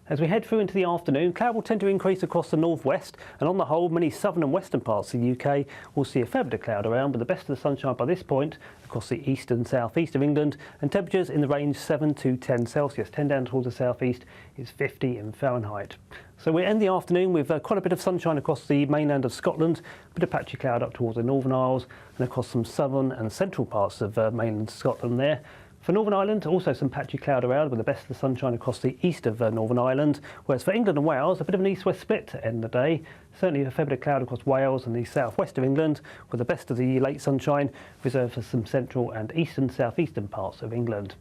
As we head through into the afternoon, cloud will tend to increase across the northwest, and on the whole, many southern and western parts of the UK will see a fair bit of cloud around, with the best of the sunshine by this point across the east and southeast of England, and temperatures in the range 7 to 10 Celsius. 10 down towards the southeast is 50 in Fahrenheit. So we end the afternoon with quite a bit of sunshine across the mainland of Scotland, a bit of patchy cloud up towards the Northern Isles and across some southern and central parts of mainland Scotland there. For Northern Ireland, also some patchy cloud around with the best of the sunshine across the east of Northern Ireland, whereas for England and Wales, a bit of an east-west split to end the day. Certainly a fair bit of cloud across Wales and the southwest of England, with the best of the late sunshine reserved for some central and eastern southeastern parts of England.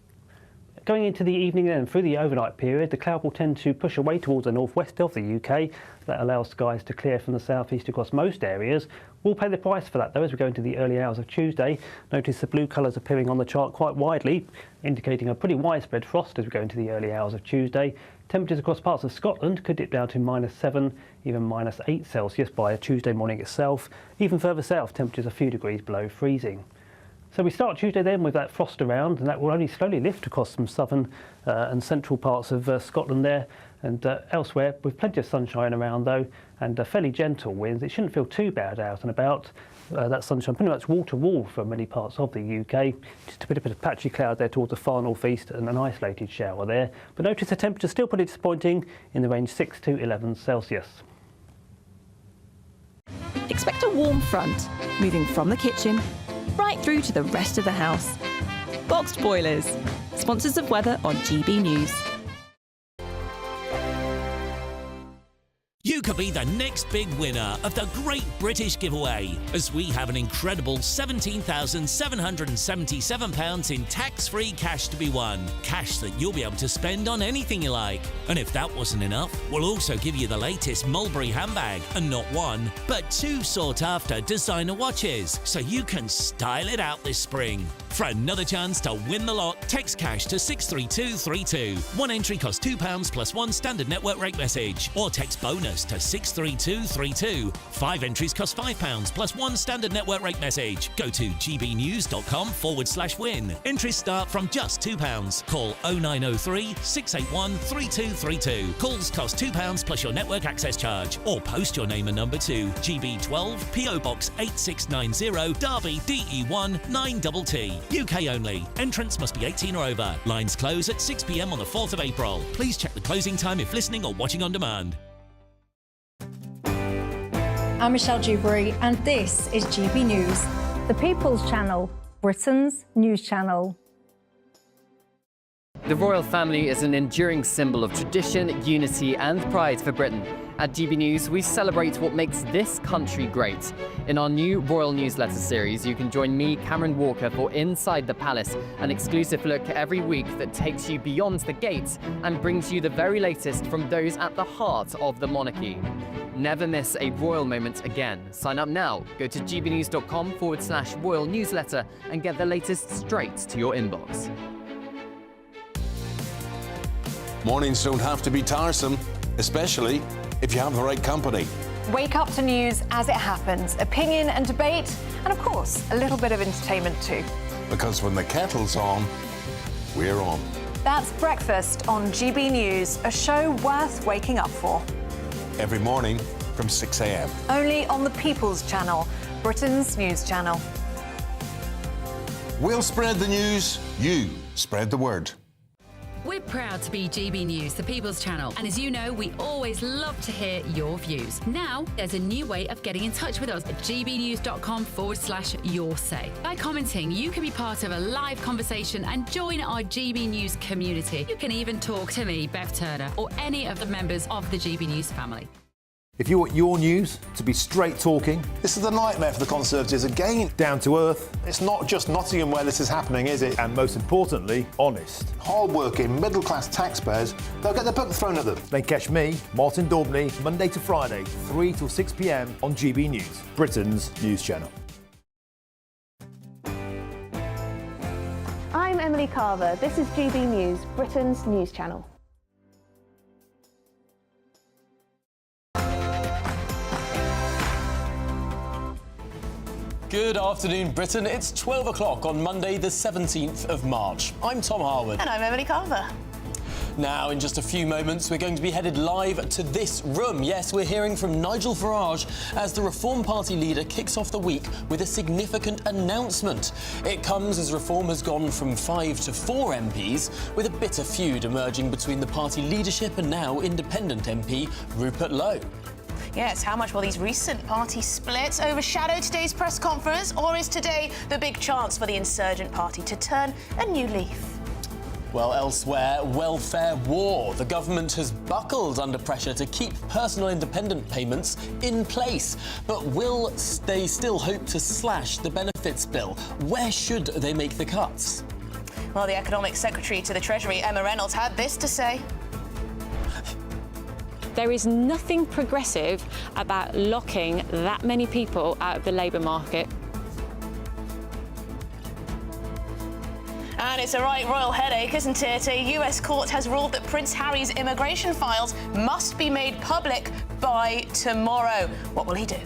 Going into the evening then, through the overnight period, the cloud will tend to push away towards the northwest of the UK. That allows skies to clear from the southeast across most areas. We'll pay the price for that though as we go into the early hours of Tuesday. Notice the blue colours appearing on the chart quite widely, indicating a pretty widespread frost as we go into the early hours of Tuesday. Temperatures across parts of Scotland could dip down to -7, even -8 Celsius by Tuesday morning itself. Even further south, temperatures a few degrees below freezing. So we start Tuesday then with that frost around, and that will only slowly lift across some southern and central parts of Scotland there, and elsewhere with plenty of sunshine around though, and fairly gentle winds. It shouldn't feel too bad out and about. That sunshine pretty much wall to wall for many parts of the UK. Just a bit of patchy cloud there towards the far northeast and an isolated shower there. But notice the temperature still pretty disappointing in the range 6 to 11 Celsius. Expect a warm front, moving from the kitchen right through to the rest of the house. Boxed boilers, sponsors of weather on GB News. You could be the next big winner of the Great British Giveaway, as we have an incredible £17,777 in tax-free cash to be won. Cash that you'll be able to spend on anything you like. And if that wasn't enough, we'll also give you the latest Mulberry handbag, and not one, but 2 sought-after designer watches, so you can style it out this spring. For another chance to win the lot, text cash to 63232. One entry costs £2 plus 1 standard network rate message, or text bonus to 63232. 5 entries cost £5 plus 1 standard network rate message. Go to gbnews.com/win. Entries start from just £2. Call 0903 681 3232. Calls cost £2 plus your network access charge, or post your name and number to GB12 PO Box 8690 Derby DE1 9TT. UK only. Entrants must be 18 or over. Lines close at 6 p.m. on the 4th of April. Please check the closing time if listening or watching on demand. I'm Michelle Dewberry, and this is GB News, the People's Channel, Britain's news channel. The royal family is an enduring symbol of tradition, unity and pride for Britain. At GB News, we celebrate what makes this country great. In our new royal newsletter series, you can join me, Cameron Walker, for Inside the Palace, an exclusive look every week that takes you beyond the gates and brings you the very latest from those at the heart of the monarchy. Never miss a royal moment again. Sign up now. Go to gbnews.com/royal newsletter and get the latest straight to your inbox. Mornings don't have to be tiresome, especially if you have the right company. Wake up to news as it happens, opinion and debate, and of course, a little bit of entertainment too. Because when the kettle's on, we're on. That's Breakfast on GB News, a show worth waking up for. Every morning from 6 a.m. Only on the People's Channel, Britain's news channel. We'll spread the news, you spread the word. We're proud to be GB News, the People's Channel, and as you know, we always love to hear your views. Now, there's a new way of getting in touch with us at gbnews.com/your-say. By commenting, you can be part of a live conversation and join our GB News community. You can even talk to me, Bev Turner, or any of the members of the GB News family. If you want your news to be straight talking... This is a nightmare for the Conservatives again. Down to earth. It's not just Nottingham where this is happening, is it? And most importantly, honest. Hard-working, middle-class taxpayers, they'll get their book thrown at them. They catch me, Martin Daubney, Monday to Friday, 3 till 6 p.m. on GB News, Britain's news channel. I'm Emily Carver. This is GB News, Britain's news channel. Good afternoon, Britain. It's 12 o'clock on Monday, the 17th of March. I'm Tom Harwood. And I'm Emily Carver. Now, in just a few moments, we're going to be headed live to this room. Yes, we're hearing from Nigel Farage as the Reform Party leader kicks off the week with a significant announcement. It comes as Reform has gone from 5 to 4 MPs, with a bitter feud emerging between the party leadership and now independent MP Rupert Lowe. Yes, how much will these recent party splits overshadow today's press conference, or is today the big chance for the insurgent party to turn a new leaf? Well, elsewhere, welfare war. The government has buckled under pressure to keep personal independent payments in place. But will they still hope to slash the benefits bill? Where should they make the cuts? Well, the Economic Secretary to the Treasury, Emma Reynolds, had this to say. There is nothing progressive about locking that many people out of the labour market. And it's a right royal headache, isn't it? A US court has ruled that Prince Harry's immigration files must be made public by tomorrow. What will he do?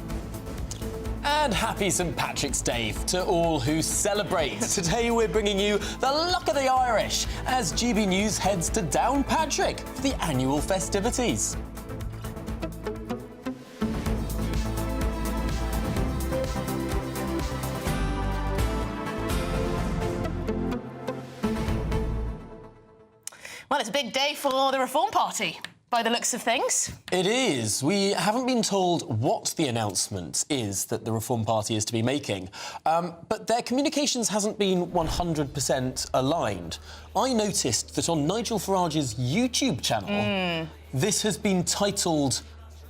And happy St Patrick's Day to all who celebrate. Today we're bringing you the luck of the Irish as GB News heads to Downpatrick for the annual festivities. Well, it's a big day for the Reform Party, by the looks of things. It is. We haven't been told what the announcement is that the Reform Party is to be making, but their communications hasn't been 100% aligned. I noticed that on Nigel Farage's YouTube channel, this has been titled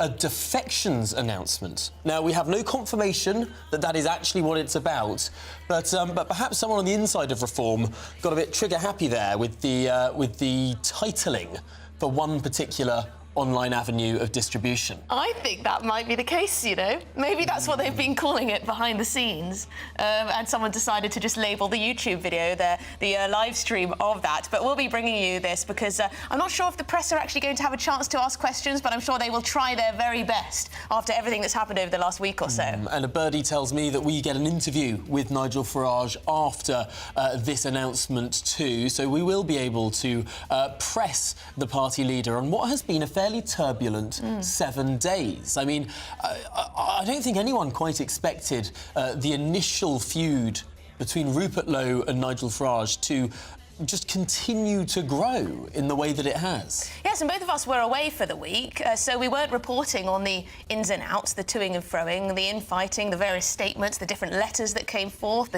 a defections announcement. Now, we have no confirmation that that is actually what it's about, but perhaps someone on the inside of Reform got a bit trigger-happy there with the titling for one particular online avenue of distribution. I think that might be the case, you know. Maybe that's what they've been calling it behind the scenes, and someone decided to just label the YouTube video the live stream of that. But we'll be bringing you this because I'm not sure if the press are actually going to have a chance to ask questions, but I'm sure they will try their very best after everything that's happened over the last week or so. And a birdie tells me that we get an interview with Nigel Farage after this announcement too, so we will be able to press the party leader on what has been a fairly turbulent 7 days. I mean, I don't think anyone quite expected the initial feud between Rupert Lowe and Nigel Farage to just continue to grow in the way that it has. Yes, and both of us were away for the week, so we weren't reporting on the ins and outs, the toing and froing, the infighting, the various statements, the different letters that came forth,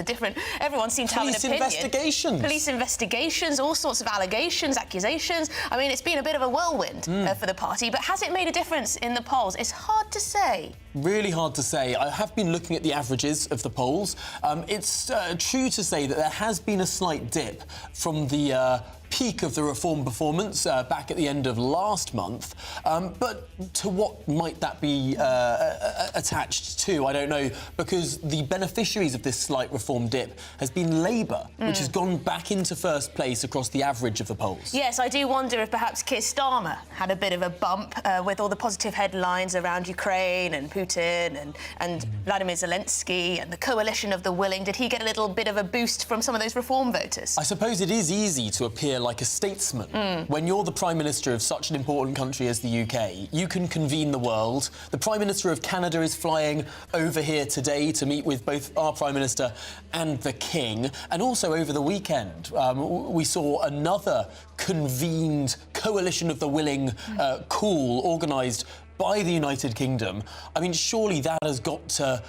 everyone seemed to have an opinion. Police investigations, all sorts of allegations, accusations. I mean, it's been a bit of a whirlwind for the party, but has it made a difference in the polls? It's hard to say. Really hard to say. I have been looking at the averages of the polls. It's true to say that there has been a slight dip from the peak of the Reform performance back at the end of last month. But to what might that be attached to? I don't know, because the beneficiaries of this slight Reform dip has been Labour, which has gone back into first place across the average of the polls. Yes, I do wonder if perhaps Keir Starmer had a bit of a bump with all the positive headlines around Ukraine and Putin and Vladimir Zelensky and the coalition of the willing. Did he get a little bit of a boost from some of those Reform voters? I suppose it is easy to appear like a statesman. When you're the Prime Minister of such an important country as the UK, you can convene the world. The Prime Minister of Canada is flying over here today to meet with both our Prime Minister and the King. And also over the weekend, we saw another convened coalition of the willing call organised by the United Kingdom. I mean, surely that has got to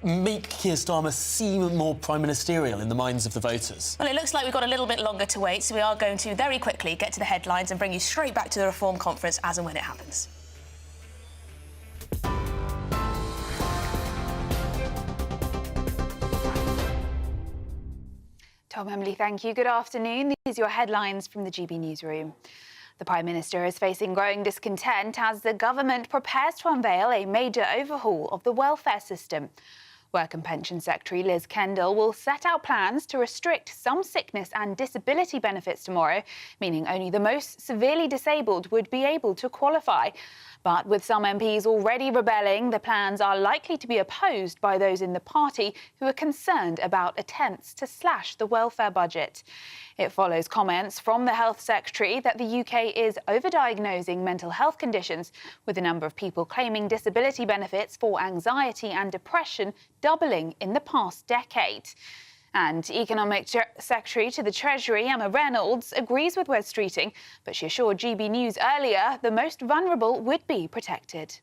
make Keir Starmer seem more prime ministerial in the minds of the voters. Well, it looks like we've got a little bit longer to wait, so we are going to very quickly get to the headlines and bring you straight back to the Reform Conference as and when it happens. Tom, Emily, thank you. Good afternoon. These are your headlines from the GB Newsroom. The Prime Minister is facing growing discontent as the government prepares to unveil a major overhaul of the welfare system. Work and Pension Secretary Liz Kendall will set out plans to restrict some sickness and disability benefits tomorrow, meaning only the most severely disabled would be able to qualify. But with some MPs already rebelling, the plans are likely to be opposed by those in the party who are concerned about attempts to slash the welfare budget. It follows comments from the Health Secretary that the UK is overdiagnosing mental health conditions, with the number of people claiming disability benefits for anxiety and depression doubling in the past decade. And Economic Secretary to the Treasury, Emma Reynolds, agrees with Wes Streeting, but she assured GB News earlier the most vulnerable would be protected.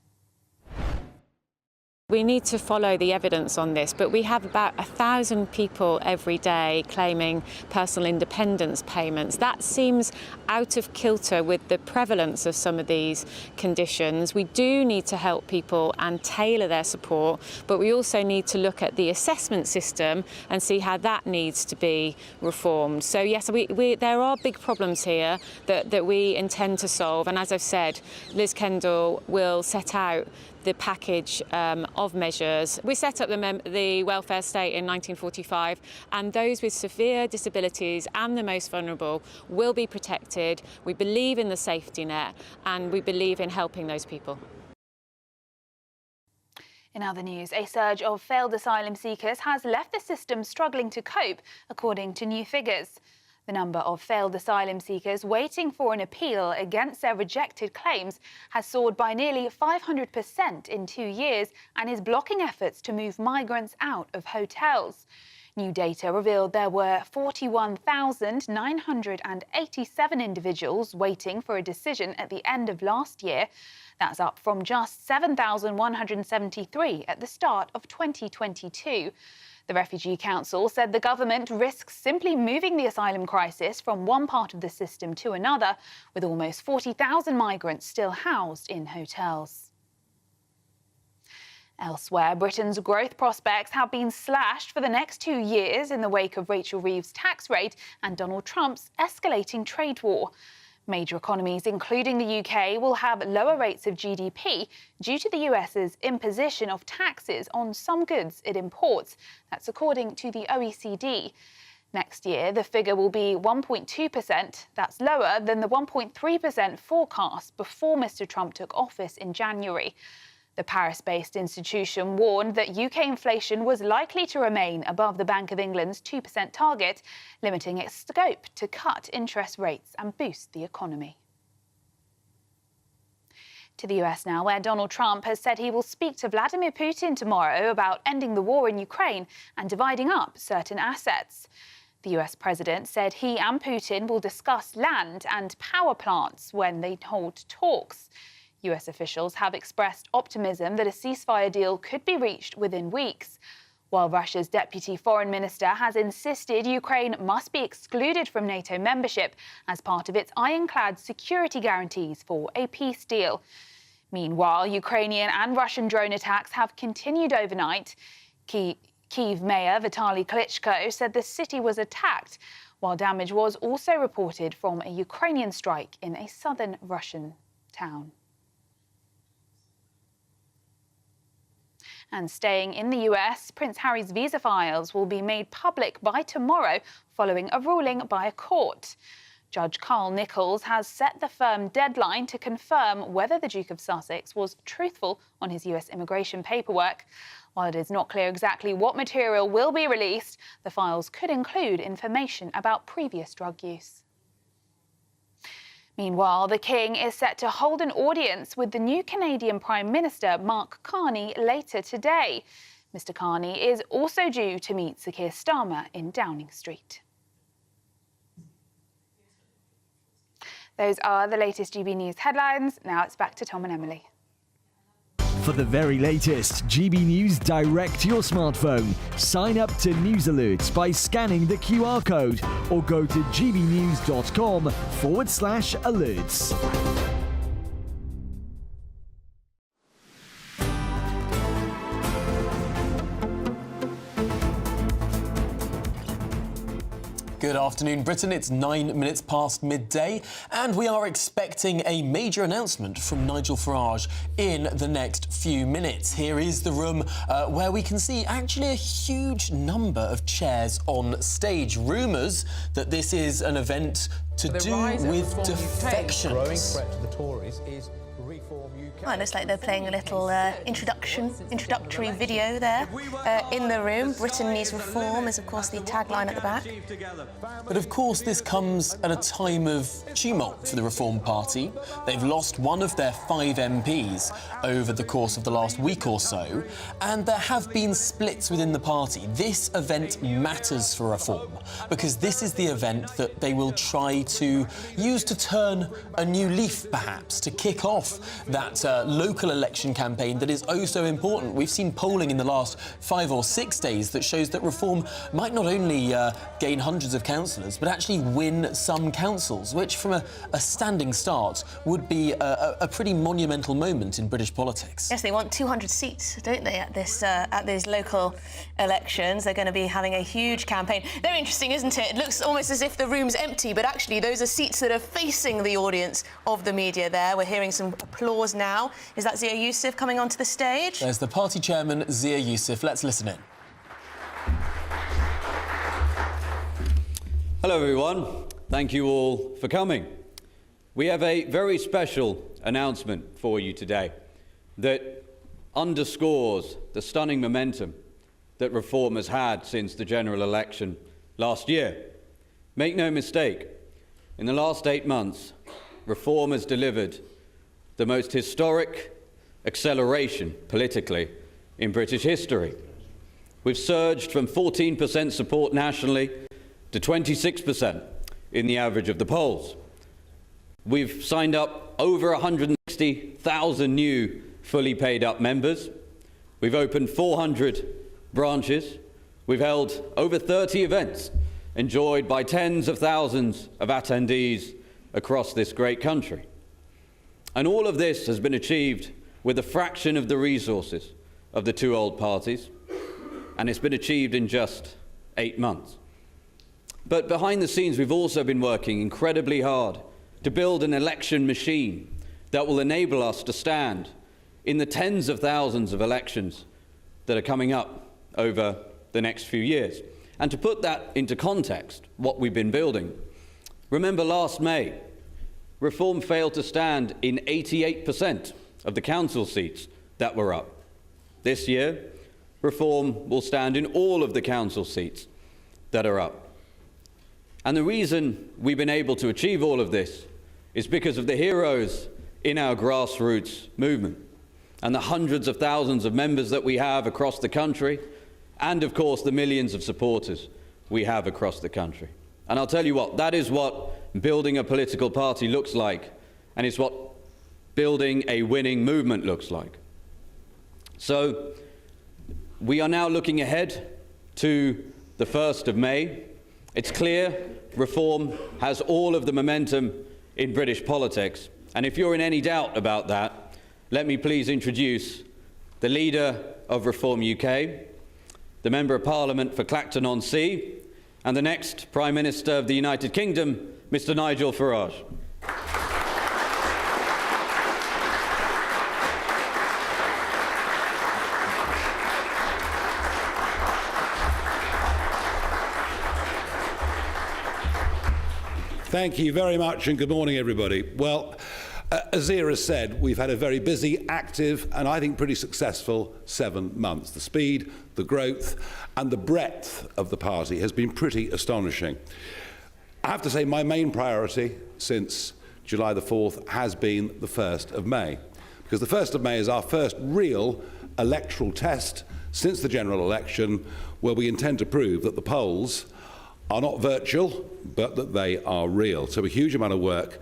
We need to follow the evidence on this, but we have about 1,000 people every day claiming personal independence payments. That seems out of kilter with the prevalence of some of these conditions. We do need to help people and tailor their support, but we also need to look at the assessment system and see how that needs to be reformed. So yes, there are big problems here that we intend to solve, and as I've said, Liz Kendall will set out the package of measures. We set up the welfare state in 1945, and those with severe disabilities and the most vulnerable will be protected. We believe in the safety net, and we believe in helping those people. In other news, a surge of failed asylum seekers has left the system struggling to cope, according to new figures. The number of failed asylum seekers waiting for an appeal against their rejected claims has soared by nearly 500% in 2 years and is blocking efforts to move migrants out of hotels. New data revealed there were 41,987 individuals waiting for a decision at the end of last year. That's up from just 7,173 at the start of 2022. The Refugee Council said the government risks simply moving the asylum crisis from one part of the system to another, with almost 40,000 migrants still housed in hotels. Elsewhere, Britain's growth prospects have been slashed for the next 2 years in the wake of Rachel Reeves' tax rate and Donald Trump's escalating trade war. Major economies, including the UK, will have lower rates of GDP due to the US's imposition of taxes on some goods it imports. That's according to the OECD. Next year, the figure will be 1.2%. That's lower than the 1.3% forecast before Mr. Trump took office in January. The Paris-based institution warned that UK inflation was likely to remain above the Bank of England's 2% target, limiting its scope to cut interest rates and boost the economy. To the US now, where Donald Trump has said he will speak to Vladimir Putin tomorrow about ending the war in Ukraine and dividing up certain assets. The US president said he and Putin will discuss land and power plants when they hold talks. US officials have expressed optimism that a ceasefire deal could be reached within weeks, while Russia's deputy foreign minister has insisted Ukraine must be excluded from NATO membership as part of its ironclad security guarantees for a peace deal. Meanwhile, Ukrainian and Russian drone attacks have continued overnight. Kyiv Mayor Vitaly Klitschko said the city was attacked, while damage was also reported from a Ukrainian strike in a southern Russian town. And staying in the US, Prince Harry's visa files will be made public by tomorrow following a ruling by a court. Judge Carl Nichols has set the firm deadline to confirm whether the Duke of Sussex was truthful on his US immigration paperwork. While it is not clear exactly what material will be released, the files could include information about previous drug use. Meanwhile, the King is set to hold an audience with the new Canadian Prime Minister, Mark Carney, later today. Mr. Carney is also due to meet Sir Keir Starmer in Downing Street. Those are the latest GB News headlines. Now it's back to Tom and Emily. For the very latest GB News direct to your smartphone, sign up to News Alerts by scanning the QR code or go to gbnews.com/alerts. Good afternoon, Britain. It's 9 minutes past midday, and we are expecting a major announcement from Nigel Farage in the next few minutes. Here is the room where we can see actually a huge number of chairs on stage. Rumours that this is an event to do with defections. The growing threat to the Tories is Reform UK. Well, it looks like they're playing a little introductory video there in the room. Britain needs reform is, of course, the tagline at the back. But of course, this comes at a time of tumult for the Reform Party. They've lost one of their 5 MPs over the course of the last week or so, and there have been splits within the party. This event matters for Reform because this is the event that they will try to use to turn a new leaf, perhaps, to kick off that local election campaign that is oh so important. We've seen polling in the last 5 or 6 days that shows that Reform might not only gain hundreds of councillors, but actually win some councils, which from a standing start would be a pretty monumental moment in British politics. Yes, they want 200 seats, don't they, at these local elections. They're going to be having a huge campaign. Very interesting, isn't it? It looks almost as if the room's empty, but actually those are seats that are facing the audience of the media there. We're hearing some applause now. Is that Zia Youssef coming onto the stage? There's the party chairman, Zia Youssef. Let's listen in. Hello, everyone. Thank you all for coming. We have a very special announcement for you today that underscores the stunning momentum that Reform has had since the general election last year. Make no mistake, in the last 8 months, Reform has delivered the most historic acceleration politically in British history. We've surged from 14% support nationally to 26% in the average of the polls. We've signed up over 160,000 new fully paid up members. We've opened 400 branches. We've held over 30 events enjoyed by tens of thousands of attendees across this great country. And all of this has been achieved with a fraction of the resources of the 2 old parties, and it's been achieved in just 8 months. But behind the scenes, we've also been working incredibly hard to build an election machine that will enable us to stand in the tens of thousands of elections that are coming up over the next few years. And to put that into context, what we've been building, remember last May, Reform failed to stand in 88% of the council seats that were up. This year, Reform will stand in all of the council seats that are up. And the reason we've been able to achieve all of this is because of the heroes in our grassroots movement and the hundreds of thousands of members that we have across the country, and of course the millions of supporters we have across the country. And I'll tell you what, that is what building a political party looks like, and it's what building a winning movement looks like. So we are now looking ahead to the 1st of May. It's clear Reform has all of the momentum in British politics. And if you're in any doubt about that, let me please introduce the leader of Reform UK, the Member of Parliament for Clacton-on-Sea, and the next Prime Minister of the United Kingdom, Mr. Nigel Farage. Thank you very much, and good morning, everybody. Well, as Zia has said, we've had a very busy, active, and I think pretty successful 7 months. The speed, the growth, and the breadth of the party has been pretty astonishing. I have to say my main priority since July the 4th has been the 1st of May, because the 1st of May is our first real electoral test since the general election, where we intend to prove that the polls are not virtual, but that they are real. So a huge amount of work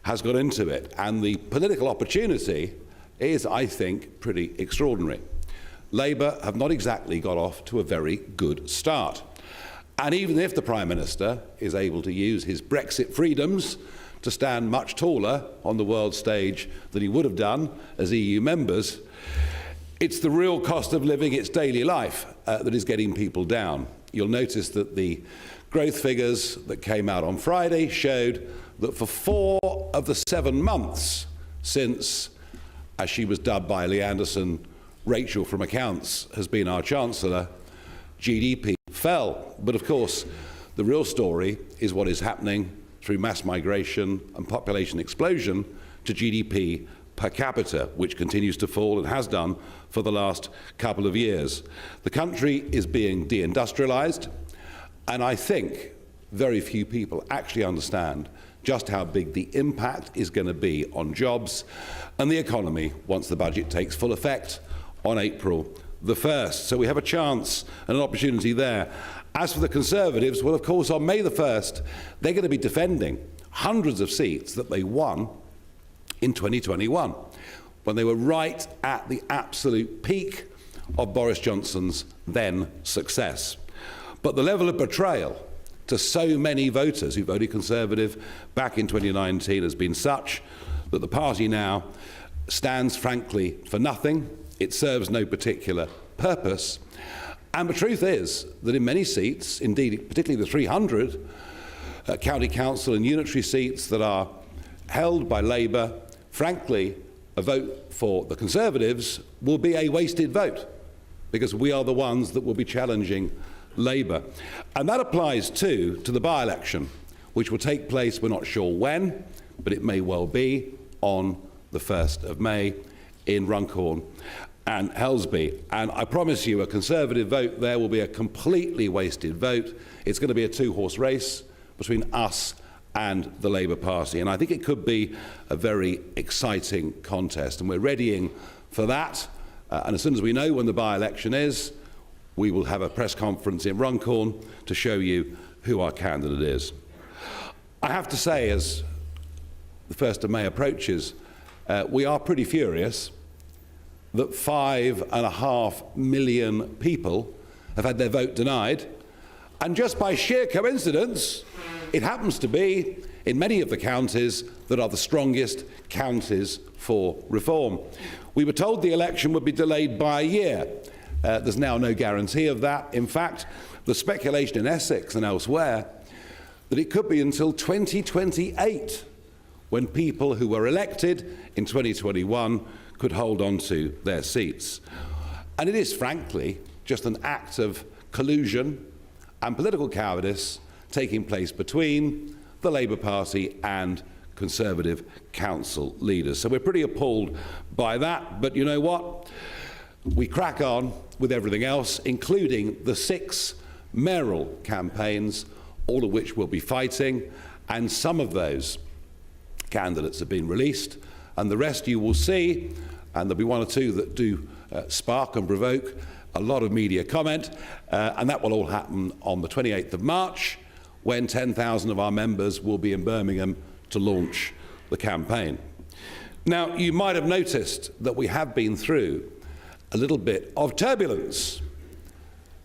has got into it, and the political opportunity is, I think, pretty extraordinary. Labour have not exactly got off to a very good start. And even if the Prime Minister is able to use his Brexit freedoms to stand much taller on the world stage than he would have done as EU members, it's the real cost of living, it's daily life, that is getting people down. You'll notice that the growth figures that came out on Friday showed that for 4 of the 7 months since, as she was dubbed by Lee Anderson, Rachel from Accounts has been our Chancellor, GDP fell. But of course, the real story is what is happening through mass migration and population explosion to GDP per capita, which continues to fall and has done for the last couple of years. The country is being deindustrialised, and I think very few people actually understand just how big the impact is going to be on jobs and the economy once the budget takes full effect on April the 1st. So we have a chance and an opportunity there. As for the Conservatives, well, of course, on May the 1st, they're going to be defending hundreds of seats that they won in 2021, when they were right at the absolute peak of Boris Johnson's then success. But the level of betrayal to so many voters who voted Conservative back in 2019 has been such that the party now stands, frankly, for nothing. It serves no particular purpose. And the truth is that in many seats, indeed, particularly the 300 county council and unitary seats that are held by Labour, frankly, a vote for the Conservatives will be a wasted vote, because we are the ones that will be challenging Labour. And that applies too to the by-election, which will take place, we're not sure when, but it may well be on the 1st of May in Runcorn and Helsby. And I promise you, a Conservative vote there will be a completely wasted vote. It's going to be a two-horse race between us and the Labour Party. And I think it could be a very exciting contest. And we're readying for that. And as soon as we know when the by-election is, we will have a press conference in Runcorn to show you who our candidate is. I have to say, as the 1st of May approaches, we are pretty furious that 5.5 million people have had their vote denied. And just by sheer coincidence, it happens to be in many of the counties that are the strongest counties for reform. We were told the election would be delayed by a year. There's now no guarantee of that. In fact, the speculation in Essex and elsewhere that it could be until 2028 when people who were elected in 2021 could hold on to their seats. And it is, frankly, just an act of collusion and political cowardice taking place between the Labour Party and Conservative council leaders. So we're pretty appalled by that. But you know what? We crack on with everything else, including the 6 mayoral campaigns, all of which we'll be fighting, and some of those candidates have been released, and the rest you will see, and there'll be one or two that do spark and provoke a lot of media comment, and that will all happen on the 28th of March, when 10,000 of our members will be in Birmingham to launch the campaign. Now, you might have noticed that we have been through a little bit of turbulence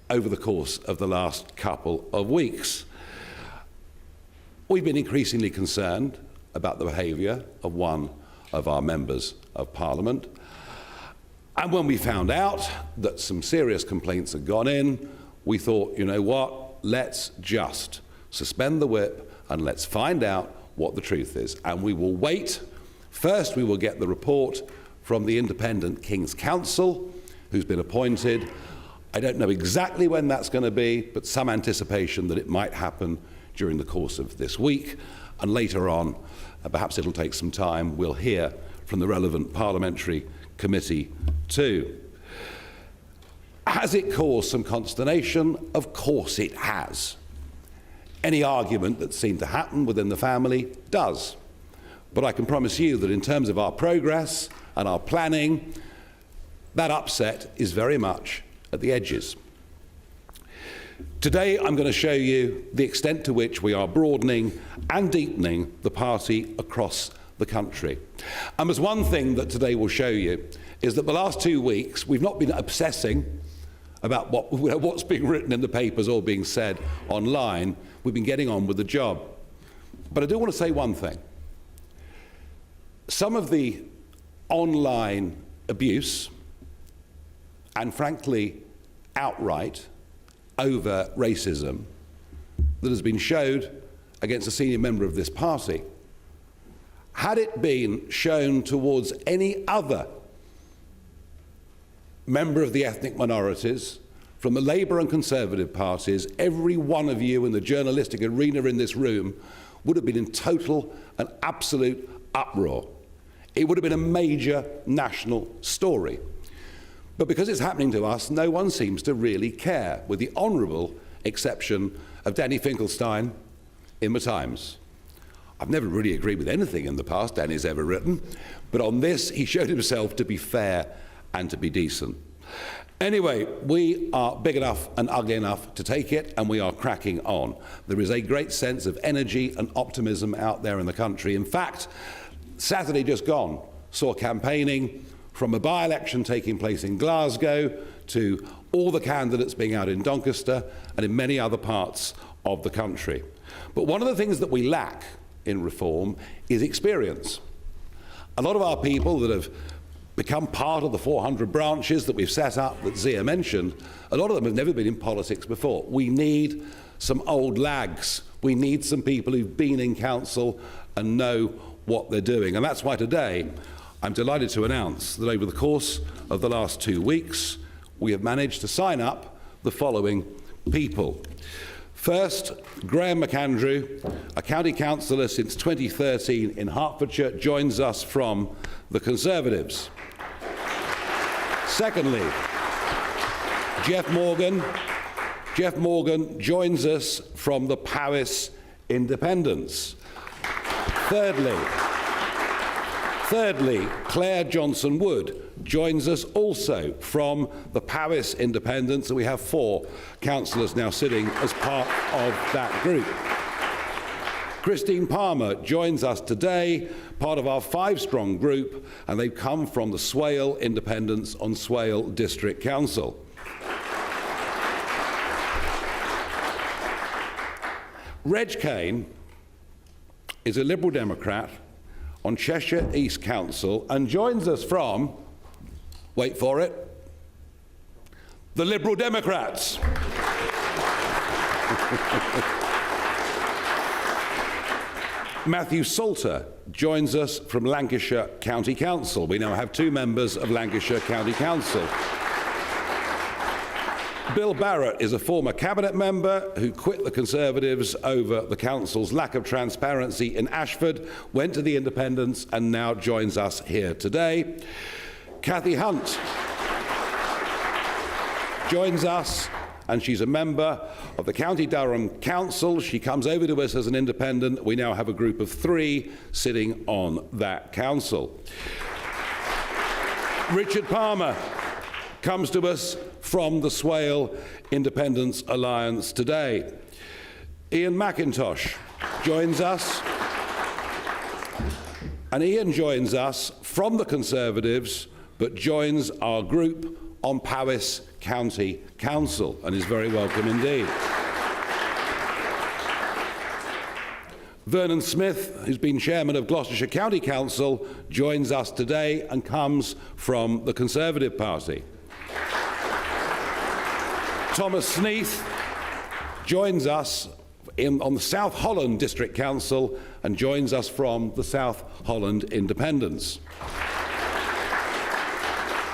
over the course of the last couple of weeks. We've been increasingly concerned about the behaviour of one of our members of Parliament. And when we found out that some serious complaints had gone in, we thought, you know what, let's just suspend the whip and let's find out what the truth is. And we will wait. First, we will get the report from the independent King's Counsel, who's been appointed. I don't know exactly when that's going to be, but some anticipation that it might happen during the course of this week. And later on, perhaps it'll take some time, we'll hear from the relevant parliamentary committee too. Has it caused some consternation? Of course it has. Any argument that's seen to happen within the family does. But I can promise you that in terms of our progress and our planning, that upset is very much at the edges. Today, I'm going to show you the extent to which we are broadening and deepening the party across the country. And there's one thing that today will show you, is that the last 2 weeks, we've not been obsessing about what's being written in the papers or being said online. We've been getting on with the job. But I do want to say one thing. Some of the online abuse and, frankly, outright over racism that has been showed against a senior member of this party, had it been shown towards any other member of the ethnic minorities from the Labour and Conservative parties, every one of you in the journalistic arena in this room would have been in total and absolute uproar. it would have been a major national story. But because it's happening to us, no one seems to really care, with the honourable exception of Danny Finkelstein in the Times. I've never really agreed with anything in the past Danny's ever written, but on this he showed himself to be fair and to be decent. Anyway, we are big enough and ugly enough to take it, and we are cracking on. There is a great sense of energy and optimism out there in the country. In fact, Saturday just gone saw campaigning from a by-election taking place in Glasgow to all the candidates being out in Doncaster and in many other parts of the country. But one of the things that we lack in reform is experience. A lot of our people that have become part of the 400 branches that we've set up that Zia mentioned, a lot of them have never been in politics before. We need some old lags. We need some people who've been in council and know what they're doing. And that's why today I'm delighted to announce that over the course of the last 2 weeks, we have managed to sign up the following people. First, Graham McAndrew, a county councillor since 2013 in Hertfordshire, joins us from the Conservatives. Secondly, Jeff Morgan joins us from the Powys Independents. Thirdly, Claire Johnson-Wood joins us also from the Powys Independents, and we have 4 councillors now sitting as part of that group. Christine Palmer joins us today, part of our 5-strong group, and they've come from the Swale Independents on Swale District Council. Reg Kane is a Liberal Democrat on Cheshire East Council and joins us from, wait for it, the Liberal Democrats. Matthew Salter joins us from Lancashire County Council. We now have 2 members of Lancashire County Council. Bill Barrett is a former cabinet member who quit the Conservatives over the council's lack of transparency in Ashford, went to the Independents and now joins us here today. Cathy Hunt joins us, and she's a member of the County Durham Council. She comes over to us as an independent. We now have a group of 3 sitting on that council. Richard Palmer comes to us from the Swale Independence Alliance today. Ian McIntosh joins us, and Ian joins us from the Conservatives, but joins our group on Powys County Council and is very welcome indeed. Vernon Smith, who's been chairman of Gloucestershire County Council, joins us today and comes from the Conservative Party. Thomas Sneath joins us on the South Holland District Council and joins us from the South Holland Independents.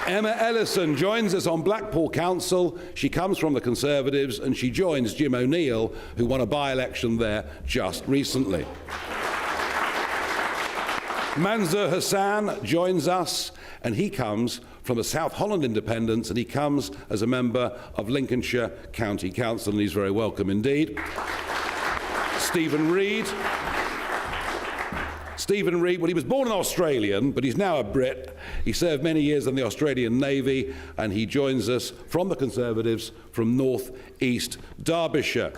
Emma Ellison joins us on Blackpool Council. She comes from the Conservatives and she joins Jim O'Neill, who won a by-election there just recently. Manzoor Hassan joins us, and he comes from the South Holland Independents, and he comes as a member of Lincolnshire County Council, and he's very welcome indeed. Stephen Reid, well, he was born an Australian, but he's now a Brit. He served many years in the Australian Navy, and he joins us from the Conservatives from North East Derbyshire.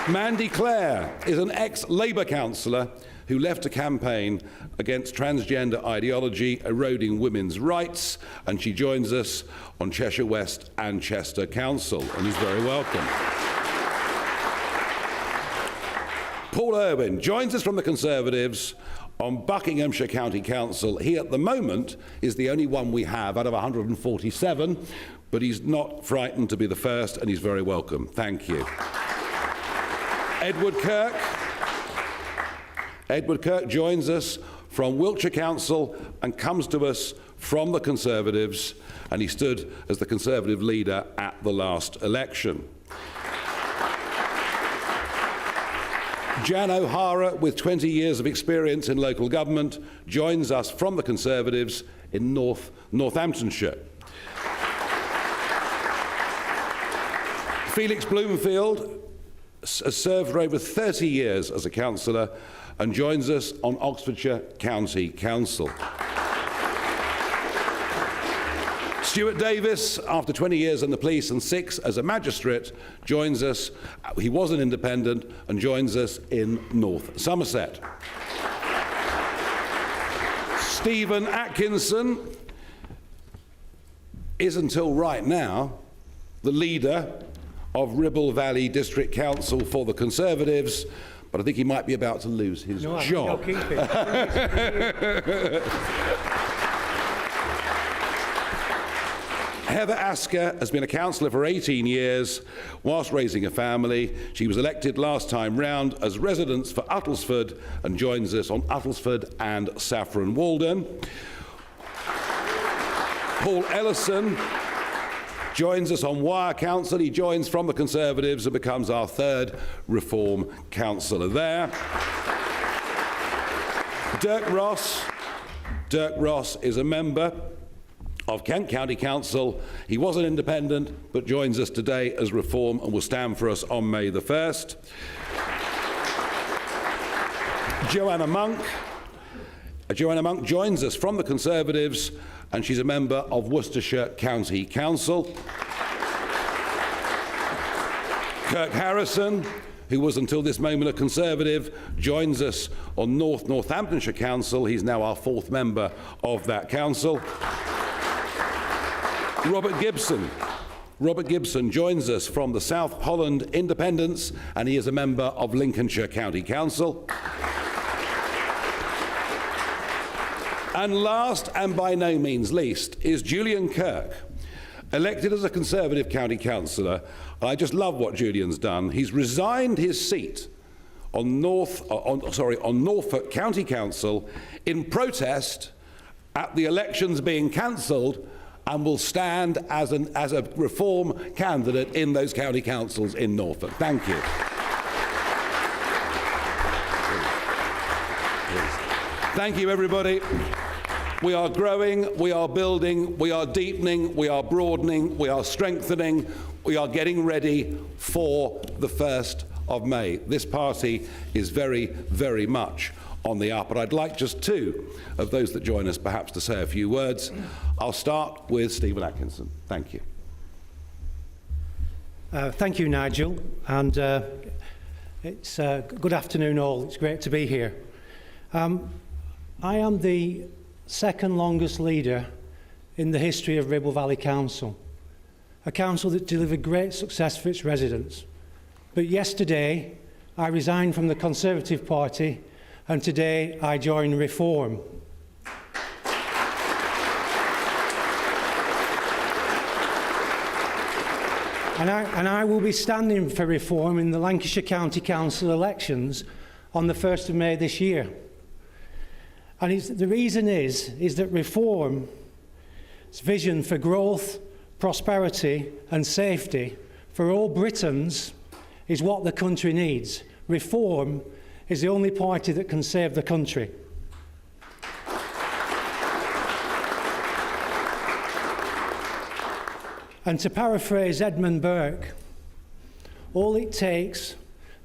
Mandy Clare is an ex-Labour councillor who left to campaign against transgender ideology eroding women's rights, and she joins us on Cheshire West and Chester Council, and is very welcome. Paul Irwin joins us from the Conservatives on Buckinghamshire County Council. He, at the moment, is the only one we have out of 147, but he's not frightened to be the first, and he's very welcome. Thank you. Edward Kirk joins us from Wiltshire Council and comes to us from the Conservatives, and he stood as the Conservative leader at the last election. Jan O'Hara, with 20 years of experience in local government, joins us from the Conservatives in Northamptonshire. Felix Bloomfield has served for over 30 years as a councillor and joins us on Oxfordshire County Council. Stuart Davis, after 20 years in the police and 6 as a magistrate, joins us. He was an independent and joins us in North Somerset. Stephen Atkinson is, until right now, the leader of Ribble Valley District Council for the Conservatives, but I think he might be about to lose his job. Heather Asker has been a councillor for 18 years whilst raising a family. She was elected last time round as residents for Uttlesford and joins us on Uttlesford and Saffron Walden. Paul Ellison joins us on Wyre Council. He joins from the Conservatives and becomes our 3rd Reform councillor there. Dirk Ross is a member of Kent County Council. He was an independent but joins us today as Reform and will stand for us on May the 1st. Joanna Monk joins us from the Conservatives and she's a member of Worcestershire County Council. Kirk Harrison, who was until this moment a Conservative, joins us on Northamptonshire Council. He's now our 4th member of that council. Robert Gibson joins us from the South Holland Independents and he is a member of Lincolnshire County Council. And last and by no means least is Julian Kirk, elected as a Conservative county councillor. I just love what Julian's done. He's resigned his seat on Norfolk County Council in protest at the elections being cancelled and will stand as a Reform candidate in those county councils in Norfolk. Thank you. Thank you, everybody. We are growing, we are building, we are deepening, we are broadening, we are strengthening, we are getting ready for the 1st of May. This party is very, very much on the up. But I'd like just 2 of those that join us perhaps to say a few words. I'll start with Stephen Atkinson. Thank you. Thank you, Nigel. And it's good afternoon all. It's great to be here. I am the 2nd longest leader in the history of Ribble Valley Council, a council that delivered great success for its residents. But yesterday, I resigned from the Conservative Party and today I join Reform. And I will be standing for Reform in the Lancashire County Council elections on the 1st of May this year. And the reason is that Reform's vision for growth, prosperity and safety for all Britons is what the country needs. Reform is the only party that can save the country. And to paraphrase Edmund Burke, all it takes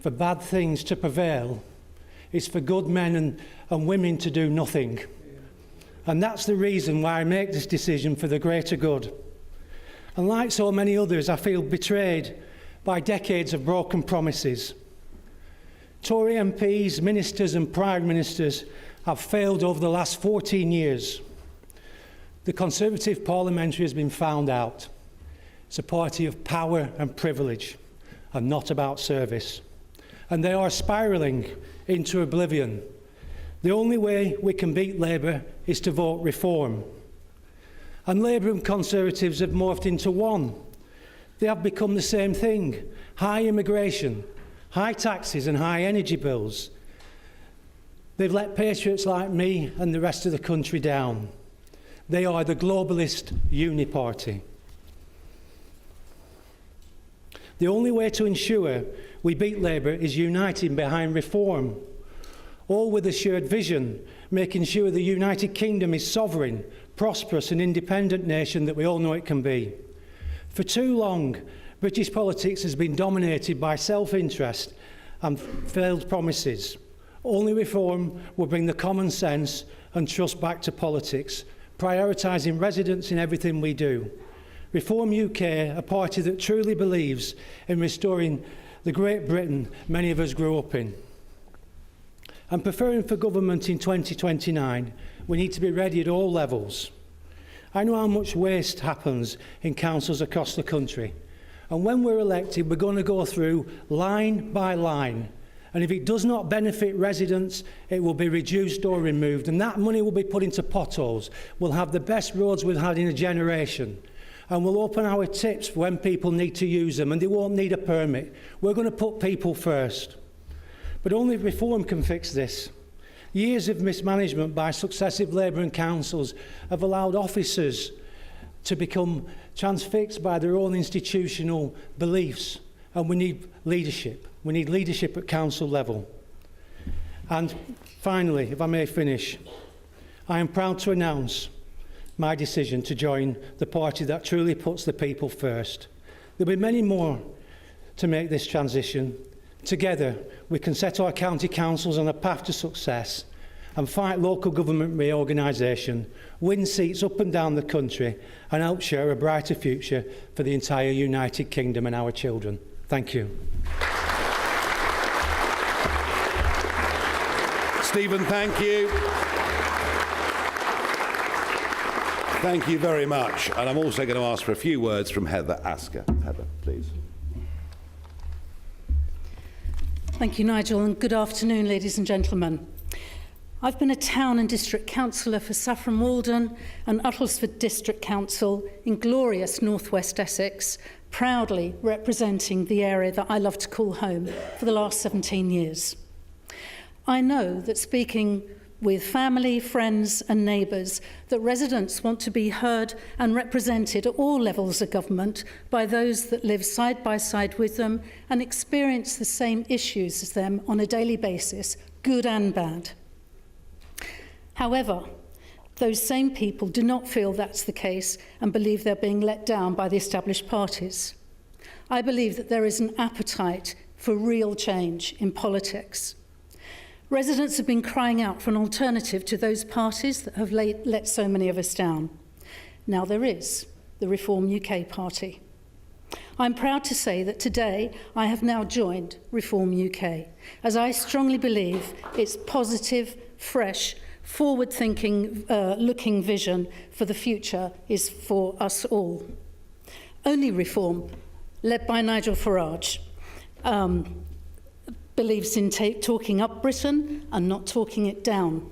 for bad things to prevail is for good men and women to do nothing. And that's the reason why I make this decision for the greater good. And like so many others, I feel betrayed by decades of broken promises. Tory MPs, ministers and Prime Ministers have failed over the last 14 years. The Conservative parliamentary has been found out. It's a party of power and privilege and not about service. And they are spiralling into oblivion. The only way we can beat Labour is to vote Reform. And Labour and Conservatives have morphed into one. They have become the same thing: high immigration, high taxes and high energy bills. They've let patriots like me and the rest of the country down. They are the globalist uniparty. The only way to ensure We Beat Labour is uniting behind reform, all with a shared vision, making sure the United Kingdom is sovereign, prosperous and independent nation that we all know it can be. For too long, British politics has been dominated by self-interest and failed promises. Only reform will bring the common sense and trust back to politics, prioritising residents in everything we do. Reform UK, a party that truly believes in restoring the Great Britain many of us grew up in. And preferring for government in 2029, we need to be ready at all levels. I know how much waste happens in councils across the country. And when we're elected, we're going to go through line by line. And if it does not benefit residents, it will be reduced or removed. And that money will be put into potholes. We'll have the best roads we've had in a generation. And we'll open our tips for when people need to use them, and they won't need a permit. We're going to put people first. But only reform can fix this. Years of mismanagement by successive Labour and councils have allowed officers to become transfixed by their own institutional beliefs. And we need leadership. We need leadership at council level. And finally, if I may finish, I am proud to announce my decision to join the party that truly puts the people first. There will be many more to make this transition. Together, we can set our county councils on a path to success and fight local government reorganisation, win seats up and down the country, and help share a brighter future for the entire United Kingdom and our children. Thank you. Stephen, thank you. Thank you very much. And I'm also going to ask for a few words from Heather Asker. Heather, please. Thank you, Nigel, and good afternoon, ladies and gentlemen. I've been a town and district councillor for Saffron Walden and Uttlesford District Council in glorious northwest Essex, proudly representing the area that I love to call home for the last 17 years. I know that speaking with family, friends and neighbours, that residents want to be heard and represented at all levels of government by those that live side by side with them and experience the same issues as them on a daily basis, good and bad. However, those same people do not feel that's the case and believe they're being let down by the established parties. I believe that there is an appetite for real change in politics. Residents have been crying out for an alternative to those parties that have let so many of us down. Now there is, the Reform UK Party. I'm proud to say that today I have now joined Reform UK, as I strongly believe its positive, fresh, forward-thinking, looking vision for the future is for us all. Only Reform, led by Nigel Farage, believes in talking up Britain and not talking it down.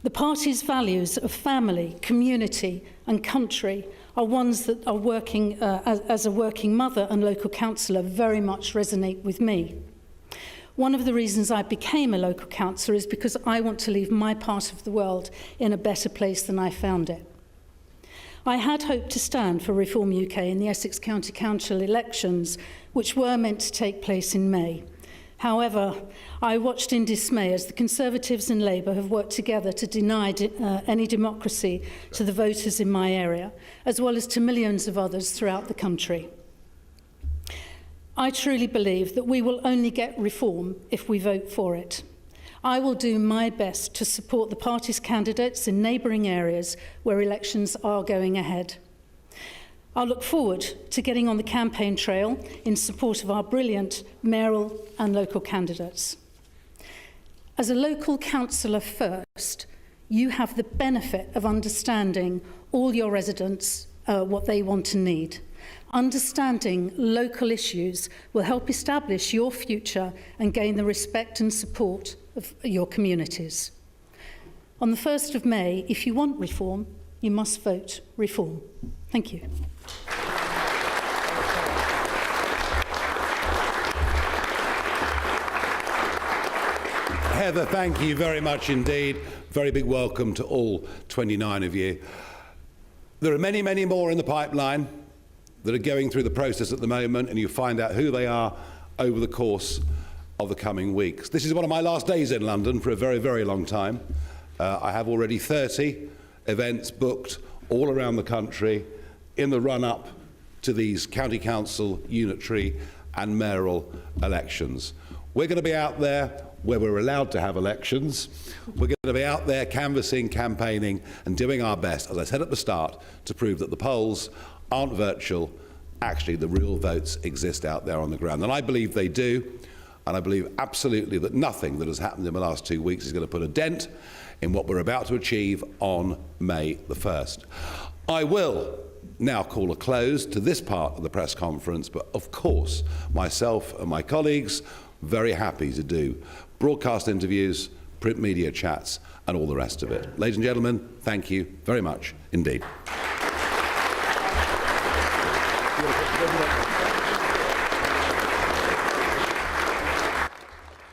The party's values of family, community and country are ones that are working, as a working mother and local councillor, very much resonate with me. One of the reasons I became a local councillor is because I want to leave my part of the world in a better place than I found it. I had hoped to stand for Reform UK in the Essex County Council elections, which were meant to take place in May. However, I watched in dismay as the Conservatives and Labour have worked together to deny any democracy to the voters in my area, as well as to millions of others throughout the country. I truly believe that we will only get reform if we vote for it. I will do my best to support the party's candidates in neighbouring areas where elections are going ahead. I look forward to getting on the campaign trail in support of our brilliant mayoral and local candidates. As a local councillor first, you have the benefit of understanding all your residents, what they want and need. Understanding local issues will help establish your future and gain the respect and support of your communities. On the 1st of May, if you want reform, you must vote reform. Thank you. Heather, thank you very much indeed. Very big welcome to all 29 of you. There are many, many more in the pipeline. that are going through the process at the moment, and you find out who they are over the course of the coming weeks. This is one of my last days in London for a very, very long time. I have already 30 events booked all around the country in the run-up to these county council, unitary and mayoral elections. We're going to be out there where we're allowed to have elections. We're going to be out there canvassing, campaigning and doing our best, as I said at the start, to prove that the polls aren't virtual. Actually, the real votes exist out there on the ground. And I believe they do. And I believe absolutely that nothing that has happened in the last 2 weeks is going to put a dent in what we're about to achieve on May the 1st. I will now call a close to this part of the press conference, but of course, myself and my colleagues very happy to do broadcast interviews, print media chats, and all the rest of it. Ladies and gentlemen, thank you very much indeed.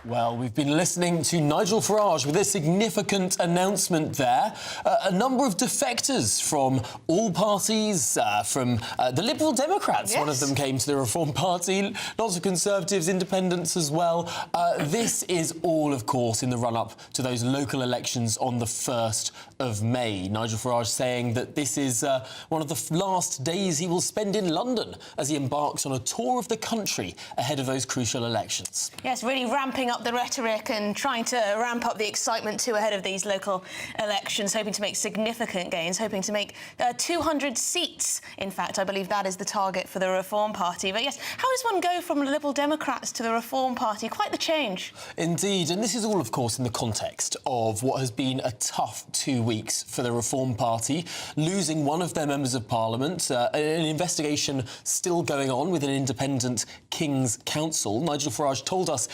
Well, we've been listening to Nigel Farage with a significant announcement there. A number of defectors from all parties, from the Liberal Democrats, yes. One of them came to the Reform Party, lots of Conservatives, Independents as well. This is all, of course, in the run-up to those local elections on the 1st of May. Nigel Farage saying that this is one of the last days he will spend in London as he embarks on a tour of the country ahead of those crucial elections. Yes, really ramping up the rhetoric and trying to ramp up the excitement too ahead of these local elections, hoping to make significant gains, hoping to make 200 seats. In fact, I believe that is the target for the Reform Party. But yes, how does one go from the Liberal Democrats to the Reform Party? Quite the change. Indeed, and this is all, of course, in the context of what has been a tough 2 weeks for the Reform Party, losing one of their members of Parliament, an investigation still going on with an independent King's Council. Nigel Farage told us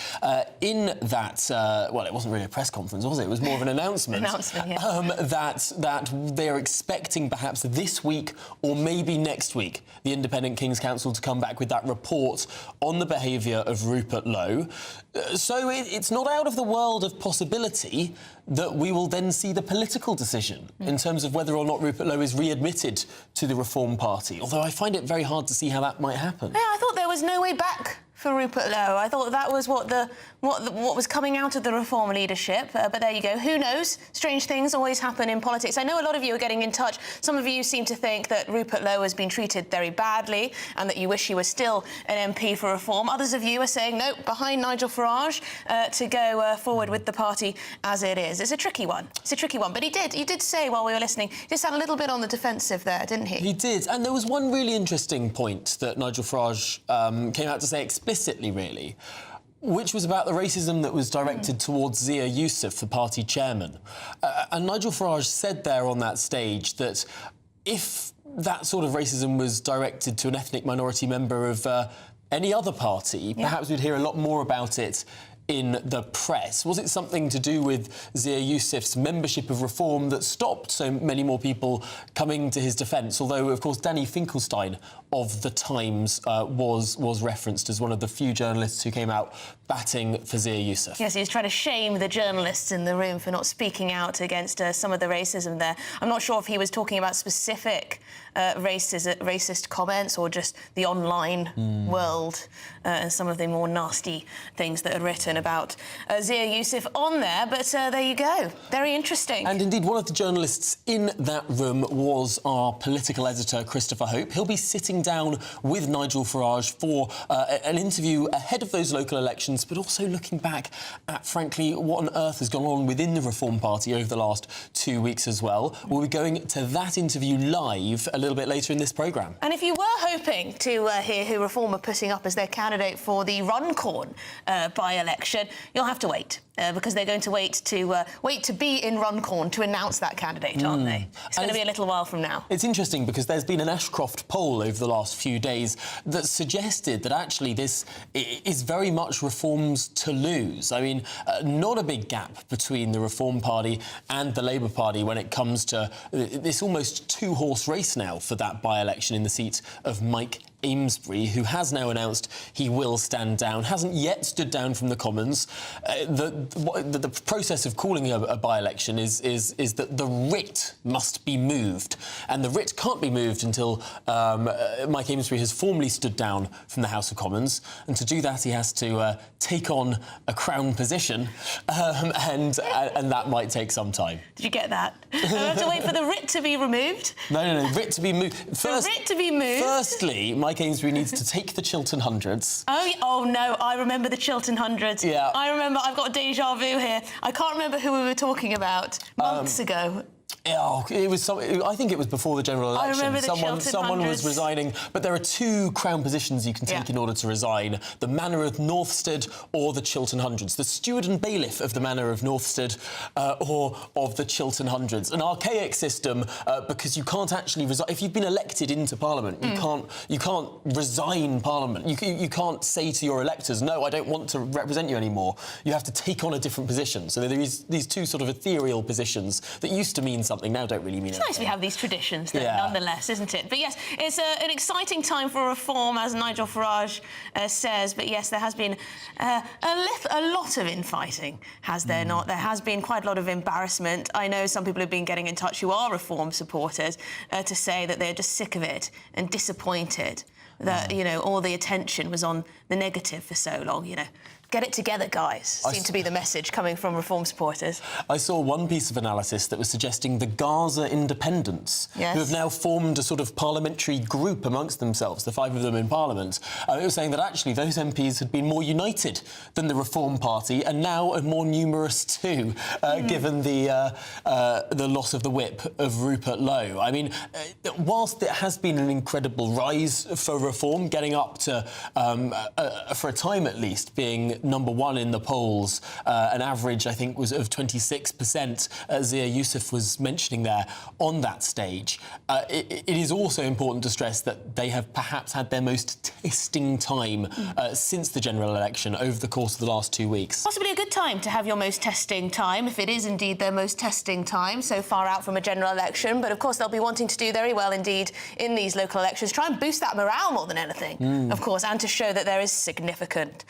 in that, well, it wasn't really a press conference, was it? It was more of an announcement. That they are expecting perhaps this week or maybe next week the independent King's Council to come back with that report on the behaviour of Rupert Lowe. So it's not out of the world of possibility that we will then see the political decision in terms of whether or not Rupert Lowe is readmitted to the Reform Party, although I find it very hard to see how that might happen. Yeah, I thought there was no way back for Rupert Lowe. I thought that was what was coming out of the Reform leadership, but there you go. Who knows? Strange things always happen in politics. I know a lot of you are getting in touch. Some of you seem to think that Rupert Lowe has been treated very badly and that you wish he was still an MP for Reform. Others of you are saying, no, behind Nigel Farage to go forward with the party as it is. It's a tricky one. It's a tricky one. But he did say while we were listening, he just had a little bit on the defensive there, didn't he? He did. And there was one really interesting point that Nigel Farage came out to say explicitly, really, which was about the racism that was directed towards Zia Youssef, the party chairman. And Nigel Farage said there on that stage that if that sort of racism was directed to an ethnic minority member of any other party, perhaps we'd hear a lot more about it in the press. Was it something to do with Zia Youssef's membership of Reform that stopped so many more people coming to his defence? Although, of course, Danny Finkelstein of The Times was referenced as one of the few journalists who came out batting for Zia Youssef. Yes, he was trying to shame the journalists in the room for not speaking out against some of the racism there. I'm not sure if he was talking about specific racist comments or just the online world and some of the more nasty things that are written about Zia Youssef on there. But there you go. Very interesting. And indeed, one of the journalists in that room was our political editor, Christopher Hope. He'll be sitting down with Nigel Farage for an interview ahead of those local elections, but also looking back at, frankly, what on earth has gone on within the Reform Party over the last 2 weeks as well. We'll be going to that interview live a little bit later in this programme. And if you were hoping to hear who Reform are putting up as their candidate for the Runcorn by-election, you'll have to wait. Because they're going to wait to be in Runcorn to announce that candidate, aren't they? It's going to be a little while from now. It's interesting because there's been an Ashcroft poll over the last few days that suggested that actually this is very much Reform's to lose. I mean, not a big gap between the Reform Party and the Labour Party when it comes to this almost two-horse race now for that by-election in the seat of Mike Amesbury, who has now announced he will stand down, hasn't yet stood down from the Commons. The process of calling a by-election is that the writ must be moved, and the writ can't be moved until Mike Amesbury has formally stood down from the House of Commons, and to do that he has to take on a Crown position, and that might take some time. Did you get that? We have to wait for the writ to be removed? No, writ to be moved. The writ to be moved? Firstly, Mike Amesbury needs to take the Chiltern Hundreds. Oh no, I remember the Chiltern Hundreds. Yeah. I remember, I've got déjà vu here. I can't remember who we were talking about months ago. Oh, I think it was before the general election. I remember the someone was resigning, but there are two Crown positions you can take in order to resign: the Manor of Northstead or the Chiltern Hundreds. The steward and bailiff of the Manor of Northstead or of the Chiltern Hundreds. An archaic system because you can't actually resign if you've been elected into Parliament. You can't resign Parliament. You can't say to your electors, "No, I don't want to represent you anymore." You have to take on a different position. So there is these two sort of ethereal positions that used to mean something, now don't really mean anything. It's nice we have these traditions, though, nonetheless, isn't it? But yes, it's an exciting time for reform, as Nigel Farage says. But yes, there has been a lot of infighting, has there not? There has been quite a lot of embarrassment. I know some people have been getting in touch who are reform supporters to say that they're just sick of it and disappointed that, you know, all the attention was on the negative for so long, you know. Get it together, guys, seemed to be the message coming from reform supporters. I saw one piece of analysis that was suggesting the Gaza independents, who have now formed a sort of parliamentary group amongst themselves, the 5 of them in Parliament. It was saying that actually those MPs had been more united than the Reform Party, and now are more numerous too, given the loss of the whip of Rupert Lowe. I mean, whilst it has been an incredible rise for reform, getting up to, for a time at least, being number 1 in the polls, an average, I think, was of 26%, Zia Youssef was mentioning there on that stage. It is also important to stress that they have perhaps had their most testing time since the general election over the course of the last 2 weeks. Possibly a good time to have your most testing time, if it is indeed their most testing time, so far out from a general election. But, of course, they'll be wanting to do very well indeed in these local elections, try and boost that morale more than anything, of course, and to show that there is significant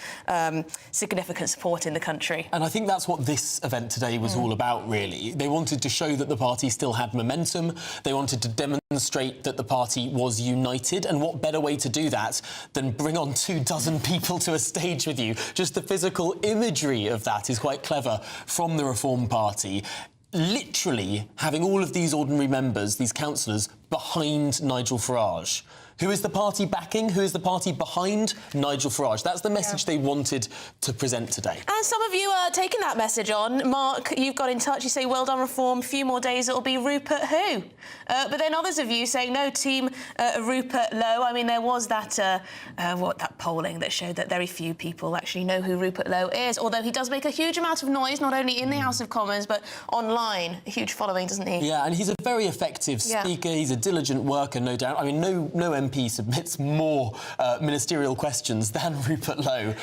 support in the country. And I think that's what this event today was all about, really. They wanted to show that the party still had momentum. They wanted to demonstrate that the party was united. And what better way to do that than bring on 24 people to a stage with you? Just the physical imagery of that is quite clever from the Reform Party. Literally having all of these ordinary members, these councillors, behind Nigel Farage. Who is the party backing? Who is the party behind Nigel Farage? That's the message they wanted to present today. And some of you are taking that message on. Mark, you've got in touch. You say, well done, Reform. A few more days, it'll be Rupert who? But then others of you saying, no, team Rupert Lowe. I mean, there was that that polling that showed that very few people actually know who Rupert Lowe is, although he does make a huge amount of noise, not only in the House of Commons, but online. A huge following, doesn't he? Yeah, and he's a very effective speaker. He's a diligent worker, no doubt. I mean, no MP submits more ministerial questions than Rupert Lowe,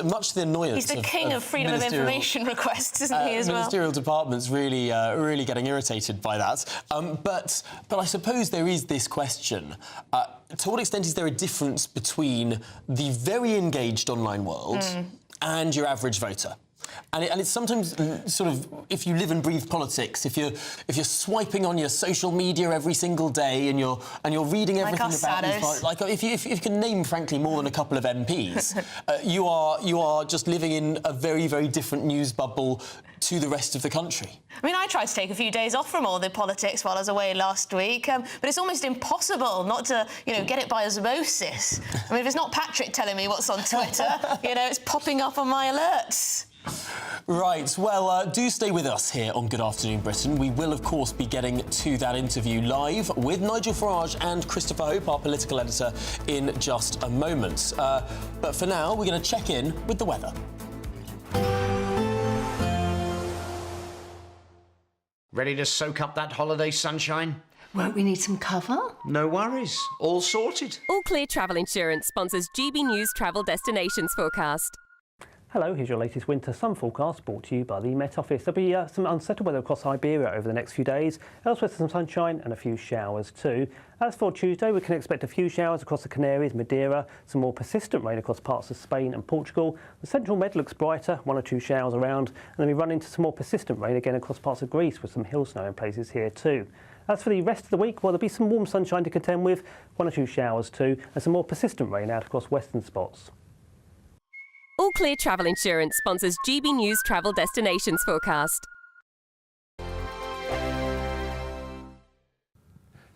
much to the annoyance. He's the king of freedom of information requests, isn't he, as well? Ministerial departments really getting irritated by that. But I suppose there is this question. To what extent is there a difference between the very engaged online world and your average voter? And it's sometimes sort of, if you live and breathe politics, if you're swiping on your social media every single day and you're reading everything about these, like if you can name frankly more than a couple of MPs, you are just living in a very, very different news bubble to the rest of the country. I mean, I tried to take a few days off from all the politics while I was away last week, but it's almost impossible not to, get it by osmosis. I mean, if it's not Patrick telling me what's on Twitter, it's popping up on my alerts. Right, well, do stay with us here on Good Afternoon Britain. We will, of course, be getting to that interview live with Nigel Farage and Christopher Hope, our political editor, in just a moment. But for now, we're going to check in with the weather. Ready to soak up that holiday sunshine? Won't we need some cover? No worries. All sorted. All Clear Travel Insurance sponsors GB News Travel Destinations Forecast. Hello, here's your latest winter sun forecast brought to you by the Met Office. There'll be some unsettled weather across Iberia over the next few days. Elsewhere, some sunshine and a few showers too. As for Tuesday, we can expect a few showers across the Canaries, Madeira, some more persistent rain across parts of Spain and Portugal. The central Med looks brighter, 1 or 2 showers around, and then we run into some more persistent rain again across parts of Greece with some hill snow in places here too. As for the rest of the week, well, there'll be some warm sunshine to contend with, 1 or 2 showers too, and some more persistent rain out across western spots. All Clear Travel Insurance sponsors GB News Travel Destinations Forecast.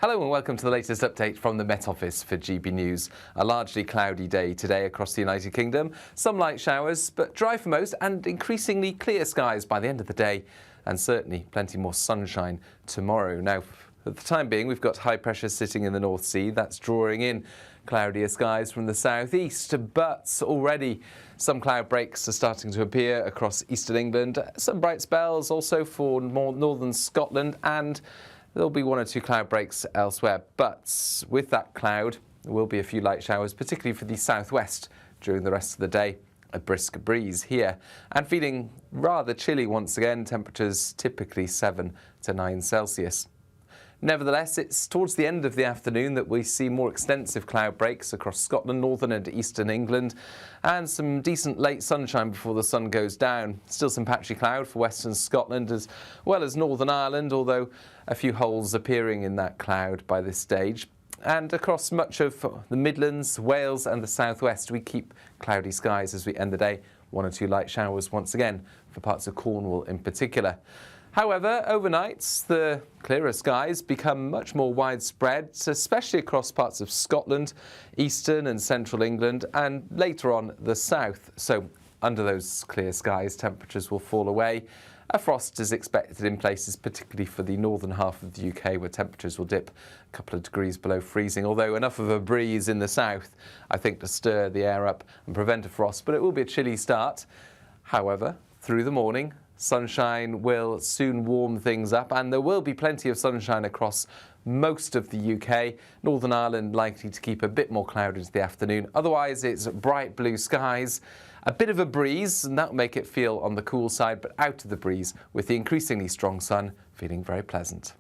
Hello and welcome to the latest update from the Met Office for GB News. A largely cloudy day today across the United Kingdom. Some light showers, but dry for most and increasingly clear skies by the end of the day. And certainly plenty more sunshine tomorrow. Now, for the time being, we've got high pressure sitting in the North Sea. That's drawing in cloudier skies from the southeast, but already some cloud breaks are starting to appear across eastern England. Some bright spells also for more northern Scotland, and there'll be 1 or 2 cloud breaks elsewhere. But with that cloud, there will be a few light showers, particularly for the southwest during the rest of the day. A brisk breeze here and feeling rather chilly once again, temperatures typically 7 to 9 Celsius. Nevertheless, it's towards the end of the afternoon that we see more extensive cloud breaks across Scotland, northern and eastern England, and some decent late sunshine before the sun goes down. Still some patchy cloud for western Scotland as well as Northern Ireland, although a few holes appearing in that cloud by this stage. And across much of the Midlands, Wales and the southwest, we keep cloudy skies as we end the day. 1 or 2 light showers once again for parts of Cornwall in particular. However, overnight, the clearer skies become much more widespread, especially across parts of Scotland, eastern and central England, and later on the south. So under those clear skies, temperatures will fall away. A frost is expected in places, particularly for the northern half of the UK, where temperatures will dip a couple of degrees below freezing, although enough of a breeze in the south, I think, to stir the air up and prevent a frost, but it will be a chilly start. However, through the morning, sunshine will soon warm things up, and there will be plenty of sunshine across most of the UK. Northern Ireland likely to keep a bit more cloud into the afternoon. Otherwise, it's bright blue skies, a bit of a breeze, and that'll make it feel on the cool side, but out of the breeze with the increasingly strong sun feeling very pleasant.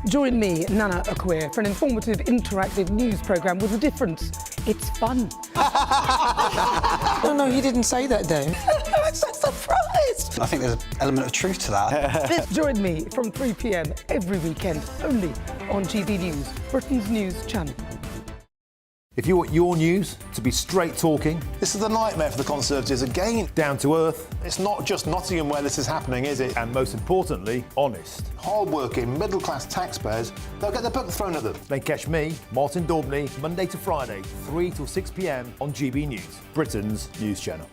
Join me, Nana Akwe, for an informative, interactive news programme with a difference. It's fun. No, he didn't say that, Dave. I'm so surprised. I think there's an element of truth to that. Join me from 3 p.m. every weekend, only on GB News, Britain's news channel. If you want your news to be straight talking, This is a nightmare for the Conservatives again. down to earth, It's not just Nottingham where this is happening, is it? and most importantly, honest, Hard-working, middle-class taxpayers, they'll get their book thrown at them. then catch me, Martin Daubney, Monday to Friday, 3 till 6 p.m. on GB News, Britain's news channel.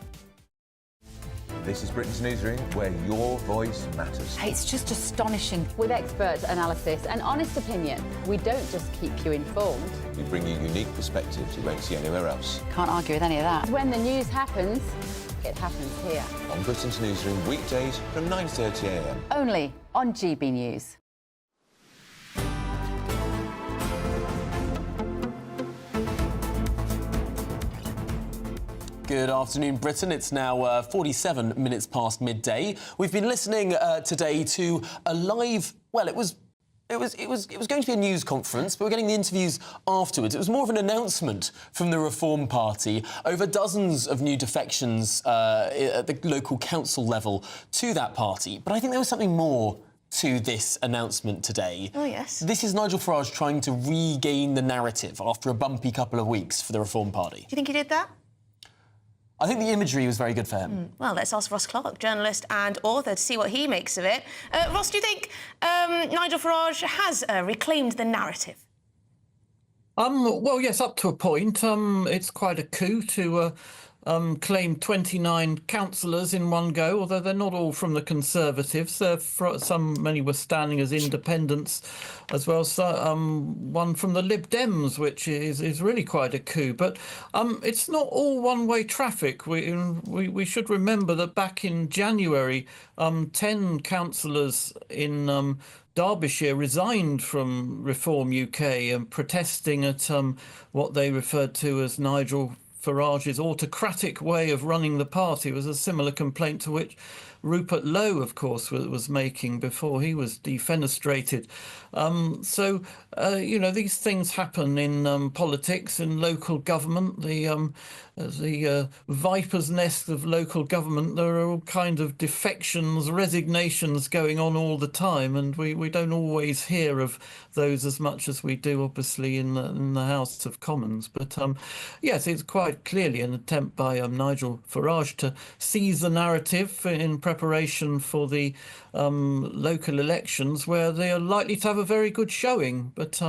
This is Britain's Newsroom, where your voice matters. It's just astonishing. With expert analysis and honest opinion, we don't just keep you informed. We bring you unique perspectives you won't see anywhere else. Can't argue with any of that. When the news happens, it happens here. On Britain's Newsroom, weekdays from 9:30 a.m. Only on GB News. Good afternoon, Britain. It's now 47 minutes past midday. We've been listening today to a live. Well, it was going to be a news conference, but we're getting the interviews afterwards. It was more of an announcement from the Reform Party over dozens of new defections at the local council level to that party. But I think there was something more to this announcement today. Oh, yes. This is Nigel Farage trying to regain the narrative after a bumpy couple of weeks for the Reform Party. Do you think he did that? I think the imagery was very good for him. Well, let's ask Ross Clark, journalist and author, to see what he makes of it. Ross, do you think Nigel Farage has reclaimed the narrative? Well, yes, up to a point. It's quite a coup to claim 29 councillors in one go, although they're not all from the Conservatives. Many were standing as independents as well. So, one from the Lib Dems, which is really quite a coup. But it's not all one-way traffic. We should remember that back in January, 10 councillors in Derbyshire resigned from Reform UK, protesting at what they referred to as Nigel Farage's autocratic way of running the party was a similar complaint to which Rupert Lowe, of course, was making before he was defenestrated. You know, these things happen in politics, in local government. The viper's nest of local government, there are all kind of defections, resignations going on all the time, and we don't always hear of those as much as we do, obviously, in the House of Commons. But yes, it's quite clearly an attempt by Nigel Farage to seize the narrative in preparation for the local elections, where they are likely to have a very good showing. But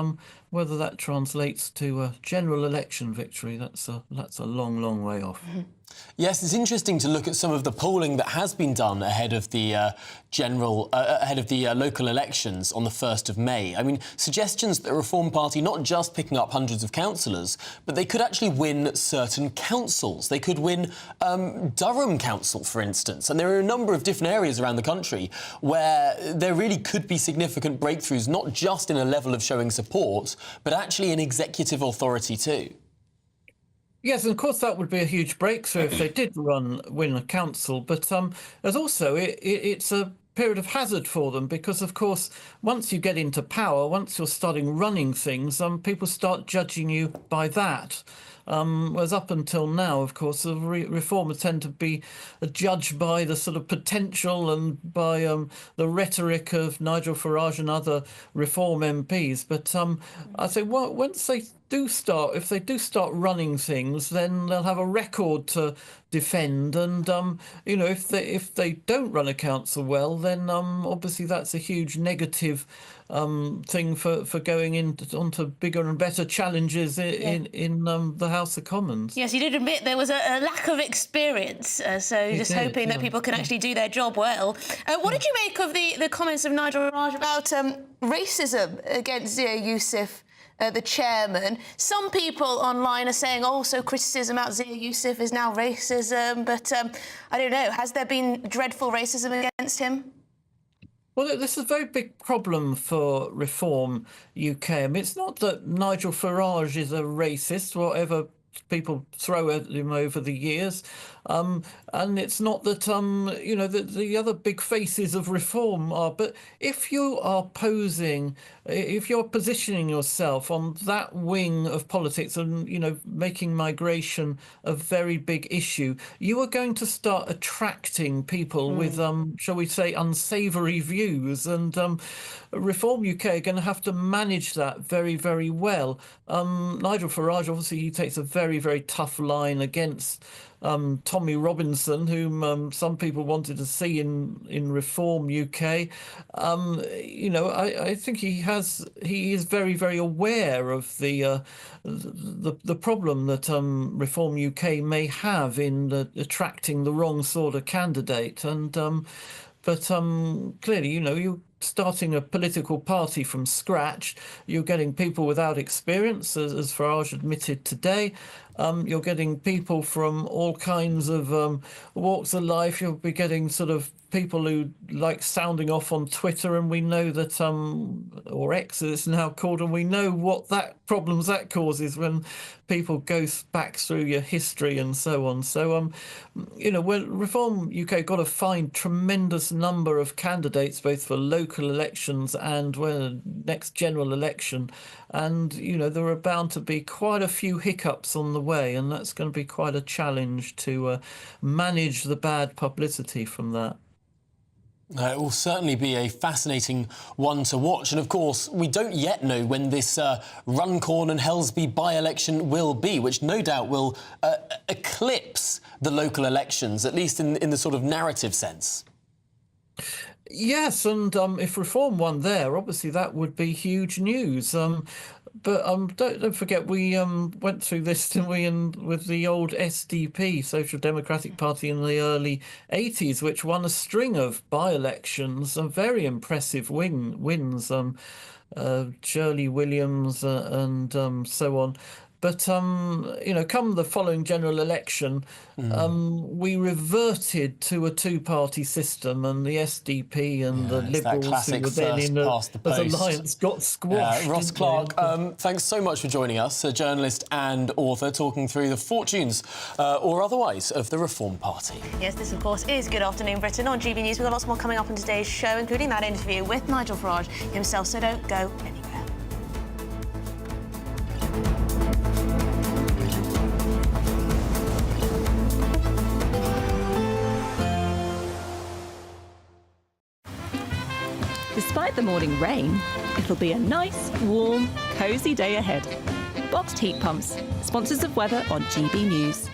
whether that translates to a general election victory, that's a long, long way off. Mm-hmm. Yes, it's interesting to look at some of the polling that has been done ahead of the local elections on the 1st of May. I mean, suggestions that the Reform Party not just picking up hundreds of councillors, but they could actually win certain councils. They could win Durham Council, for instance. And there are a number of different areas around the country where there really could be significant breakthroughs, not just in a level of showing support, but actually in executive authority too. Yes, and of course that would be a huge breakthrough if they did win a council. But as also it's a period of hazard for them, because of course once you get into power, once you're starting running things, people start judging you by that. Whereas up until now, of course, the reformers tend to be judged by the sort of potential and by the rhetoric of Nigel Farage and other Reform MPs. But I say, well, once they if they do start running things, then they'll have a record to defend. And you know, if they don't run a council well, then obviously that's a huge negative thing for going onto bigger and better challenges in the House of Commons. Yes, you did admit there was a lack of experience, so just hoping that people can actually do their job well. What did you make of the comments of Nigel Farage about racism against Zia Youssef, the chairman? Some people online are saying also criticism about Zia Youssef is now racism, but I don't know, has there been dreadful racism against him? Well, this is a very big problem for Reform UK. I mean, it's not that Nigel Farage is a racist, whatever people throw at him over the years. And it's not that, you know, the other big faces of reform are. But if you are if you're positioning yourself on that wing of politics and, you know, making migration a very big issue, you are going to start attracting people with, shall we say, unsavoury views. And Reform UK are going to have to manage that very, very well. Nigel Farage, obviously, he takes a very, very tough line against Tommy Robinson, whom some people wanted to see in Reform UK. You know, I think he is very, very aware of the problem that Reform UK may have in attracting the wrong sort of candidate. And but clearly, you know, you're starting a political party from scratch. You're getting people without experience, as Farage admitted today. You're getting people from all kinds of walks of life. You'll be getting sort of people who like sounding off on Twitter, and we know that, or X as it's now called, and we know what problems that causes when people go back through your history and so on. So, you know, Reform UK got to find tremendous number of candidates, both for local elections and next general election. And, you know, there are bound to be quite a few hiccups on the way, and that's going to be quite a challenge to manage the bad publicity from that. It will certainly be a fascinating one to watch. And, of course, we don't yet know when this Runcorn and Helsby by-election will be, which no doubt will eclipse the local elections, at least in the sort of narrative sense. Yes, and if Reform won there, obviously that would be huge news. But don't forget, we went through this, didn't we, with the old SDP, Social Democratic Party, in the early 80s, which won a string of by-elections, very impressive wins, Shirley Williams and so on. But, come the following general election, we reverted to a two-party system, and the SDP and the Liberals, who were then in as alliance, got squashed. Ross Clark, thanks so much for joining us, a journalist and author, talking through the fortunes, or otherwise, of the Reform Party. Yes, this, of course, is Good Afternoon Britain on GB News. We've got lots more coming up in today's show, including that interview with Nigel Farage himself, so don't go anywhere. Despite the morning rain, it'll be a nice, warm, cosy day ahead. Boxed heat pumps, sponsors of weather on GB News.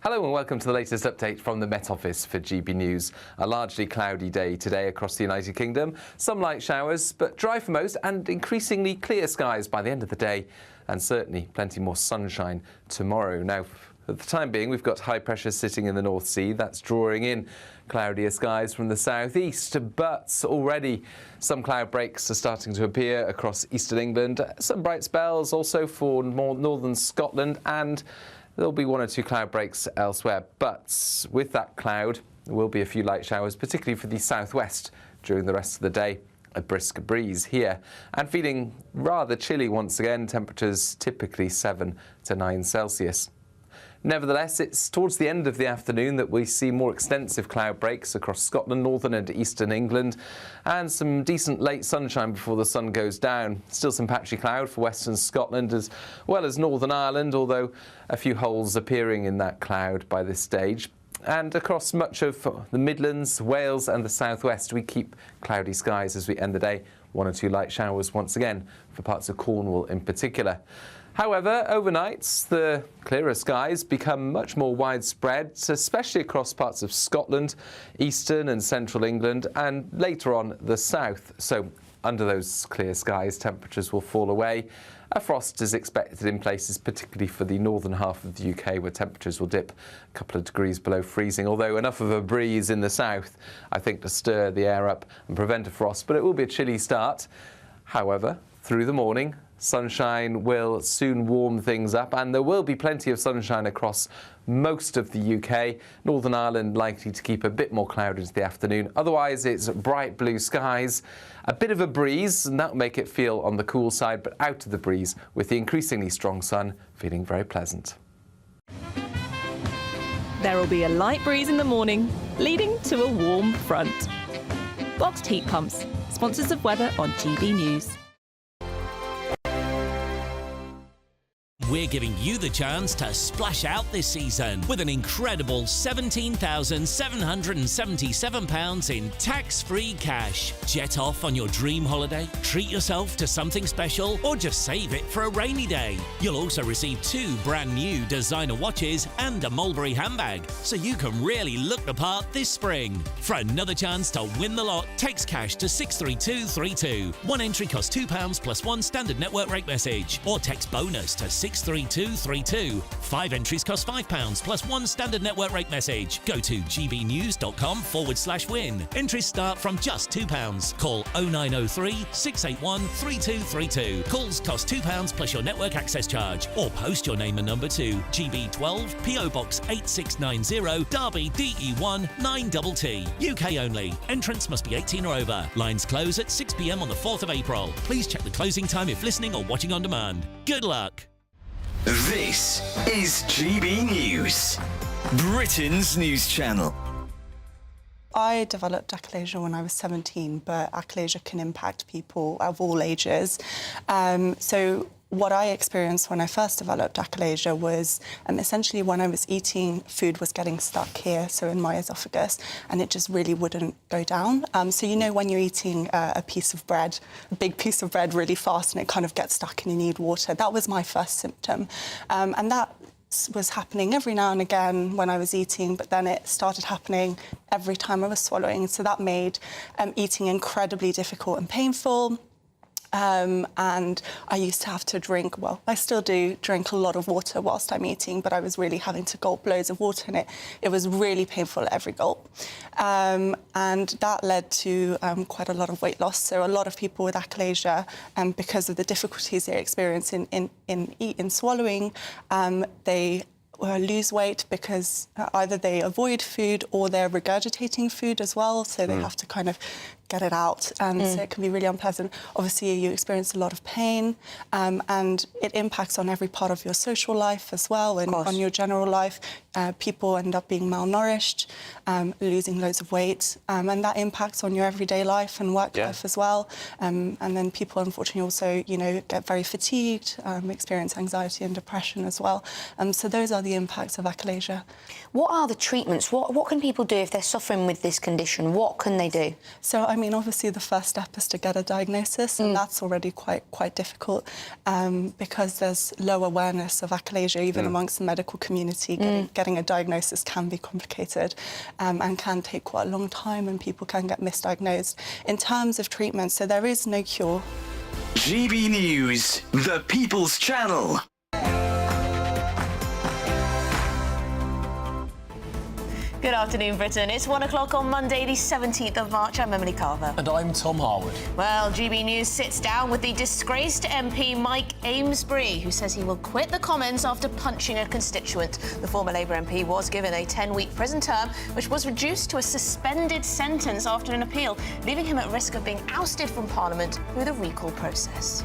Hello and welcome to the latest update from the Met Office for GB News. A largely cloudy day today across the United Kingdom. Some light showers, but dry for most, and increasingly clear skies by the end of the day. And certainly plenty more sunshine tomorrow. Now, for the time being, we've got high pressure sitting in the North Sea. That's drawing in cloudier skies from the southeast, but already some cloud breaks are starting to appear across eastern England. Some bright spells also for more northern Scotland, and there'll be one or two cloud breaks elsewhere. But with that cloud, there will be a few light showers, particularly for the southwest during the rest of the day. A brisk breeze here, and feeling rather chilly once again, temperatures typically 7 to 9 Celsius. Nevertheless, it's towards the end of the afternoon that we see more extensive cloud breaks across Scotland, northern and eastern England, and some decent late sunshine before the sun goes down. Still some patchy cloud for western Scotland as well as Northern Ireland, although a few holes appearing in that cloud by this stage. And across much of the Midlands, Wales and the southwest, we keep cloudy skies as we end the day. One or two light showers once again for parts of Cornwall in particular. However, overnight, the clearer skies become much more widespread, especially across parts of Scotland, eastern and central England, and later on the south. So under those clear skies, temperatures will fall away. A frost is expected in places, particularly for the northern half of the UK, where temperatures will dip a couple of degrees below freezing, although enough of a breeze in the south, I think, to stir the air up and prevent a frost. But it will be a chilly start. However, through the morning, sunshine will soon warm things up, and there will be plenty of sunshine across most of the UK. Northern Ireland likely to keep a bit more cloud into the afternoon. Otherwise, it's bright blue skies, a bit of a breeze, and that will make it feel on the cool side, but out of the breeze with the increasingly strong sun feeling very pleasant. There will be a light breeze in the morning, leading to a warm front. Boxed heat pumps, sponsors of weather on GB News. We're giving you the chance to splash out this season with an incredible £17,777 in tax-free cash. Jet off on your dream holiday, treat yourself to something special, or just save it for a rainy day. You'll also receive 2 brand new designer watches and a Mulberry handbag, so you can really look the part this spring. For another chance to win the lot, text cash to 63232. One entry costs £2 plus one standard network rate message, or text bonus to 63232. 5 entries cost £5 plus one standard network rate message. Go to gbnews.com/win. Entries start from just £2. Call 0903 681 3232. Calls cost £2 plus your network access charge, or post your name and number to GB12 PO Box 8690 Derby DE1 9TT. UK only. Entrance must be 18 or over. Lines close at 6 p.m. on the 4th of April. Please check the closing time if listening or watching on demand. Good luck. This is GB News, Britain's news channel. I developed achalasia when I was 17, but achalasia can impact people of all ages. So what I experienced when I first developed achalasia was essentially when I was eating, food was getting stuck here, so in my esophagus, and it just really wouldn't go down. So you know when you're eating a piece of bread, a big piece of bread really fast, and it kind of gets stuck and you need water. That was my first symptom. And that was happening every now and again when I was eating, but then it started happening every time I was swallowing. So that made eating incredibly difficult and painful. And I used to have to drink, well, I still do drink a lot of water whilst I'm eating, but I was really having to gulp loads of water in it. It was really painful at every gulp. And that led to quite a lot of weight loss. So a lot of people with achalasia, because of the difficulties they experience in swallowing, they lose weight because either they avoid food or they're regurgitating food as well, so they have to kind of get it out, and so it can be really unpleasant. Obviously, you experience a lot of pain, and it impacts on every part of your social life as well, and on your general life. People end up being malnourished, losing loads of weight, and that impacts on your everyday life and work life as well. And then people, unfortunately, also, get very fatigued, experience anxiety and depression as well. So those are the impacts of achalasia. What are the treatments? What can people do if they're suffering with this condition? What can they do? So, I mean, obviously the first step is to get a diagnosis, and that's already quite difficult because there's low awareness of achalasia, even amongst the medical community. Getting a diagnosis can be complicated and can take quite a long time, and people can get misdiagnosed. In terms of treatment, so there is no cure. GB News, the People's Channel. Good afternoon, Britain. It's 1 o'clock on Monday, the 17th of March. I'm Emily Carver. And I'm Tom Harwood. Well, GB News sits down with the disgraced MP Mike Amesbury, who says he will quit the Commons after punching a constituent. The former Labour MP was given a 10-week prison term, which was reduced to a suspended sentence after an appeal, leaving him at risk of being ousted from Parliament through the recall process.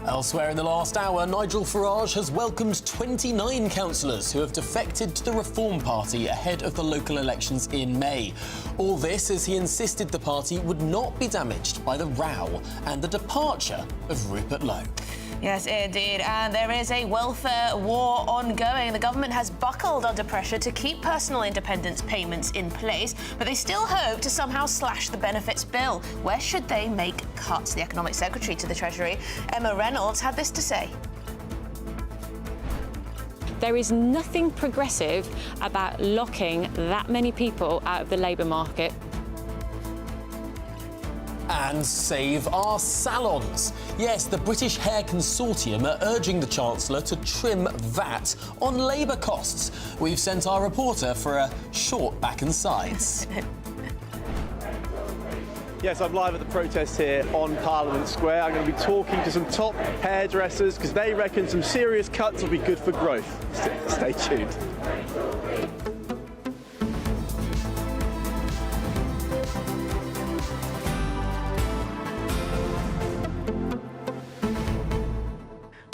Elsewhere in the last hour, Nigel Farage has welcomed 29 councillors who have defected to the Reform Party ahead of the local elections in May. All this as he insisted the party would not be damaged by the row and the departure of Rupert Lowe. Yes, indeed. And there is a welfare war ongoing. The government has buckled under pressure to keep personal independence payments in place, but they still hope to somehow slash the benefits bill. Where should they make cuts? The Economic Secretary to the Treasury, Emma Reynolds, had this to say. There is nothing progressive about locking that many people out of the labour market. And save our salons. Yes, the British Hair Consortium are urging the Chancellor to trim VAT on labour costs. We've sent our reporter for a short back and sides. Yes, I'm live at the protest here on Parliament Square. I'm going to be talking to some top hairdressers because they reckon some serious cuts will be good for growth. Stay tuned.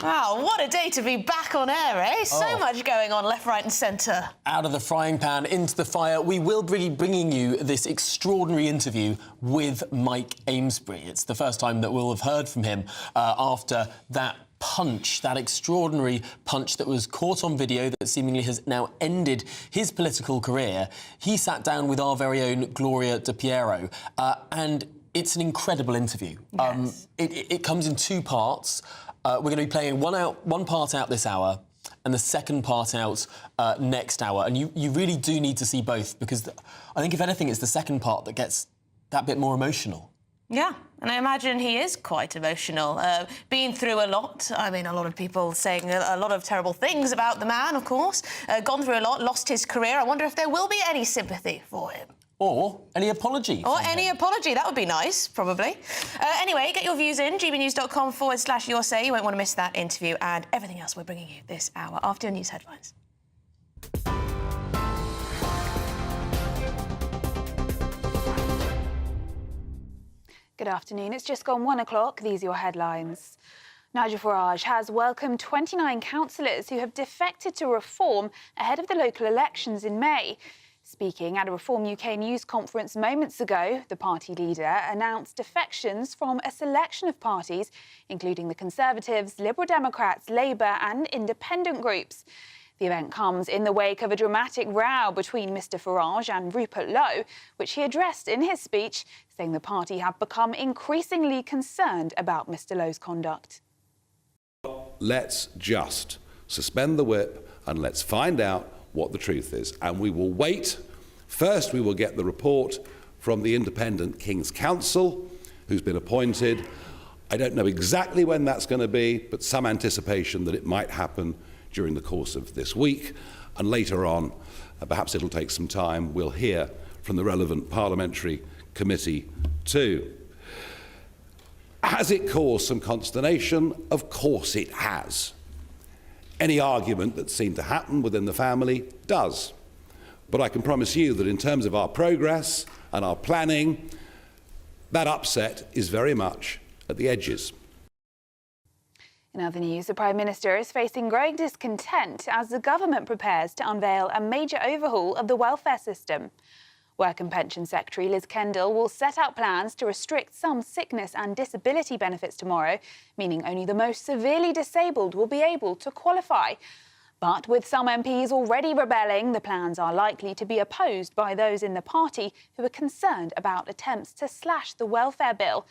Wow, what a day to be back on air, eh? So much going on left, right and centre. Out of the frying pan into the fire, we will be bringing you this extraordinary interview with Mike Amesbury. It's the first time that we'll have heard from him after that punch, that extraordinary punch that was caught on video that seemingly has now ended his political career. He sat down with our very own Gloria De Piero, and it's an incredible interview. Yes. It comes in two parts. We're going to be playing one part out this hour and the second part out next hour. And you really do need to see both because I think, if anything, it's the second part that gets that bit more emotional. Yeah, and I imagine he is quite emotional. Been through a lot. I mean, a lot of people saying a lot of terrible things about the man, of course. Gone through a lot, lost his career. I wonder if there will be any sympathy for him. Or any apology. Or any apology. That would be nice, probably. Anyway, get your views in, gbnews.com/your say. You won't want to miss that interview and everything else we're bringing you this hour after your news headlines. Good afternoon. It's just gone 1 o'clock. These are your headlines. Nigel Farage has welcomed 29 councillors who have defected to Reform ahead of the local elections in May. Speaking at a Reform UK news conference moments ago, the party leader announced defections from a selection of parties, including the Conservatives, Liberal Democrats, Labour and independent groups. The event comes in the wake of a dramatic row between Mr Farage and Rupert Lowe, which he addressed in his speech, saying the party have become increasingly concerned about Mr Lowe's conduct. Let's just suspend the whip and let's find out what the truth is. And we will wait. First, we will get the report from the independent King's Counsel, who's been appointed. I don't know exactly when that's going to be, but some anticipation that it might happen during the course of this week. And later on, perhaps it'll take some time, we'll hear from the relevant parliamentary committee too. Has it caused some consternation? Of course it has. Any argument that seemed to happen within the family does. But I can promise you that in terms of our progress and our planning, that upset is very much at the edges. In other news, the Prime Minister is facing growing discontent as the government prepares to unveil a major overhaul of the welfare system. Work and Pension Secretary Liz Kendall will set out plans to restrict some sickness and disability benefits tomorrow, meaning only the most severely disabled will be able to qualify. But with some MPs already rebelling, the plans are likely to be opposed by those in the party who are concerned about attempts to slash the welfare bill.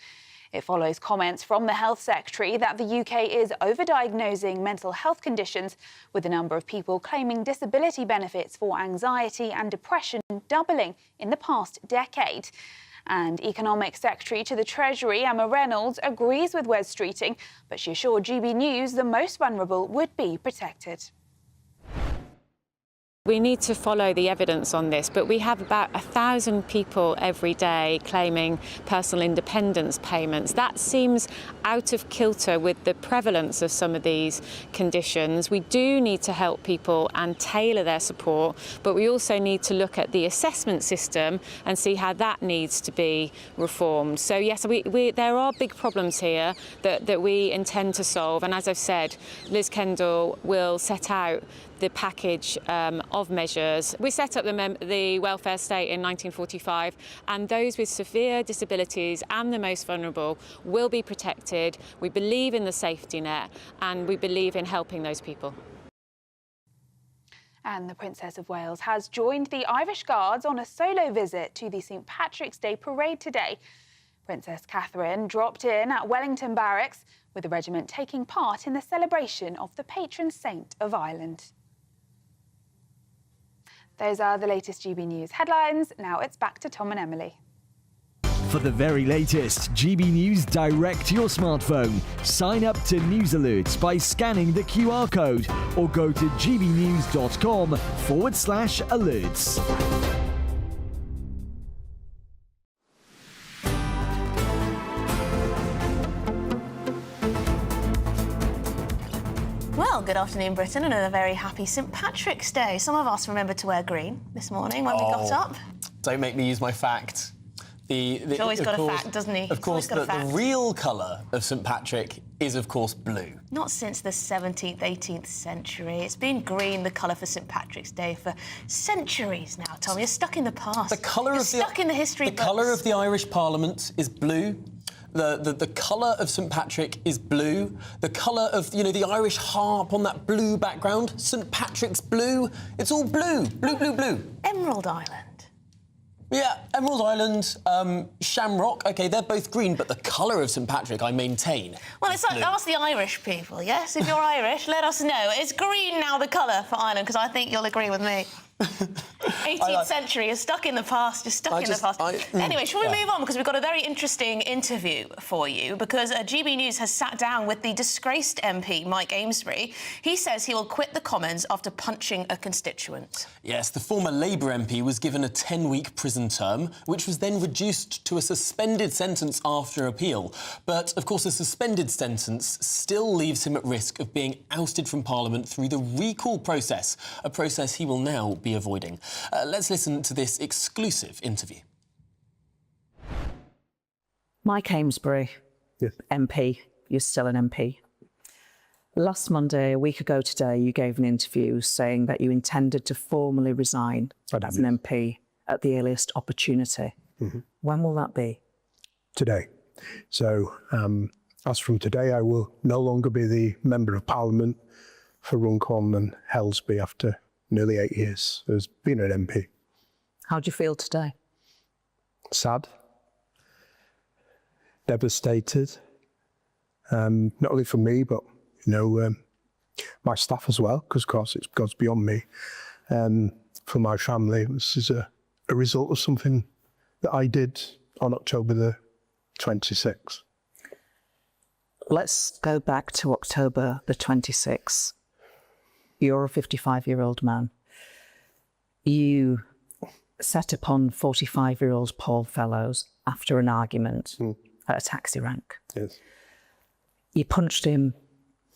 It follows comments from the Health Secretary that the UK is overdiagnosing mental health conditions, with the number of people claiming disability benefits for anxiety and depression doubling in the past decade. And Economic Secretary to the Treasury, Emma Reynolds, agrees with Wes Streeting, but she assured GB News the most vulnerable would be protected. We need to follow the evidence on this, but we have about 1,000 people every day claiming personal independence payments. That seems out of kilter with the prevalence of some of these conditions. We do need to help people and tailor their support, but we also need to look at the assessment system and see how that needs to be reformed. So yes, there are big problems here that we intend to solve, and as I've said, Liz Kendall will set out the package of measures. We set up the welfare state in 1945, and those with severe disabilities and the most vulnerable will be protected. We believe in the safety net, and we believe in helping those people. And the Princess of Wales has joined the Irish Guards on a solo visit to the St Patrick's Day parade today. Princess Catherine dropped in at Wellington Barracks, with the regiment taking part in the celebration of the patron saint of Ireland. Those are the latest GB News headlines. Now it's back to Tom and Emily. For the very latest GB News direct to your smartphone, sign up to news alerts by scanning the QR code or go to gbnews.com/alerts. Well, good afternoon, Britain, and a very happy St Patrick's Day. Some of us remembered to wear green this morning when we got up. Don't make me use my fact. He's always got a fact, doesn't he? Of course, the real colour of St Patrick is, of course, blue. Not since the 17th, 18th century. It's been green, the colour for St Patrick's Day, for centuries now, Tom. You're stuck in the past. The colour You're of stuck in the history books. The colour of the Irish Parliament is blue. The colour of St Patrick is blue. The colour of, the Irish harp on that blue background, St Patrick's blue. It's all blue. Blue, blue, blue. Emerald Island. Yeah, Emerald Island, Shamrock, OK, they're both green, but the colour of St Patrick, I maintain. Well, it's like, blue. Ask the Irish people, yes? If you're Irish, let us know. It's green now, the colour for Ireland, because I think you'll agree with me. 18th century, you're stuck in the past, you're stuck in the past. Anyway, shall we move on? Because we've got a very interesting interview for you, because GB News has sat down with the disgraced MP, Mike Amesbury. He says he will quit the Commons after punching a constituent. Yes, the former Labour MP was given a 10-week prison term, which was then reduced to a suspended sentence after appeal. But, of course, a suspended sentence still leaves him at risk of being ousted from Parliament through the recall process, a process he will now be avoiding. Let's listen to this exclusive interview. Mike Amesbury, yes. MP. You're still an MP. Last Monday, a week ago today, you gave an interview saying that you intended to formally resign as an MP at the earliest opportunity. Mm-hmm. When will that be? Today. So, as from today, I will no longer be the Member of Parliament for Runcorn and Helsby after nearly 8 years as being an MP. How do you feel today? Sad. Devastated. Not only for me, but, my staff as well, because, of course, it goes beyond me. For my family, this is a result of something that I did on October the 26th. Let's go back to October the 26th. You're a 55-year-old man. You set upon 45-year-old Paul Fellows after an argument at a taxi rank. Yes. You punched him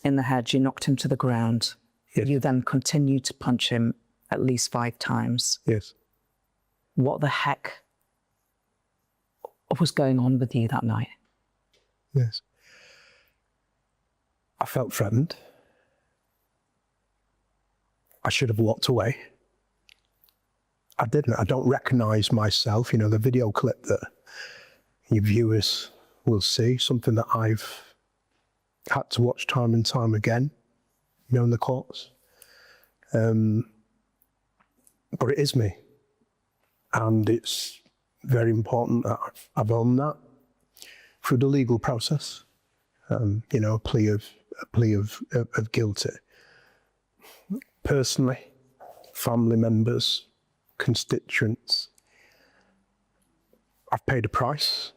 in the head, you knocked him to the ground. Yes. You then continued to punch him at least 5 times. Yes. What the heck was going on with you that night? Yes. I felt threatened. I should have walked away. I didn't. I don't recognise myself. You know, the video clip that your viewers will see, something that I've had to watch time and time again, you know, in the courts. But it is me. And it's very important that I've owned that through the legal process. You know, a plea of guilty. Personally, family members, constituents, I've paid a price.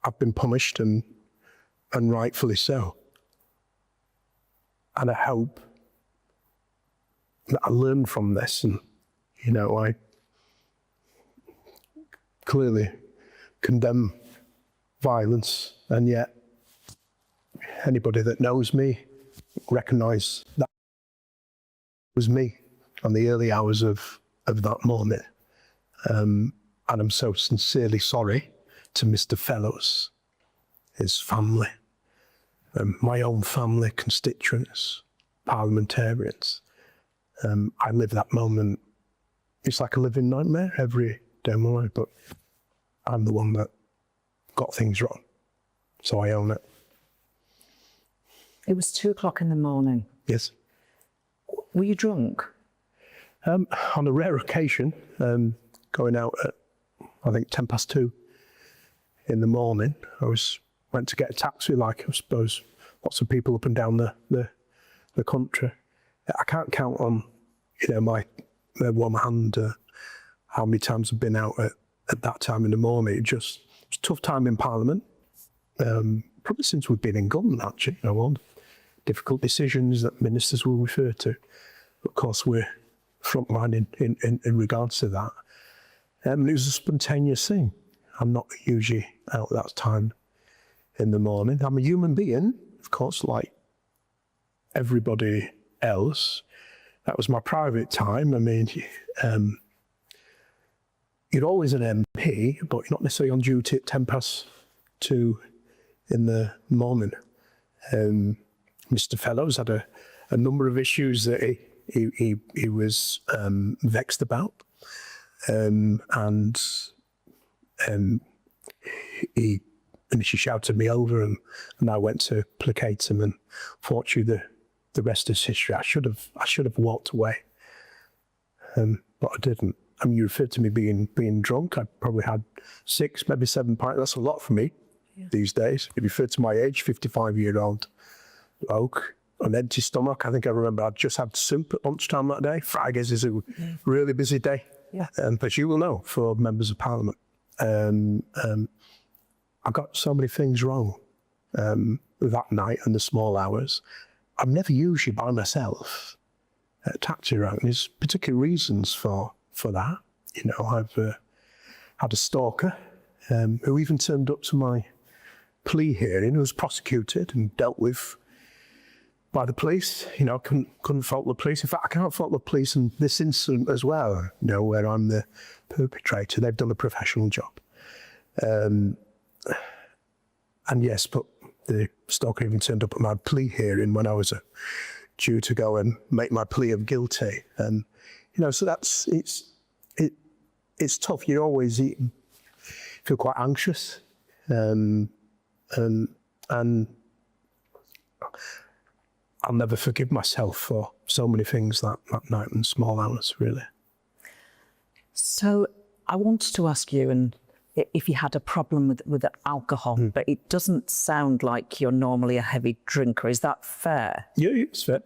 I've been punished, and rightfully so. And I hope that I learn from this, and, you know, I clearly condemn violence, and yet anybody that knows me recognise that was me on the early hours of that morning. And I'm so sincerely sorry to Mr. Fellows, his family, my own family, constituents, parliamentarians. I live that moment. It's like a living nightmare every day of my life, but I'm the one that got things wrong, so I own it. It was 2 o'clock in the morning. Yes. Were you drunk? On a rare occasion, going out at, I think, 2:10 in the morning, went to get a taxi, like I suppose lots of people up and down the country. I can't count on, you know, my one hand how many times I've been out at that time in the morning. It was a tough time in Parliament, probably since we've been in government, actually, you know, all the difficult decisions that ministers will refer to. Of course, we're frontline in regards to that. It was a spontaneous thing. I'm not usually out at that time in the morning. I'm a human being, of course, like everybody else. That was my private time. I mean, you're always an MP, but you're not necessarily on duty at 2:10 in the morning. Mr. Fellows had a number of issues that he was vexed about, and he initially shouted me over, and I went to placate him, and fortunately the rest is history. I should have walked away, but I didn't. I mean, you referred to me being drunk. I probably had 6, maybe 7 pints. That's a lot for me these days. You referred to my age, 55-year-old bloke, an empty stomach. I think I remember I'd just had soup at lunchtime that day. Fridays is a really busy day, but you will know, for members of Parliament. I got so many things wrong that night and the small hours. I'm never usually by myself at a taxi rank. There's particular reasons for that. You know, I've had a stalker who even turned up to my plea hearing, who was prosecuted and dealt with by the police. You know, couldn't fault the police. In fact, I can't fault the police in this incident as well, you know, where I'm the perpetrator. They've done a professional job. And yes, but the stalker even turned up at my plea hearing when I was due to go and make my plea of guilty. And, you know, so it's tough. You always feel quite anxious. And I'll never forgive myself for so many things that night and small hours, really. So I wanted to ask you, and if you had a problem with alcohol, but it doesn't sound like you're normally a heavy drinker. Is that fair? Yeah, it's fair.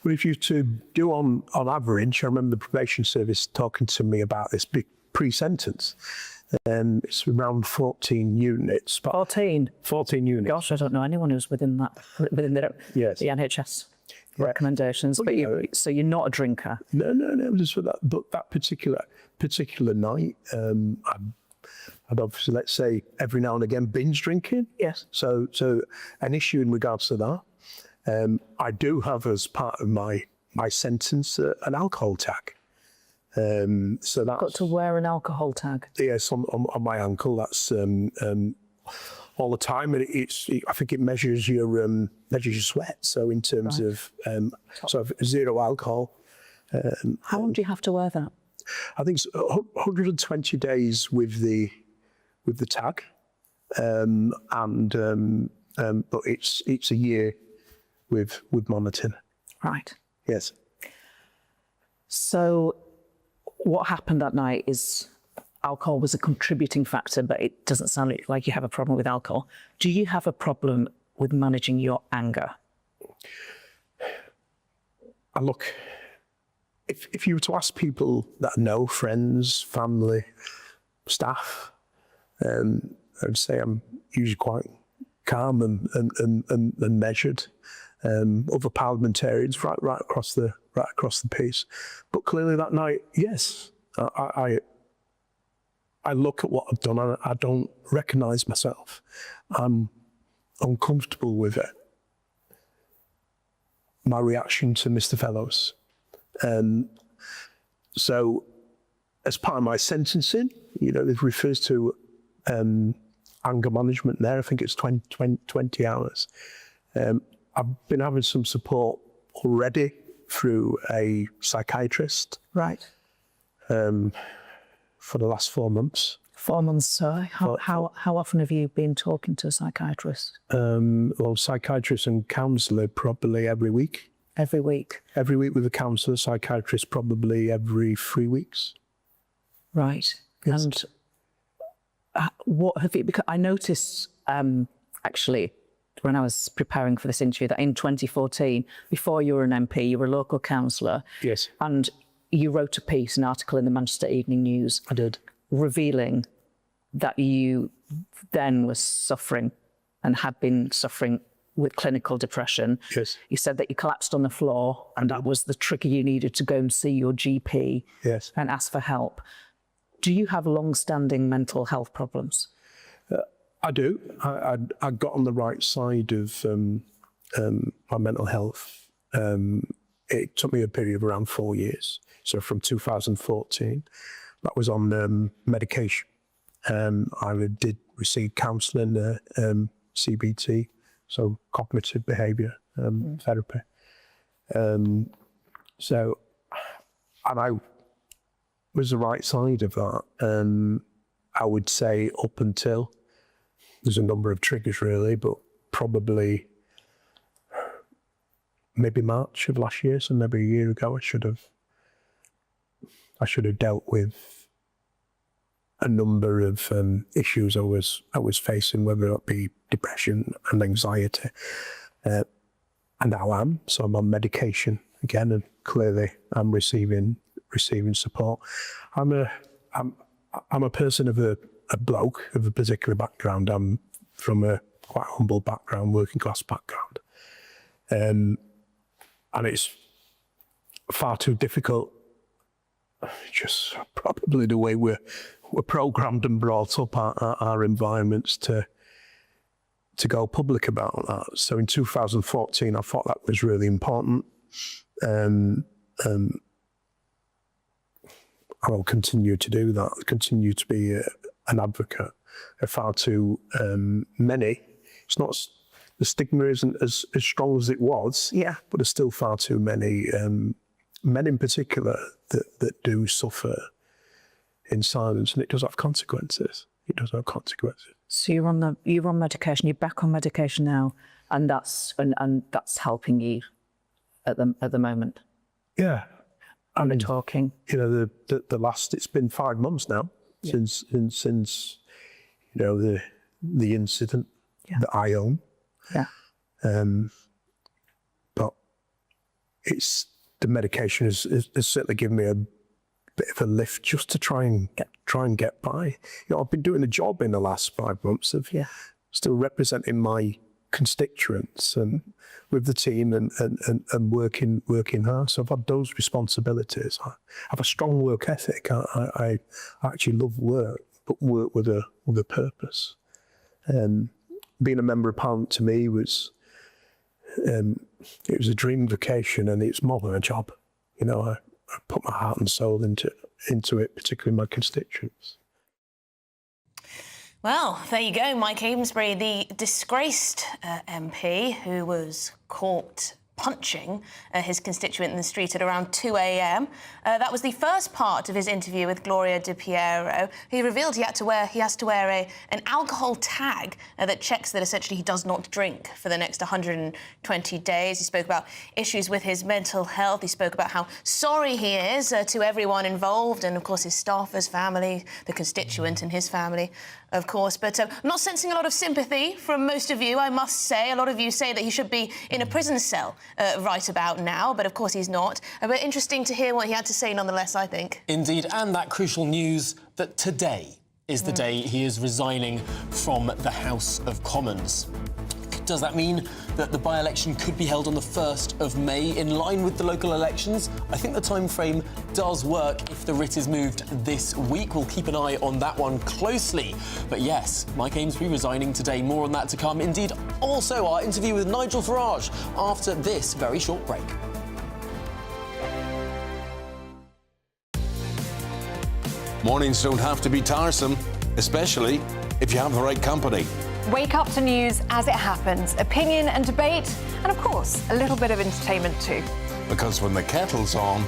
If you to do on average, I remember the probation service talking to me about this big pre-sentence. It's around 14 units. 14? 14 units. Gosh, I don't know anyone who's within that, within the NHS recommendations. But so you're not a drinker? No, just for that. But that particular night, I'd obviously, let's say, every now and again binge drinking. Yes. So an issue in regards to that. I do have, as part of my sentence, an alcohol tag. So that's got to wear an alcohol tag. Yes, on my ankle. That's all the time, and I think it measures your sweat. So in terms of zero alcohol. How long do you have to wear that? I think it's 120 days with the tag, but it's a year with monitoring. Right. Yes. So what happened that night is alcohol was a contributing factor, but it doesn't sound like you have a problem with alcohol. Do you have a problem with managing your anger? Look, if you were to ask people that know, friends, family, staff, I'd say I'm usually quite calm and measured. Other parliamentarians right across the piece, but clearly that night, yes, I look at what I've done and I don't recognise myself. I'm uncomfortable with it. My reaction to Mr. Fellows. So, as part of my sentencing, it refers to anger management there. I think it's 20 hours. I've been having some support already through a psychiatrist. Right. For the last 4 months. 4 months, so how often have you been talking to a psychiatrist? Well, psychiatrist and counsellor probably every week. Every week? Every week with a counsellor, psychiatrist probably every 3 weeks. Right. Yes. And what have you, because I noticed actually when I was preparing for this interview that in 2014, before you were an MP, you were a local councillor. Yes. And you wrote a piece, an article in the Manchester Evening News. I did. Revealing that you then was suffering and had been suffering with clinical depression. Yes. You said that you collapsed on the floor and that was the trigger you needed to go and see your GP. Yes. And ask for help. Do you have long-standing mental health problems? I do. I got on the right side of my mental health. It took me a period of around 4 years. So from 2014, that was on medication. I did receive counselling, CBT, so cognitive behaviour therapy. And I was the right side of that. I would say up until, there's a number of triggers really, but probably maybe March of last year, so maybe a year ago, I should have dealt with a number of issues I was facing, whether it be depression and anxiety, and now I'm. So I'm on medication again, and clearly I'm receiving support. I'm a person of a bloke of a particular background. I'm from a quite humble background, working class background, and it's far too difficult. Just probably the way we're programmed and brought up our environments to go public about that. So in 2014, I thought that was really important. I will continue to do that, continue to be an advocate. Far too many, it's not, the stigma isn't as strong as it was, yeah, but there's still far too many men in particular that do suffer in silence, and it does have consequences. It does have consequences. So you're on medication. You're back on medication now, and that's helping you at the moment. Yeah, and we're talking. The last, it's been 5 months now since the incident that I own. Yeah. But it's the medication has certainly given me bit of a lift just to try and get by. You know, I've been doing a job in the last 5 months of still representing my constituents and with the team and working hard. So I've had those responsibilities. I have a strong work ethic. I actually love work, but work with a purpose. Being a member of Parliament to me was it was a dream vacation, and it's more than a job. You know, I put my heart and soul into it, particularly my constituents. Well, there you go, Mike Amesbury, the disgraced MP who was caught punching his constituent in the street at around 2 a.m. That was the first part of his interview with Gloria Di Piero. He revealed he has to wear an alcohol tag that checks that essentially he does not drink for the next 120 days. He spoke about issues with his mental health. He spoke about how sorry he is to everyone involved and, of course, his staff, his family, the constituent and his family, of course. But I'm not sensing a lot of sympathy from most of you, I must say. A lot of you say that he should be in a prison cell right about now, but of course he's not. But interesting to hear what he had to say nonetheless, I think. Indeed, and that crucial news that today is the day he is resigning from the House of Commons. Does that mean that the by-election could be held on the 1st of May in line with the local elections? I think the time frame does work if the writ is moved this week. We'll keep an eye on that one closely. But yes, Mike Amesbury resigning today. More on that to come. Indeed, also our interview with Nigel Farage after this very short break. Mornings don't have to be tiresome, especially if you have the right company. Wake up to news as it happens, opinion and debate, and of course, a little bit of entertainment too. Because when the kettle's on,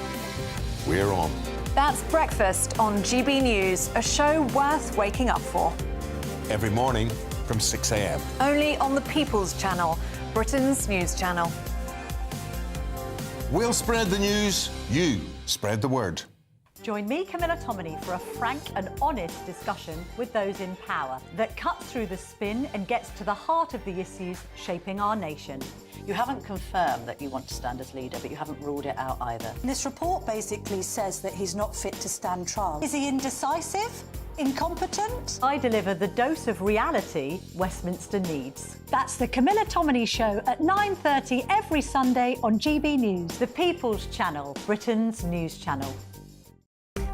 we're on. That's Breakfast on GB News, a show worth waking up for. Every morning from 6 a.m. Only on the People's Channel, Britain's news channel. We'll spread the news, you spread the word. Join me, Camilla Tominey, for a frank and honest discussion with those in power that cuts through the spin and gets to the heart of the issues shaping our nation. You haven't confirmed that you want to stand as leader, but you haven't ruled it out either. This report basically says that he's not fit to stand trial. Is he indecisive? Incompetent? I deliver the dose of reality Westminster needs. That's the Camilla Tominey Show at 9:30 every Sunday on GB News, the People's Channel, Britain's news channel.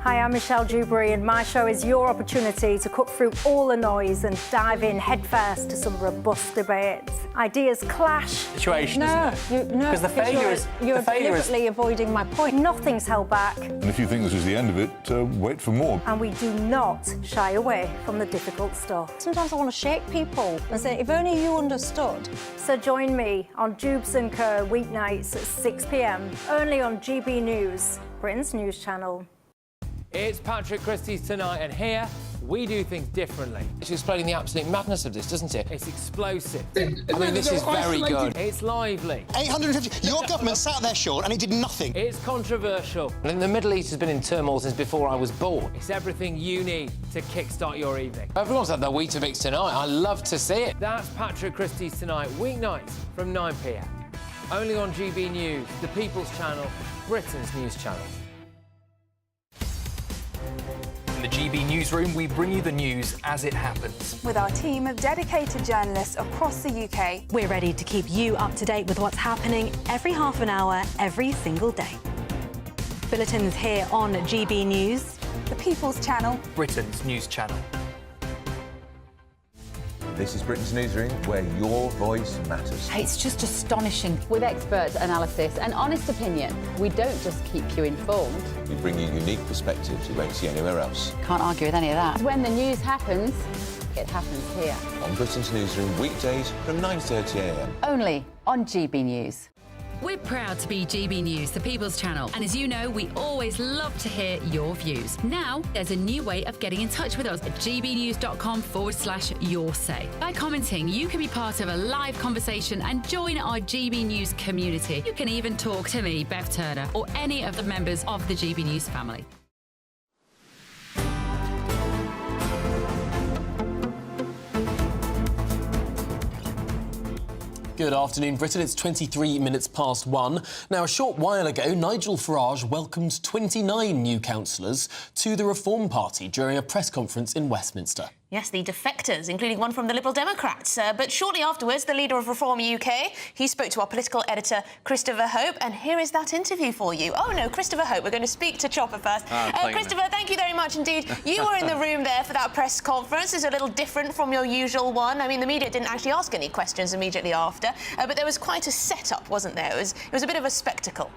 Hi, I'm Michelle Dewberry, and my show is your opportunity to cut through all the noise and dive in headfirst to some robust debates. Ideas clash. Situation, isn't it? Because the failure is... You're deliberately avoiding my point. Nothing's held back. And if you think this is the end of it, wait for more. And we do not shy away from the difficult stuff. Sometimes I want to shake people and say, if only you understood. So join me on Dubes & Co. weeknights at 6 p.m, only on GB News, Britain's news channel. It's Patrick Christie's Tonight, and here we do things differently. It's explaining the absolute madness of this, doesn't it? It's explosive. I mean, this is very good. It's lively. 850. Your government sat there, Sean, and it did nothing. It's controversial. And the Middle East has been in turmoil since before I was born. It's everything you need to kickstart your evening. Everyone's had their Weetabix tonight. I love to see it. That's Patrick Christie's Tonight, weeknights from 9 p.m. Only on GB News, the People's Channel, Britain's news channel. In the GB Newsroom, we bring you the news as it happens. With our team of dedicated journalists across the UK, we're ready to keep you up to date with what's happening every half an hour, every single day. Bulletins here on GB News, the People's Channel, Britain's news channel. This is Britain's Newsroom, where your voice matters. It's just astonishing. With expert analysis and honest opinion, we don't just keep you informed. We bring you unique perspectives you won't see anywhere else. Can't argue with any of that. When the news happens, it happens here. On Britain's Newsroom, weekdays from 9:30 a.m. Only on GB News. We're proud to be GB News, the People's Channel. And as you know, we always love to hear your views. Now, there's a new way of getting in touch with us at gbnews.com/your say. By commenting, you can be part of a live conversation and join our GB News community. You can even talk to me, Bev Turner, or any of the members of the GB News family. Good afternoon, Britain. It's 23 minutes past 1. Now, a short while ago, Nigel Farage welcomed 29 new councillors to the Reform Party during a press conference in Westminster. Yes, the defectors, including one from the Liberal Democrats. But shortly afterwards, the leader of Reform UK, he spoke to our political editor, Christopher Hope, and here is that interview for you. Oh, no, Christopher Hope. We're going to speak to Chopper first. Christopher, thank you very much indeed. You were in the room there for that press conference. It's a little different from your usual one. I mean, the media didn't actually ask any questions immediately after, but there was quite a setup, wasn't there? It was a bit of a spectacle.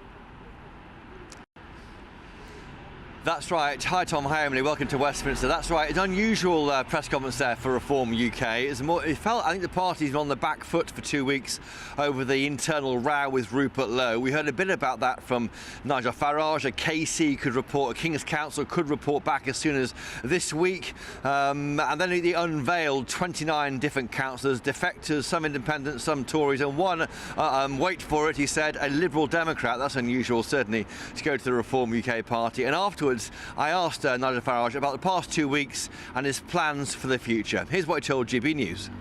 That's right. Hi, Tom. Hi, Emily. Welcome to Westminster. That's right. It's an unusual press conference there for Reform UK. It felt, I think, the party's been on the back foot for 2 weeks over the internal row with Rupert Lowe. We heard a bit about that from Nigel Farage. A KC could report, a King's Council could report back as soon as this week. And then he unveiled 29 different councillors, defectors, some independents, some Tories, and one, wait for it, he said, a Liberal Democrat. That's unusual, certainly, to go to the Reform UK party. And afterwards, I asked Nigel Farage about the past 2 weeks and his plans for the future. Here's what he told GB News.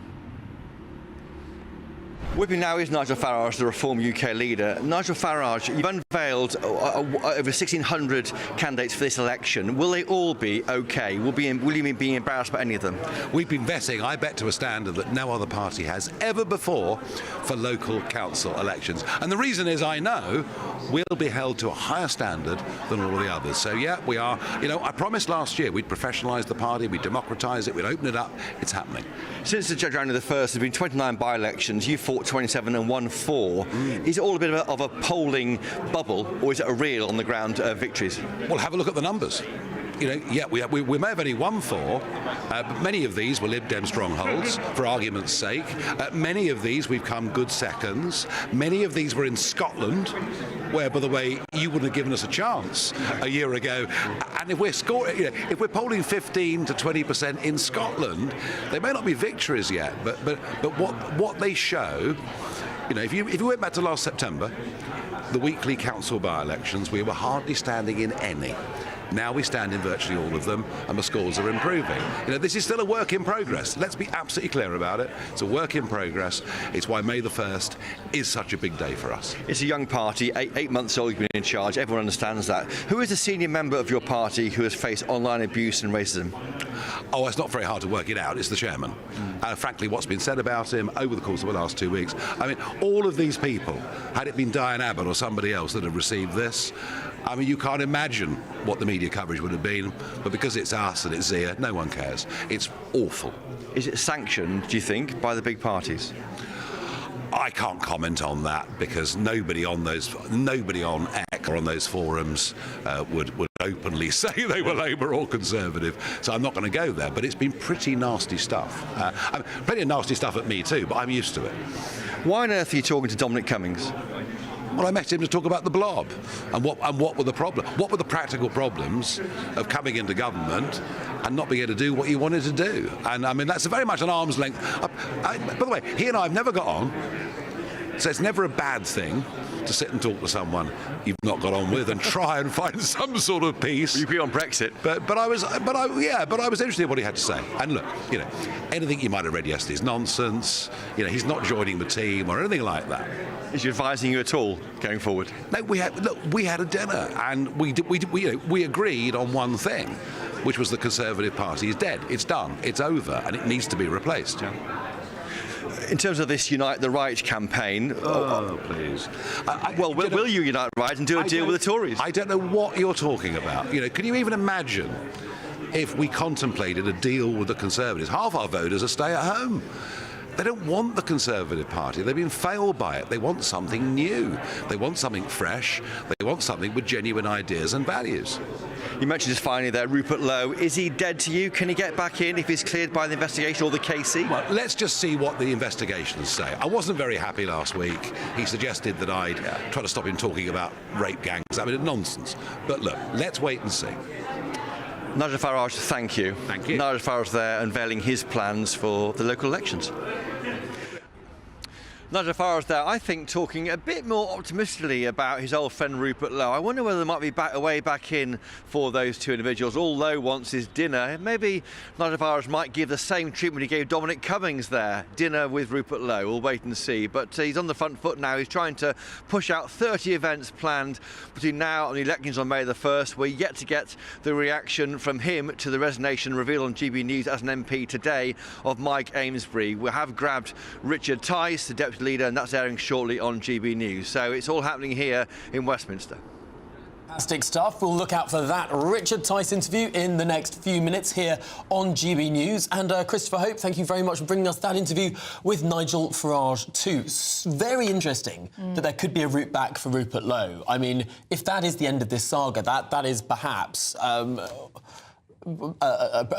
With me now is Nigel Farage, the Reform UK leader. Nigel Farage, you've unveiled over 1,600 candidates for this election. Will they all be OK? Will you be embarrassed by any of them? We've been vetting, I bet, to a standard that no other party has ever before for local council elections. And the reason is, I know we'll be held to a higher standard than all the others. So, yeah, we are. You know, I promised last year we'd professionalise the party, we'd democratise it, we'd open it up. It's happening. Since the January the 1st, there have been 29 by-elections. You fought 27 and won 4. Is it all a bit of a polling bubble, or is it a real on-the-ground victories? Well, have a look at the numbers. You know, yeah, we may have only won 4, but many of these were Lib Dem strongholds, for argument's sake. Many of these we've come good seconds. Many of these were in Scotland, where, by the way, you wouldn't have given us a chance a year ago. And if we're polling 15 to 20% in Scotland, they may not be victories yet, but what they show. You know, if you went back to last September, the weekly council by-elections, we were hardly standing in any. Now we stand in virtually all of them, and the scores are improving. You know, this is still a work in progress. Let's be absolutely clear about it. It's a work in progress. It's why May the 1st is such a big day for us. It's a young party, eight months old, you've been in charge. Everyone understands that. Who is the senior member of your party who has faced online abuse and racism? Oh, it's not very hard to work it out. It's the chairman. Frankly, what's been said about him over the course of the last 2 weeks, I mean, all of these people, had it been Diane Abbott or somebody else that had received this, I mean, you can't imagine what the media coverage would have been, but because it's us and it's Zia, no one cares. It's awful. Is it sanctioned, do you think, by the big parties? I can't comment on that because nobody on X or on those forums would openly say they were Labour or Conservative, so I'm not going to go there. But it's been pretty nasty stuff. Plenty of nasty stuff at me too, but I'm used to it. Why on earth are you talking to Dominic Cummings? Well, I met him to talk about the blob and what were the problems. What were the practical problems of coming into government and not being able to do what you wanted to do? And I mean, that's very much an arm's length. By the way, he and I have never got on, so it's never a bad thing to sit and talk to someone you've not got on with and try and find some sort of peace. You'd be on Brexit, but I was interested in what he had to say. And look, you know, anything you might have read yesterday is nonsense. You know, he's not joining the team or anything like that. Is he advising you at all going forward? No, we had a dinner and we agreed on one thing, which was the Conservative Party is dead. It's done. It's over, and it needs to be replaced. In terms of this Unite the Right campaign... Oh, please. Will you unite the right and do a deal with the Tories? I don't know what you're talking about. You know, can you even imagine if we contemplated a deal with the Conservatives? Half our voters are stay at home. They don't want the Conservative Party. They've been failed by it. They want something new. They want something fresh. They want something with genuine ideas and values. You mentioned just finally there, Rupert Lowe. Is he dead to you? Can he get back in if he's cleared by the investigation or the KC? Well, let's just see what the investigations say. I wasn't very happy last week. He suggested that I'd try to stop him talking about rape gangs. I mean, nonsense. But look, let's wait and see. Nigel Farage, thank you. Thank you. Nigel Farage there unveiling his plans for the local elections. Nigel Farage there, I think, talking a bit more optimistically about his old friend Rupert Lowe. I wonder whether there might be a way back in for those two individuals. All Lowe wants is dinner. Maybe Nigel Farage might give the same treatment he gave Dominic Cummings there. Dinner with Rupert Lowe. We'll wait and see. But he's on the front foot now. He's trying to push out 30 events planned between now and the elections on May the 1st. We're yet to get the reaction from him to the resignation revealed on GBNews as an MP today of Mike Amesbury. We have grabbed Richard Tice, the Deputy Leader, and that's airing shortly on GBNews. So it's all happening here in Westminster. Fantastic stuff. We'll look out for that Richard Tice interview in the next few minutes here on GB News. And Christopher Hope, thank you very much for bringing us that interview with Nigel Farage too. Very interesting that there could be a route back for Rupert Lowe. I mean, if that is the end of this saga, that is perhaps a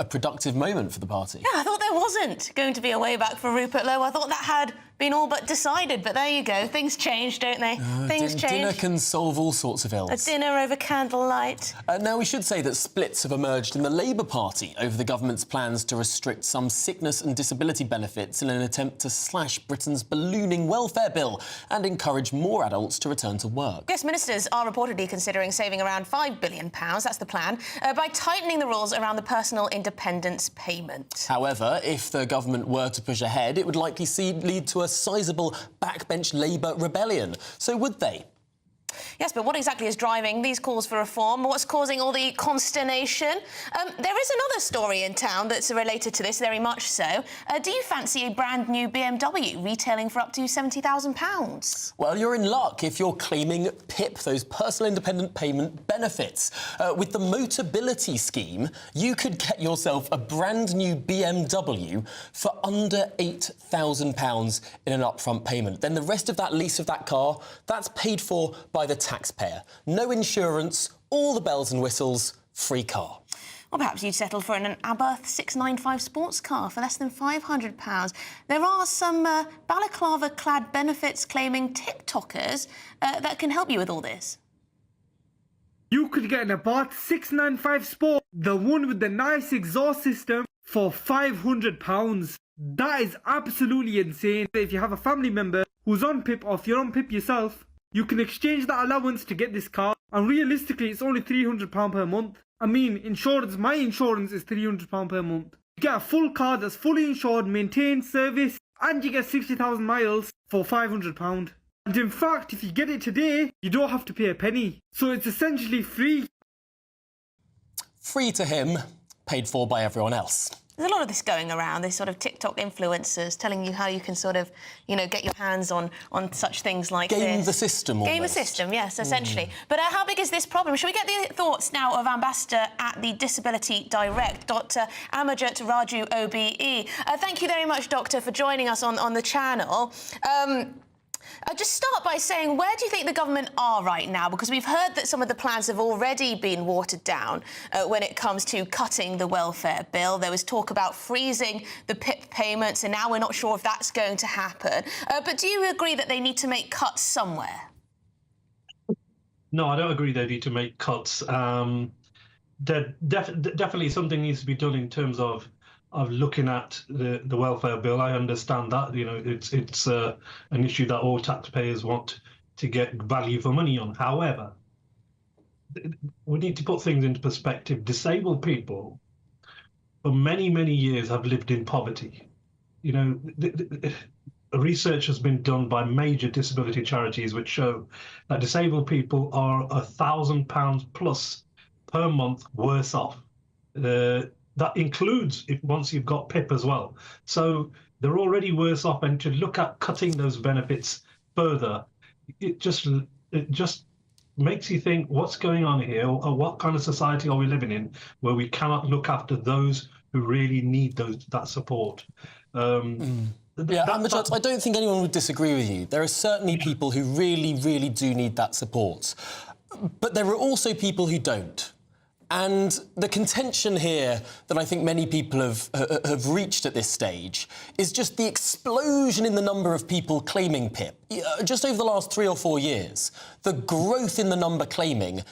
productive moment for the party. Yeah, I thought there wasn't going to be a way back for Rupert Lowe. I thought that had been all but decided, but there you go. Things change, don't they? Things change. Dinner can solve all sorts of ills. A dinner over candlelight. Now, we should say that splits have emerged in the Labour Party over the government's plans to restrict some sickness and disability benefits in an attempt to slash Britain's ballooning welfare bill and encourage more adults to return to work. Yes, ministers are reportedly considering saving around £5 billion, that's the plan, by tightening the rules around the personal independence payment. However, if the government were to push ahead, it would likely lead to a sizable backbench Labour rebellion. So would they? Yes, but what exactly is driving these calls for reform? What's causing all the consternation? There is another story in town that's related to this, very much so. Do you fancy a brand new BMW retailing for up to £70,000? Well, you're in luck if you're claiming PIP, those personal independent payment benefits. With the Motability scheme, you could get yourself a brand new BMW for under £8,000 in an upfront payment. Then the rest of that lease of that car, that's paid for by the taxpayer. No insurance, all the bells and whistles, free car. Or perhaps you'd settle for an Abarth 695 sports car for less than £500. There are some balaclava-clad benefits claiming TikTokers that can help you with all this. You could get an Abarth 695 Sport, the one with the nice exhaust system, for £500. That is absolutely insane. If you have a family member who's on PIP or if you're on PIP yourself, you can exchange that allowance to get this car, and realistically it's only £300 per month. I mean, my insurance is £300 per month. You get a full car that's fully insured, maintained, serviced, and you get 60,000 miles for £500. And in fact, if you get it today, you don't have to pay a penny. So it's essentially free. Free to him, paid for by everyone else. There's a lot of this going around, this sort of TikTok influencers telling you how you can sort of, get your hands on such things like this. Game the system, almost. Game the system, yes, essentially. But how big is this problem? Shall we get the thoughts now of Ambassador at the Disability Direct, Dr. Amajit Raju, OBE. Thank you very much, Doctor, for joining us on the channel. I'll just start by saying, where do you think the government are right now? Because we've heard that some of the plans have already been watered down when it comes to cutting the welfare bill. There was talk about freezing the PIP payments, and now we're not sure if that's going to happen. But do you agree that they need to make cuts somewhere? No, I don't agree they need to make cuts. Definitely something needs to be done in terms of looking at the welfare bill. I understand that, it's an issue that all taxpayers want to get value for money on. However, we need to put things into perspective. Disabled people for many, many years have lived in poverty. Research has been done by major disability charities which show that disabled people are £1,000 plus per month worse off. That includes once you've got PIP as well. So they're already worse off, and to look at cutting those benefits further, it just makes you think, what's going on here, or what kind of society are we living in where we cannot look after those who really need that support? Amajit, I don't think anyone would disagree with you. There are certainly people who really, really do need that support. But there are also people who don't. And the contention here that I think many people have reached at this stage is just the explosion in the number of people claiming PIP. Just over the last 3 or 4 years, the growth in the number claiming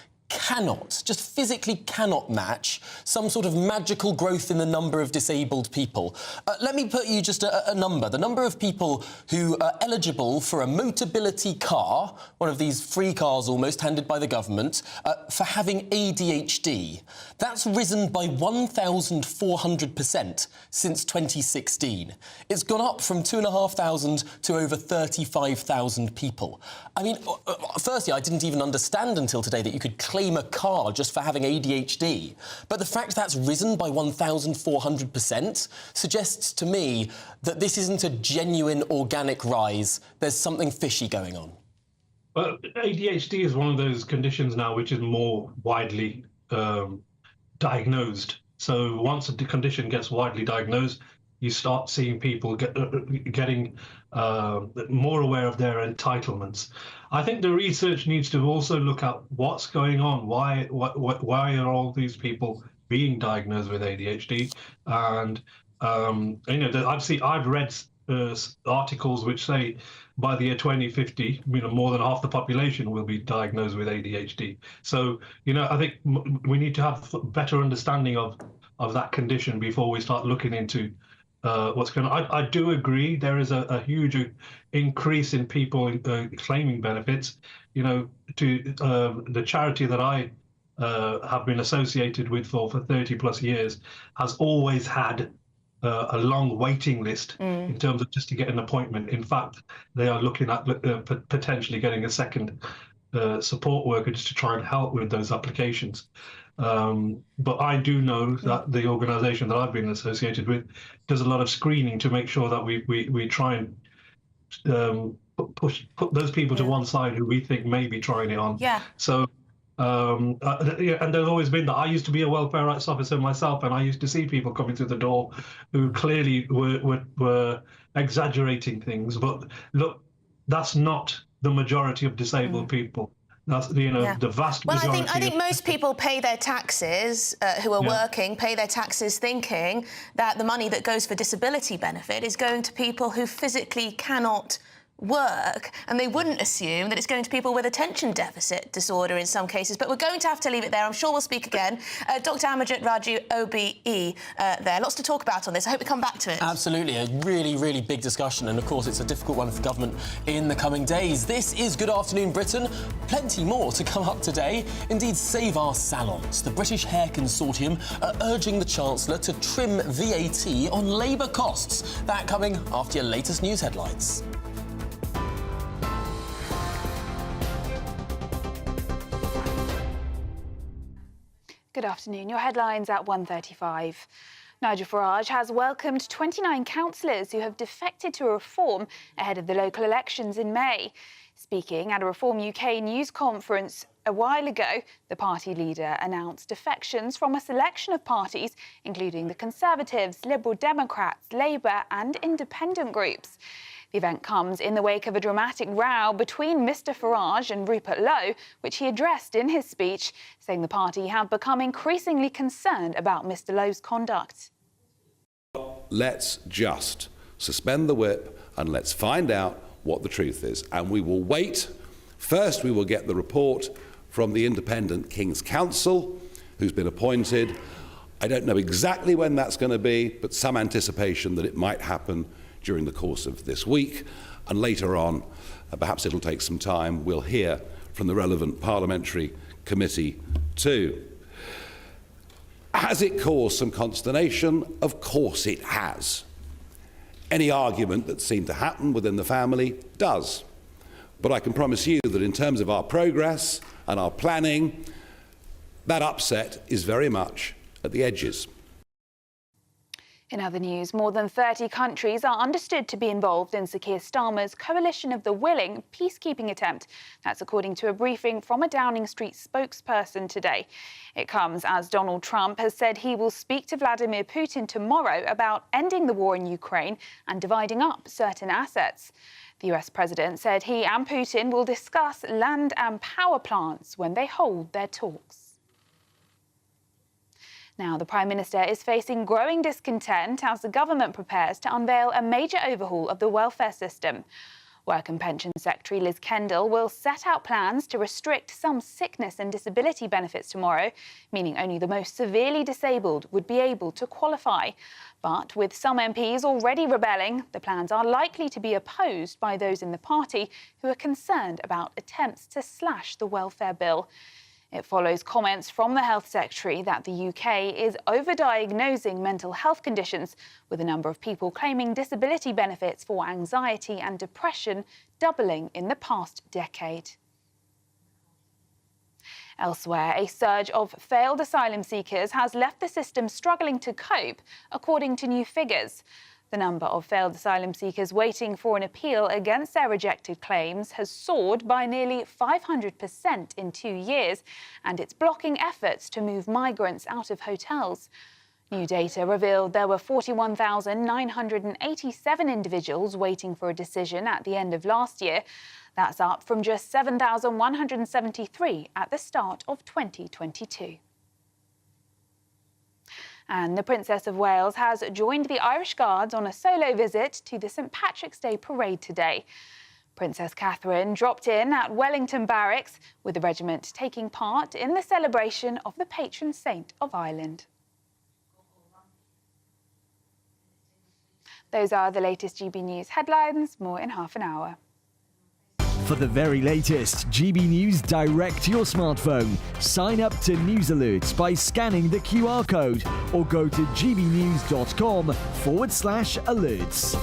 cannot, just physically cannot match some sort of magical growth in the number of disabled people. Let me put you just a number. The number of people who are eligible for a Motability car, one of these free cars almost handed by the government, for having ADHD. That's risen by 1,400% since 2016. It's gone up from 2,500 to over 35,000 people. I mean, firstly, I didn't even understand until today that you could claim a car just for having ADHD. But the fact that's risen by 1,400% suggests to me that this isn't a genuine organic rise. There's something fishy going on. Well, ADHD is one of those conditions now which is more widely diagnosed. So once a condition gets widely diagnosed, you start seeing people getting more aware of their entitlements. I think the research needs to also look at what's going on. Why are all these people being diagnosed with ADHD? And I've read articles which say by the year 2050, more than half the population will be diagnosed with ADHD. So, I think we need to have a better understanding of that condition before we start looking into what's going on. I do agree there is a huge increase in people claiming benefits. To the charity that I have been associated with for 30 plus years has always had a long waiting list in terms of just to get an appointment. In fact, they are looking at potentially getting a second support worker just to try and help with those applications. But I do know that the organisation that I've been associated with does a lot of screening to make sure that we try and put those people to one side who we think may be trying it on. Yeah. So. And there's always been that. I used to be a welfare rights officer myself, and I used to see people coming through the door who clearly were exaggerating things. But look, that's not the majority of disabled people. That's the vast majority. Well, I think most people pay their taxes who are working, pay their taxes thinking that the money that goes for disability benefit is going to people who physically cannot work, and they wouldn't assume that it's going to people with attention deficit disorder in some cases. But we're going to have to leave it there. I'm sure we'll speak again. Dr. Amajit Raju, OBE, there. Lots to talk about on this. I hope we come back to it. Absolutely. A really, really big discussion. And, of course, it's a difficult one for government in the coming days. This is Good Afternoon Britain. Plenty more to come up today. Indeed, Save Our Salons. The British Hair Consortium are urging the Chancellor to trim VAT on labour costs. That coming after your latest news headlines. Good afternoon. Your headlines at 1:35. Nigel Farage has welcomed 29 councillors who have defected to Reform ahead of the local elections in May. Speaking at a Reform UK news conference a while ago, the party leader announced defections from a selection of parties, including the Conservatives, Liberal Democrats, Labour and independent groups. The event comes in the wake of a dramatic row between Mr Farage and Rupert Lowe, which he addressed in his speech, saying the party have become increasingly concerned about Mr Lowe's conduct. Let's just suspend the whip and let's find out what the truth is. And we will wait. First, we will get the report from the independent King's Counsel, who's been appointed. I don't know exactly when that's going to be, but some anticipation that it might happen during the course of this week, and later on, perhaps it'll take some time, we'll hear from the relevant parliamentary committee too. Has it caused some consternation? Of course it has. Any argument that seemed to happen within the family does. But I can promise you that in terms of our progress and our planning, that upset is very much at the edges. In other news, more than 30 countries are understood to be involved in Sir Keir Starmer's Coalition of the Willing peacekeeping attempt. That's according to a briefing from a Downing Street spokesperson today. It comes as Donald Trump has said he will speak to Vladimir Putin tomorrow about ending the war in Ukraine and dividing up certain assets. The US president said he and Putin will discuss land and power plants when they hold their talks. Now, the Prime Minister is facing growing discontent as the government prepares to unveil a major overhaul of the welfare system. Work and Pension Secretary Liz Kendall will set out plans to restrict some sickness and disability benefits tomorrow, meaning only the most severely disabled would be able to qualify. But with some MPs already rebelling, the plans are likely to be opposed by those in the party who are concerned about attempts to slash the welfare bill. It follows comments from the Health Secretary that the UK is overdiagnosing mental health conditions, with a number of people claiming disability benefits for anxiety and depression doubling in the past decade. Elsewhere, a surge of failed asylum seekers has left the system struggling to cope, according to new figures. The number of failed asylum seekers waiting for an appeal against their rejected claims has soared by nearly 500% in 2 years, and it's blocking efforts to move migrants out of hotels. New data revealed there were 41,987 individuals waiting for a decision at the end of last year. That's up from just 7,173 at the start of 2022. And the Princess of Wales has joined the Irish Guards on a solo visit to the St Patrick's Day parade today. Princess Catherine dropped in at Wellington Barracks, with the regiment taking part in the celebration of the patron saint of Ireland. Those are the latest GB News headlines. More in half an hour. For the very latest GB News direct to your smartphone, sign up to News Alerts by scanning the QR code or go to gbnews.com/alerts.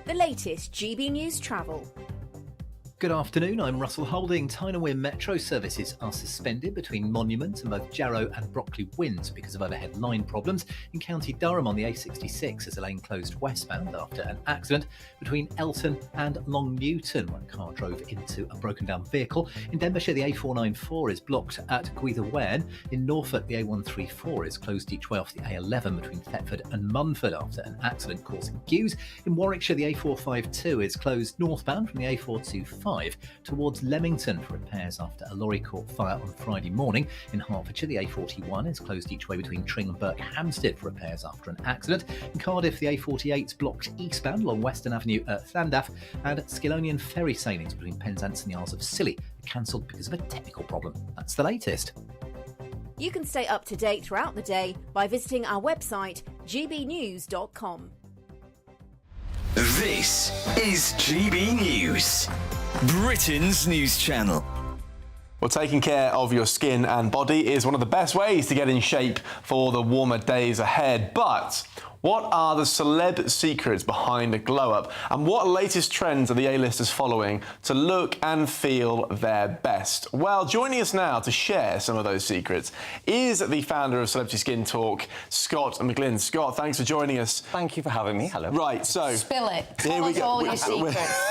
The latest GB News travel. Good afternoon, I'm Russell Holding. Tyne and Wear Metro services are suspended between Monument and both Jarrow and Brockley Winds because of overhead line problems. In County Durham on the A66 as a lane closed westbound after an accident between Elton and Long Newton when a car drove into a broken down vehicle. In Denbighshire, the A494 is blocked at Gwyther Wen. In Norfolk, the A134 is closed each way off the A11 between Thetford and Munford after an accident causing queues. In Warwickshire, the A452 is closed northbound from the A425 towards Leamington for repairs after a lorry caught fire on Friday morning. In Hertfordshire, the A41 is closed each way between Tring and Berkhamsted for repairs after an accident. In Cardiff, the A48 is blocked eastbound along Western Avenue at Llandaff, and Skilonian ferry sailings between Penzance and the Isles of Scilly are cancelled because of a technical problem. That's the latest. You can stay up to date throughout the day by visiting our website gbnews.com. This is GB News, Britain's news channel. Well, taking care of your skin and body is one of the best ways to get in shape for the warmer days ahead. But what are the celeb secrets behind a glow-up? And what latest trends are the A-listers following to look and feel their best? Well, joining us now to share some of those secrets is the founder of Celebrity Skin Talk, Scott McGlynn. Scott, thanks for joining us. Thank you for having me. Hello. Right, so... Spill it. Tell us all your secrets.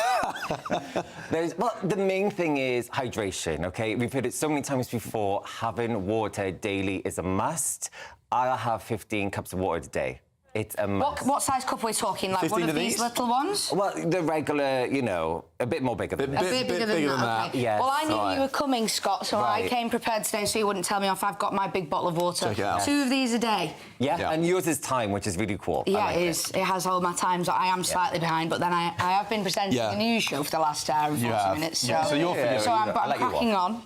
Well, the main thing is hydration, OK? We've heard it so many times before. Having water daily is a must. I have 15 cups of water a day. It's a must. What size cup are we talking? Like one of these little ones? Well, the regular, you know, a bit more bigger than that. A bit bigger than that. Okay. Yes. Well, I knew you were coming, Scott, so I came prepared today so you wouldn't tell me off. I've got my big bottle of water. Check it out. 2 of these a day. Yeah, and yours is time, which is really cool. Yeah, it is. It has all my times. I am slightly behind, but then I have been presenting a news show for the last hour and 40 minutes. So, so you're I'm cracking on.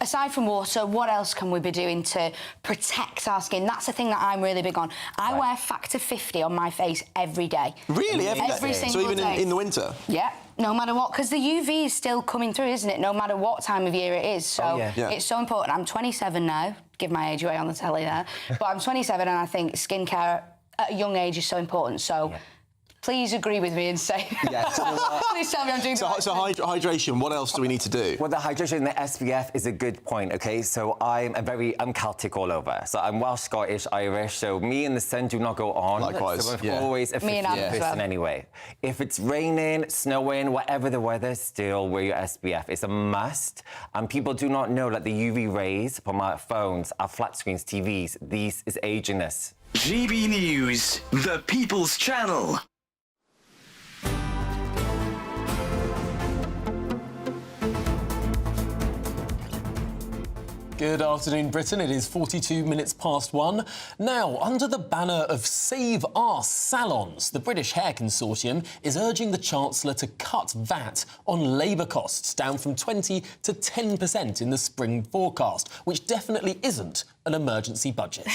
Aside from water, what else can we be doing to protect our skin? That's the thing that I'm really big on. I wear Factor 50 on my face every day. Really? Every single day? So even in the winter? Yeah. No matter what, because the UV is still coming through, isn't it? No matter what time of year it is. So it's so important. I'm 27 now. Give my age away on the telly there. But I'm 27 and I think skincare at a young age is so important. So please agree with me and say... please tell me I'm doing so hydration, what else do we need to do? Well, the hydration, the SPF is a good point, OK? So I'm Celtic all over. So I'm Welsh, Scottish, Irish, so me and the sun do not go on. Likewise, so I'm always a 50 person anyway. If it's raining, snowing, whatever the weather, still wear your SPF. It's a must. And people do not know that the UV rays from our phones, our flat screens, TVs, this is aging us. GB News, the People's Channel. Good afternoon, Britain. It is 42 minutes 1 Now, under the banner of Save Our Salons, the British Hair Consortium is urging the Chancellor to cut VAT on labour costs down from 20 to 10% in the spring forecast, which definitely isn't an emergency budget.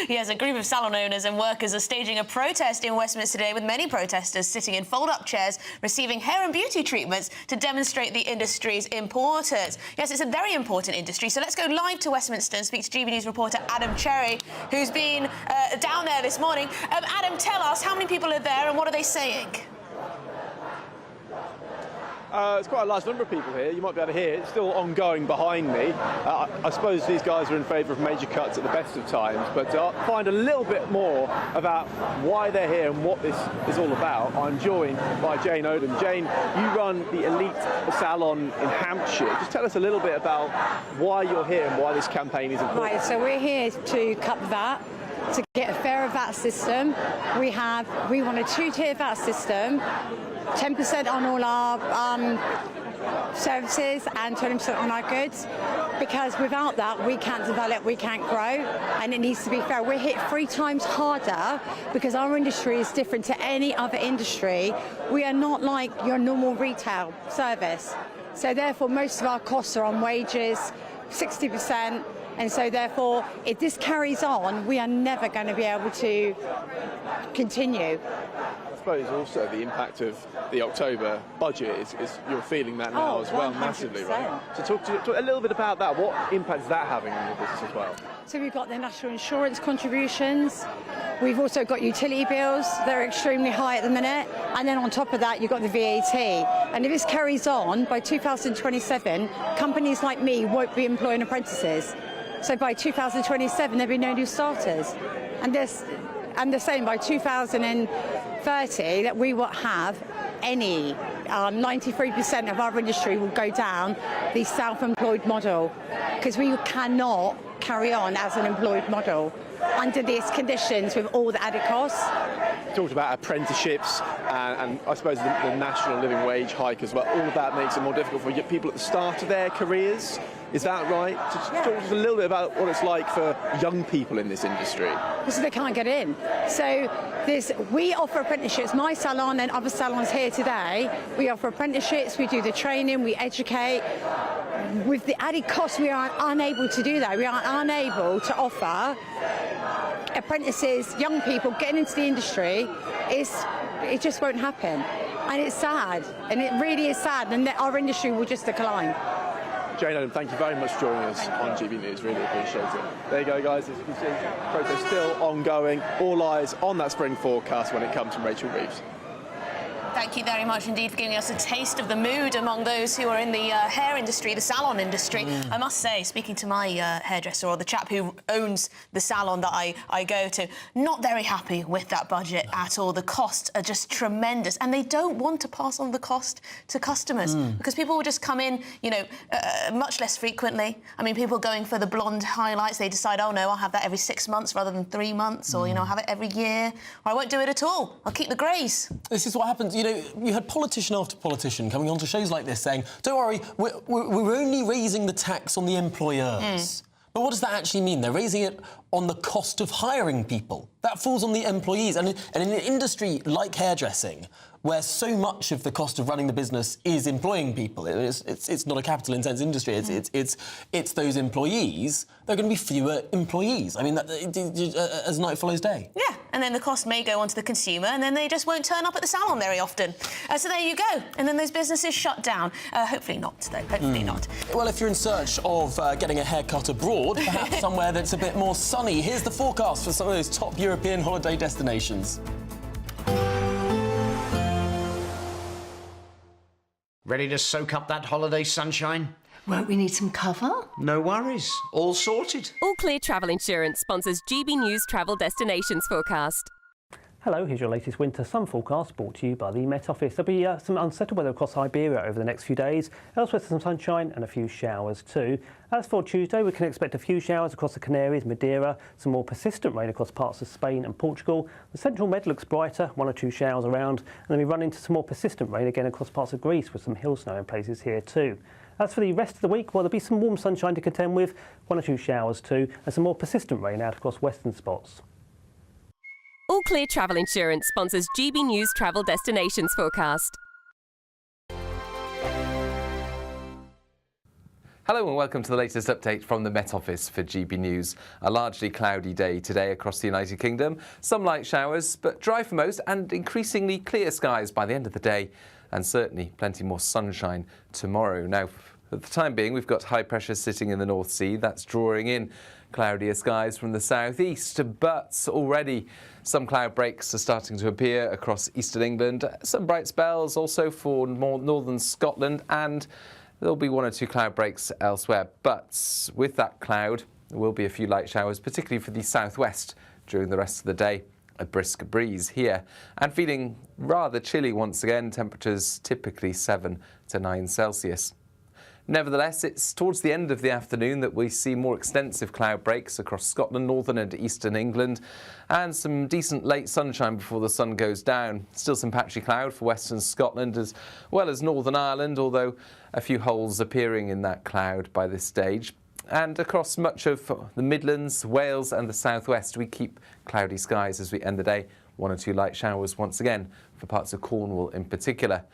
Yes, a group of salon owners and workers are staging a protest in Westminster today, with many protesters sitting in fold-up chairs receiving hair and beauty treatments to demonstrate the industry's importance. Yes, it's a very important industry, so let's go live to Westminster and speak to GB News reporter Adam Cherry, who's been down there this morning. Adam, tell us, how many people are there and what are they saying? It's quite a large number of people here. You might be able to hear it. It's still ongoing behind me. I suppose these guys are in favour of major cuts at the best of times, but to find a little bit more about why they're here and what this is all about, I'm joined by Jane Odom. Jane, you run the Elite Salon in Hampshire. Just tell us a little bit about why you're here and why this campaign is important. Right, so we're here to cut the VAT, to get a fairer VAT system. We want a two-tier VAT system, 10% on all our services and 20% on our goods, because without that we can't develop, we can't grow, and it needs to be fair. We're hit 3 times harder because our industry is different to any other industry. We are not like your normal retail service, so therefore most of our costs are on wages, 60%. And so, therefore, if this carries on, we are never going to be able to continue. I suppose also the impact of the October budget is you're feeling that now as well, 100%. Massively, right? So talk a little bit about that. What impact is that having on your business as well? So we've got the national insurance contributions. We've also got utility bills. They're extremely high at the minute. And then on top of that, you've got the VAT. And if this carries on, by 2027, companies like me won't be employing apprentices. So by 2027, there'll be no new starters. And the same by 2030, that we won't have any, 93% of our industry will go down the self-employed model, because we cannot carry on as an employed model under these conditions with all the added costs. You talked about apprenticeships and I suppose the national living wage hike as well. All of that makes it more difficult for people at the start of their careers. Is that right? Talk to us a little bit about what it's like for young people in this industry. Because they can't get in. So we offer apprenticeships. My salon and other salons here today, we offer apprenticeships, we do the training, we educate. With the added cost, we are unable to do that. We are unable to offer apprentices, young people getting into the industry. It just won't happen. And it's sad. And it really is sad. And our industry will just decline. Jane Odom, thank you very much for joining us on GB News. Really appreciate it. There you go, guys. As you can see, the protest still ongoing. All eyes on that spring forecast when it comes from Rachel Reeves. Thank you very much indeed for giving us a taste of the mood among those who are in the hair industry, the salon industry. I must say, speaking to my hairdresser, or the chap who owns the salon that I go to, not very happy with that budget at all. The costs are just tremendous, and they don't want to pass on the cost to customers because people will just come in, you know, much less frequently. I mean, people going for the blonde highlights, they decide, oh no, I'll have that every 6 months rather than 3 months, or, you know, I'll have it every year, or I won't do it at all. I'll keep the greys. This is what happens. You know, you had politician after politician coming onto shows like this saying, don't worry, we're only raising the tax on the employers. But what does that actually mean? They're raising it on the cost of hiring people. That falls on the employees. And in an industry like hairdressing, where so much of the cost of running the business is employing people, it's not a capital-intensive industry, it's those employees, there are going to be fewer employees. I mean, as night follows day. Yeah, and then the cost may go on to the consumer, and then they just won't turn up at the salon very often. So there you go. And then those businesses shut down. Hopefully not, though. Hopefully not. Well, if you're in search of getting a haircut abroad, perhaps somewhere that's a bit more sunny, here's the forecast for some of those top European holiday destinations. Ready to soak up that holiday sunshine? Won't we need some cover? No worries. All sorted. All Clear Travel Insurance sponsors GB News Travel Destinations forecast. Hello, here's your latest winter sun forecast brought to you by the Met Office. There'll be some unsettled weather across Iberia over the next few days. Elsewhere, some sunshine and a few showers too. As for Tuesday, we can expect a few showers across the Canaries, Madeira, some more persistent rain across parts of Spain and Portugal. The central Med looks brighter, 1 or 2 showers around, and then we run into some more persistent rain again across parts of Greece with some hill snow in places here too. As for the rest of the week, well, there'll be some warm sunshine to contend with, 1 or 2 showers too, and some more persistent rain out across western spots. All Clear Travel Insurance sponsors GB News Travel Destinations Forecast. Hello and welcome to the latest update from the Met Office for GB News. A largely cloudy day today across the United Kingdom. Some light showers, but dry for most, and increasingly clear skies by the end of the day. And certainly plenty more sunshine tomorrow. Now, at the time being, we've got high pressure sitting in the North Sea. That's drawing in cloudier skies from the southeast, but already some cloud breaks are starting to appear across eastern England. Some bright spells also for more northern Scotland, and there'll be 1 or 2 cloud breaks elsewhere. But with that cloud, there will be a few light showers, particularly for the southwest during the rest of the day. A brisk breeze here, and feeling rather chilly once again, temperatures typically 7 to 9 Celsius. Nevertheless, it's towards the end of the afternoon that we see more extensive cloud breaks across Scotland, northern and eastern England, and some decent late sunshine before the sun goes down. Still some patchy cloud for western Scotland as well as Northern Ireland, although a few holes appearing in that cloud by this stage. And across much of the Midlands, Wales and the southwest, we keep cloudy skies as we end the day. 1 or 2 light showers once again for parts of Cornwall in particular.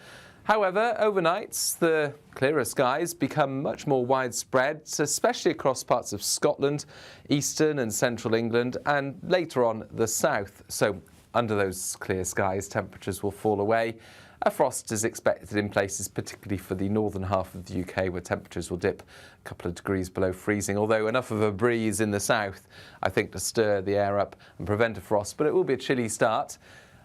However, overnight, the clearer skies become much more widespread, especially across parts of Scotland, eastern and central England, and later on the south. So under those clear skies, temperatures will fall away. A frost is expected in places, particularly for the northern half of the UK, where temperatures will dip a couple of degrees below freezing, although enough of a breeze in the south, I think, to stir the air up and prevent a frost, but it will be a chilly start.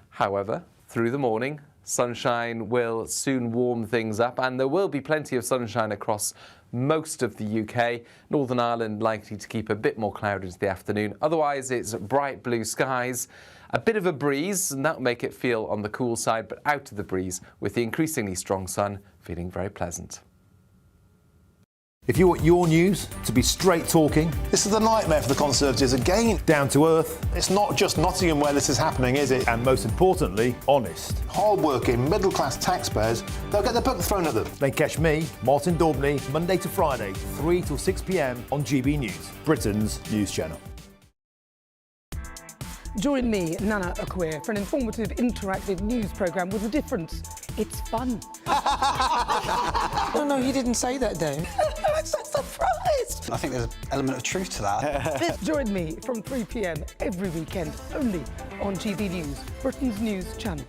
However, through the morning, sunshine will soon warm things up, and there will be plenty of sunshine across most of the UK. Northern Ireland likely to keep a bit more cloud into the afternoon. Otherwise, it's bright blue skies, a bit of a breeze, and that'll make it feel on the cool side, but out of the breeze with the increasingly strong sun feeling very pleasant. If you want your news to be straight talking, this is a nightmare for the Conservatives again. Down to earth. It's not just Nottingham where this is happening, is it? And most importantly, honest. Hard-working, middle-class taxpayers, they'll get their book thrown at them. Then catch me, Martin Daubney, Monday to Friday, 3 till 6 p.m. on GB News, Britain's news channel. Join me, Nana Akweer, for an informative, interactive news programme with a difference. It's fun. No, he didn't say that, Dave. I'm so surprised. I think there's an element of truth to that. Join me from 3 p.m. every weekend, only on GB News, Britain's news channel.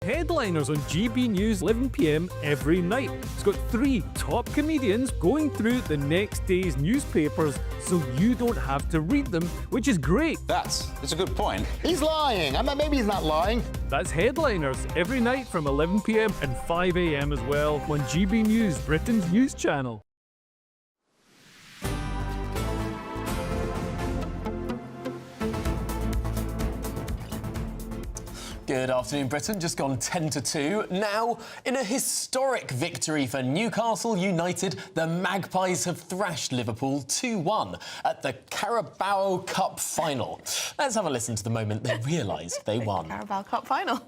Headliners on GB News 11 p.m. every night. It's got 3 top comedians going through the next day's newspapers so you don't have to read them, which is great. That's a good point. He's lying. I mean, maybe he's not lying. That's Headliners every night from 11 p.m. and 5 a.m. as well on GB News, Britain's news channel. Good afternoon, Britain. Just gone 10 to 2. Now, in a historic victory for Newcastle United, the Magpies have thrashed Liverpool 2-1 at the Carabao Cup final. Let's have a listen to the moment they realised they won. Carabao Cup final.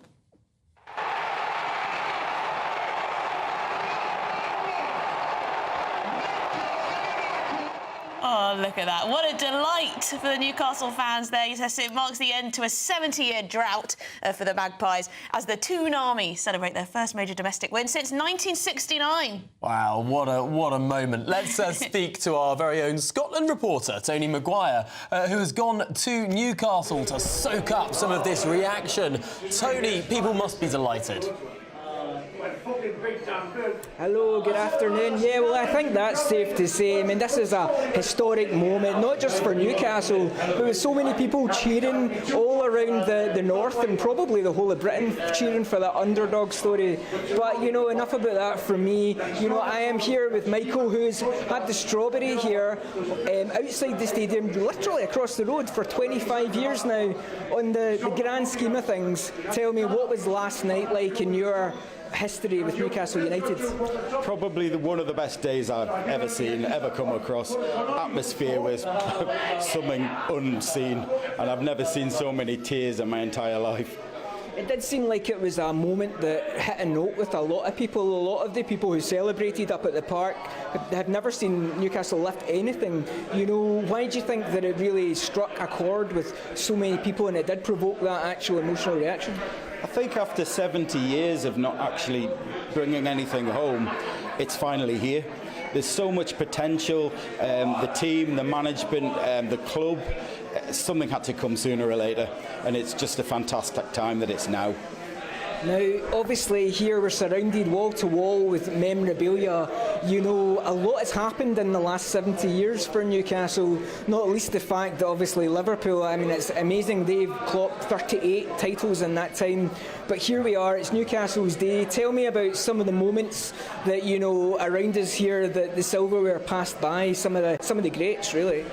Oh, look at that. What a delight for the Newcastle fans there. Yes, it marks the end to a 70-year drought for the Magpies as the Toon Army celebrate their first major domestic win since 1969. Wow, what a moment. Let's speak to our very own Scotland reporter, Tony Maguire, who has gone to Newcastle to soak up some of this reaction. Tony, people must be delighted. Hello, good afternoon. Yeah, well, I think that's safe to say. I mean, this is a historic moment, not just for Newcastle, but with so many people cheering all around the north and probably the whole of Britain cheering for the underdog story. But, you know, enough about that from me. You know, I am here with Michael, who's had the strawberry here outside the stadium, literally across the road for 25 years now. On the grand scheme of things, tell me, what was last night like in your history with Newcastle United? Probably one of the best days I've ever seen, ever come across. Atmosphere was something unseen, and I've never seen so many tears in my entire life. it did seem like it was a moment that hit a note with a lot of people. A lot of the people who celebrated up at the park had never seen Newcastle lift anything. You know, why do you think that it really struck a chord with so many people and it did provoke that actual emotional reaction? I think after 70 years of not actually bringing anything home, it's finally here. There's so much potential, the team, the management, the club. Something had to come sooner or later, and it's just a fantastic time that it's now. Now, obviously, here we're surrounded wall to wall with memorabilia. You know, a lot has happened in the last 70 years for Newcastle, not least the fact that obviously Liverpool, I mean, it's amazing they've clocked 38 titles in that time. But here we are, it's Newcastle's day. Tell me about some of the moments that, you know, around us here, that the silverware passed by, some of the greats, really.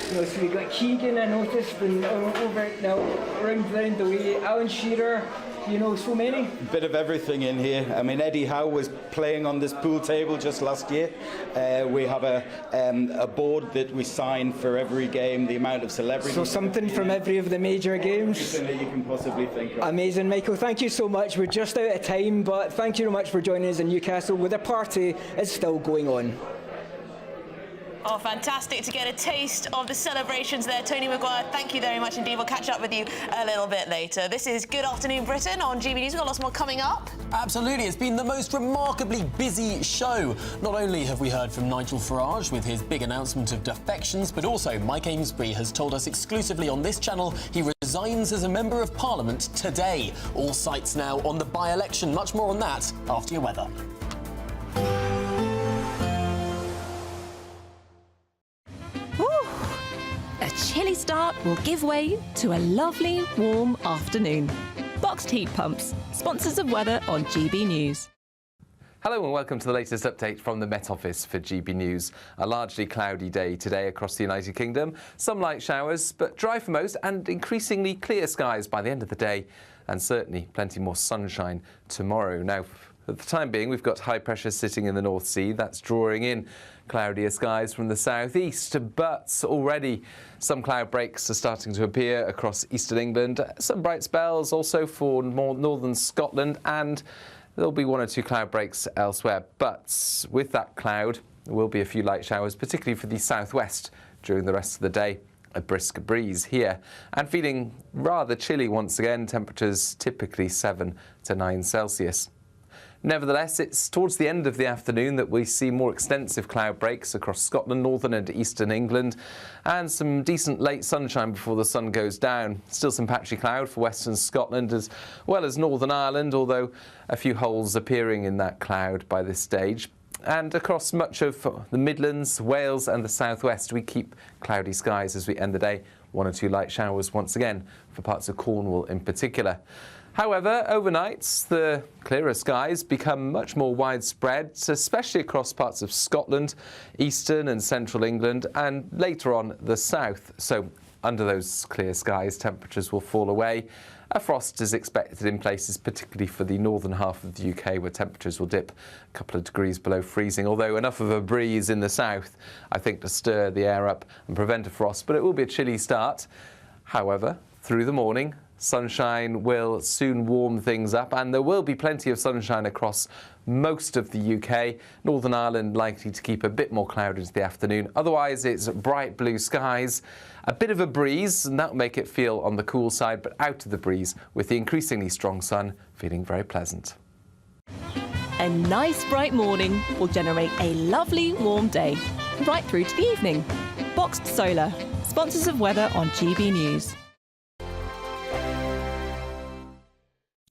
You know, so we've got Keegan, I noticed, and over now, around the way, Alan Shearer, you know, so many. Bit of everything in here. I mean, Eddie Howe was playing on this pool table just last year. We have a board that we sign for every game, the amount of celebrities. So something from every of the major games. Everything that you can possibly think of. Amazing, Michael. Thank you so much. We're just out of time, but thank you very much for joining us in Newcastle, where the party is still going on. Oh, fantastic to get a taste of the celebrations there. Tony Maguire, thank you very much indeed. We'll catch up with you a little bit later. This is Good Afternoon Britain on GB News. We've got lots more coming up. Absolutely. It's been the most remarkably busy show. Not only have we heard from Nigel Farage with his big announcement of defections, but also Mike Amesbury has told us exclusively on this channel he resigns as a Member of Parliament today. All sights now on the by-election. Much more on that after your weather. A chilly start will give way to a lovely, warm afternoon. Boxed heat pumps, sponsors of weather on GB News. Hello and welcome to the latest update from the Met Office for GB News. A largely cloudy day today across the United Kingdom. Some light showers, but dry for most, and increasingly clear skies by the end of the day. And certainly plenty more sunshine tomorrow. Now, for the time being, we've got high pressure sitting in the North Sea. That's drawing in cloudier skies from the southeast, but already some cloud breaks are starting to appear across eastern England. Some bright spells also for more northern Scotland, and there'll be one or two cloud breaks elsewhere. But with that cloud, there will be a few light showers, particularly for the southwest during the rest of the day. A brisk breeze here, and feeling rather chilly once again, temperatures typically 7 to 9 Celsius. Nevertheless, it's towards the end of the afternoon that we see more extensive cloud breaks across Scotland, northern and eastern England, and some decent late sunshine before the sun goes down. Still some patchy cloud for western Scotland as well as Northern Ireland, although a few holes appearing in that cloud by this stage. And across much of the Midlands, Wales and the southwest, we keep cloudy skies as we end the day. One or two light showers once again for parts of Cornwall in particular. However, overnight, the clearer skies become much more widespread, especially across parts of Scotland, eastern and central England, and later on the south. So under those clear skies, temperatures will fall away. A frost is expected in places, particularly for the northern half of the UK, where temperatures will dip a couple of degrees below freezing, although enough of a breeze in the south, I think, to stir the air up and prevent a frost. But it will be a chilly start. However, through the morning, sunshine will soon warm things up, and there will be plenty of sunshine across most of the UK. Northern Ireland likely to keep a bit more cloud into the afternoon. Otherwise, it's bright blue skies, a bit of a breeze, and that'll make it feel on the cool side, but out of the breeze with the increasingly strong sun feeling very pleasant. A nice bright morning will generate a lovely warm day, right through to the evening. Boxed Solar, sponsors of weather on GB News.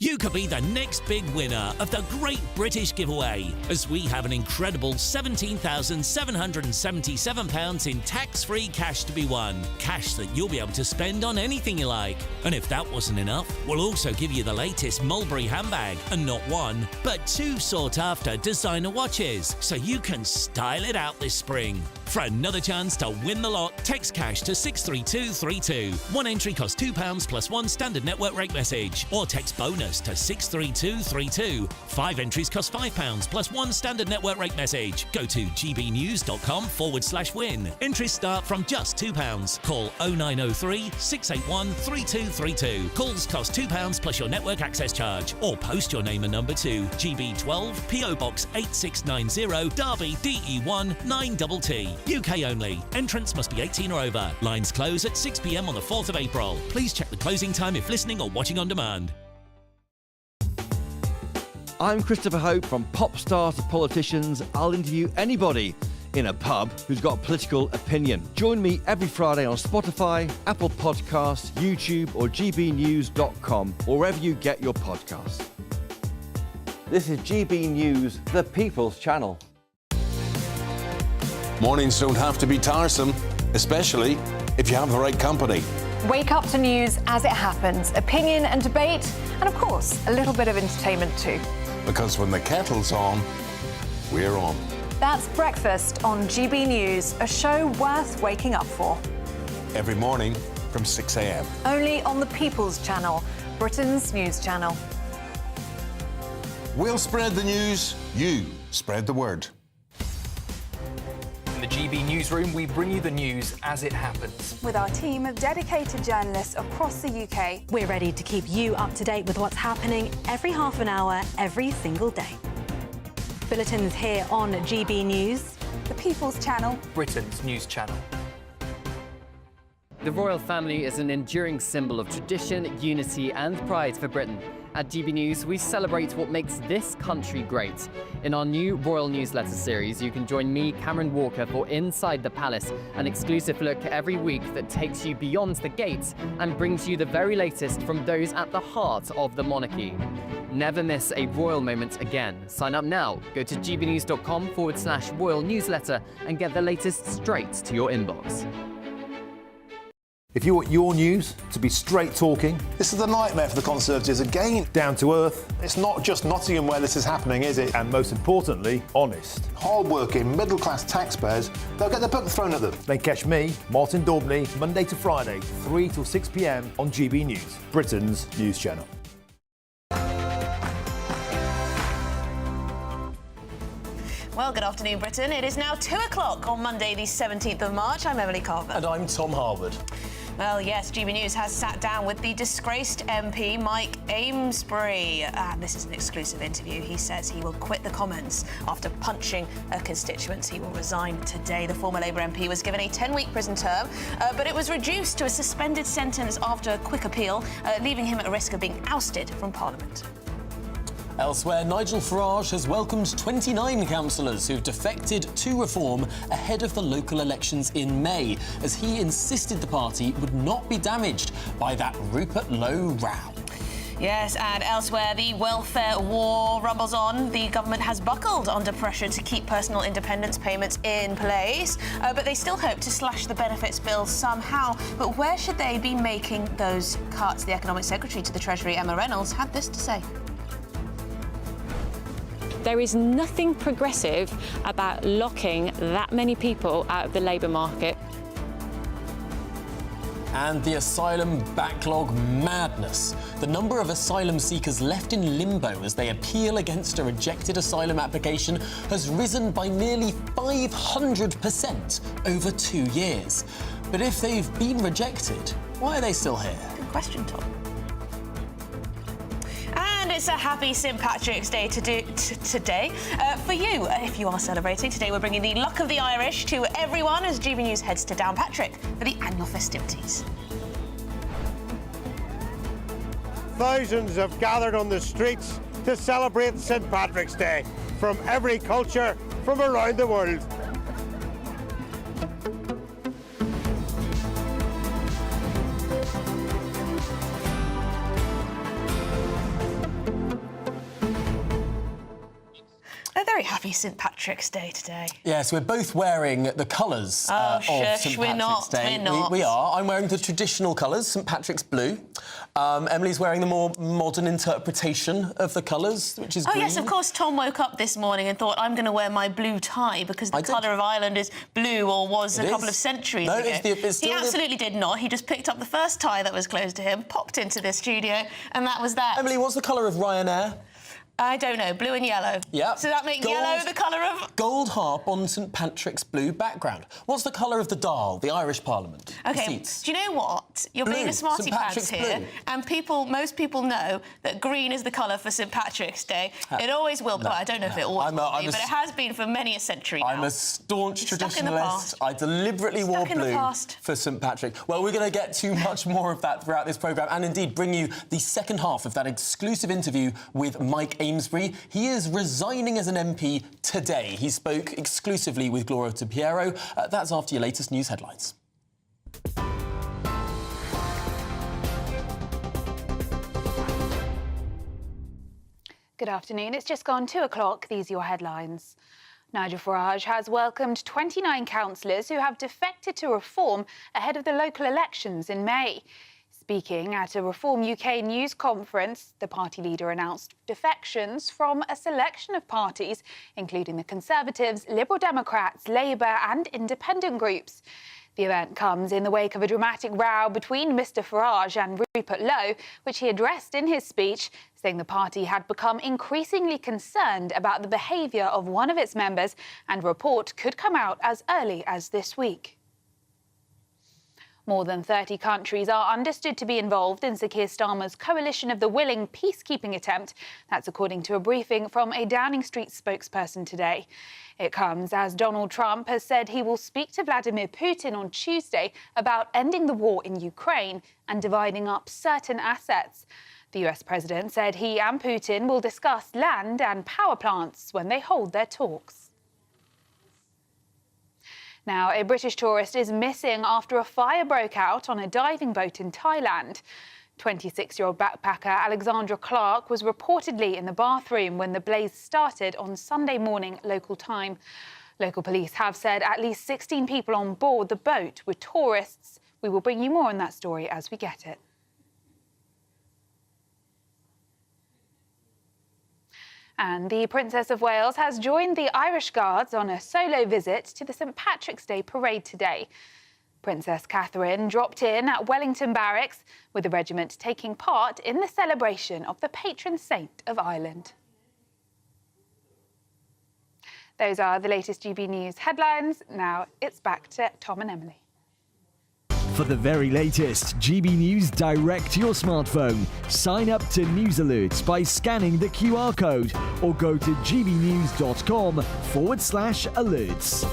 You could be the next big winner of the Great British Giveaway, as we have an incredible £17,777 in tax-free cash to be won. Cash that you'll be able to spend on anything you like. And if that wasn't enough, we'll also give you the latest Mulberry handbag, and not one, but two sought-after designer watches, so you can style it out this spring. For another chance to win the lot, text cash to 63232. One entry costs £2 plus one standard network rate message. Or text bonus to 63232. 5 entries cost £5 plus one standard network rate message. Go to gbnews.com/win. Entries start from just £2. Call 0903 681 3232. Calls cost £2 plus your network access charge. Or post your name and number to GB12 PO Box 8690 Derby DE1 9TT. UK only. Entrants must be 18 or over. Lines close at 6 p.m. on the 4th of April. Please check the closing time if listening or watching on demand. I'm Christopher Hope. From pop stars to politicians, I'll interview anybody in a pub who's got a political opinion. Join me every Friday on Spotify, Apple Podcasts, YouTube or gbnews.com, or wherever you get your podcasts. This is GB News, the People's Channel. Mornings don't have to be tiresome, especially if you have the right company. Wake up to news as it happens, opinion and debate, and of course, a little bit of entertainment too. Because when the kettle's on, we're on. That's Breakfast on GB News, a show worth waking up for. Every morning from 6 a.m. Only on the People's Channel, Britain's news channel. We'll spread the news, you spread the word. In the GB Newsroom, we bring you the news as it happens. With our team of dedicated journalists across the UK, we're ready to keep you up to date with what's happening every half an hour, every single day. Bulletins here on GB News, the People's Channel, Britain's news channel. The royal family is an enduring symbol of tradition, unity and pride for Britain. At GB News, we celebrate what makes this country great. In our new royal newsletter series, you can join me, Cameron Walker, for Inside the Palace, an exclusive look every week that takes you beyond the gates and brings you the very latest from those at the heart of the monarchy. Never miss a royal moment again. Sign up now. Go to gbnews.com/royal newsletter and get the latest straight to your inbox. If you want your news to be straight talking... This is a nightmare for the Conservatives again. Down to earth. It's not just Nottingham where this is happening, is it? And most importantly, honest. Hard-working, middle-class taxpayers, they'll get the book thrown at them. Then catch me, Martin Daubney, Monday to Friday, 3 till 6 p.m. on GB News, Britain's news channel. Well, good afternoon, Britain. It is now 2 o'clock on Monday, the 17th of March. I'm Emily Carver. And I'm Tom Harwood. Well, yes, GB News has sat down with the disgraced MP, Mike Amesbury. And this is an exclusive interview. He says he will quit the Commons after punching a constituent. He will resign today. The former Labour MP was given a 10-week prison term, but it was reduced to a suspended sentence after a quick appeal, leaving him at risk of being ousted from Parliament. Elsewhere, Nigel Farage has welcomed 29 councillors who've defected to Reform ahead of the local elections in May, as he insisted the party would not be damaged by that Rupert Lowe row. Yes, and elsewhere, the welfare war rumbles on. The government has buckled under pressure to keep personal independence payments in place, but they still hope to slash the benefits bill somehow. But where should they be making those cuts? The Economic Secretary to the Treasury, Emma Reynolds, had this to say. There is nothing progressive about locking that many people out of the labour market. And the asylum backlog madness. The number of asylum seekers left in limbo as they appeal against a rejected asylum application has risen by nearly 500% over 2 years. But if they've been rejected, why are they still here? Good question, Tom. And it's a happy St. Patrick's Day today. For you, if you are celebrating, today we're bringing the luck of the Irish to everyone as GB News heads to Downpatrick for the annual festivities. Thousands have gathered on the streets to celebrate St. Patrick's Day from every culture from around the world. There happy St Patrick's Day today. Yes, we're both wearing the colours of St we're Patrick's not, Day. we're not. We are. I'm wearing the traditional colours, St Patrick's blue. Emily's wearing the more modern interpretation of the colours, which is green. Yes, of course, Tom woke up this morning and thought, I'm going to wear my blue tie because the colour of Ireland is blue, or was a couple of centuries ago. He absolutely did not. He just picked up the first tie that was close to him, popped into the studio, and that was that. Emily, what's the colour of Ryanair? I don't know, blue and yellow. Yeah. So that makes yellow the colour of... Gold harp on St Patrick's blue background. What's the colour of the Dáil, the Irish Parliament? OK, do you know what? You're being a smarty pants here, and most people know that green is the colour for St Patrick's Day. It always will be. I don't know if it always will be, but it has been for many a century now. I'm a staunch traditionalist. I deliberately wore blue for St Patrick. Well, we're going to get to much more of that throughout this programme, and indeed bring you the second half of that exclusive interview with Mike Amesbury. He is resigning as an MP today. He spoke exclusively with Gloria De Piero. That's after your latest news headlines. Good afternoon. It's just gone 2 o'clock. These are your headlines. Nigel Farage has welcomed 29 councillors who have defected to Reform ahead of the local elections in May. Speaking at a Reform UK news conference, the party leader announced defections from a selection of parties, including the Conservatives, Liberal Democrats, Labour and independent groups. The event comes in the wake of a dramatic row between Mr Farage and Rupert Lowe, which he addressed in his speech, saying the party had become increasingly concerned about the behaviour of one of its members, and a report could come out as early as this week. More than 30 countries are understood to be involved in Sir Keir Starmer's Coalition of the Willing peacekeeping attempt. That's according to a briefing from a Downing Street spokesperson today. It comes as Donald Trump has said he will speak to Vladimir Putin on Tuesday about ending the war in Ukraine and dividing up certain assets. The US president said he and Putin will discuss land and power plants when they hold their talks. Now, a British tourist is missing after a fire broke out on a diving boat in Thailand. 26-year-old backpacker Alexandra Clark was reportedly in the bathroom when the blaze started on Sunday morning local time. Local police have said at least 16 people on board the boat were tourists. We will bring you more on that story as we get it. And the Princess of Wales has joined the Irish Guards on a solo visit to the St Patrick's Day parade today. Princess Catherine dropped in at Wellington Barracks, with the regiment taking part in the celebration of the patron saint of Ireland. Those are the latest GB News headlines. Now it's back to Tom and Emily. For the very latest GB News direct to your smartphone, sign up to News Alerts by scanning the QR code or go to gbnews.com/alerts.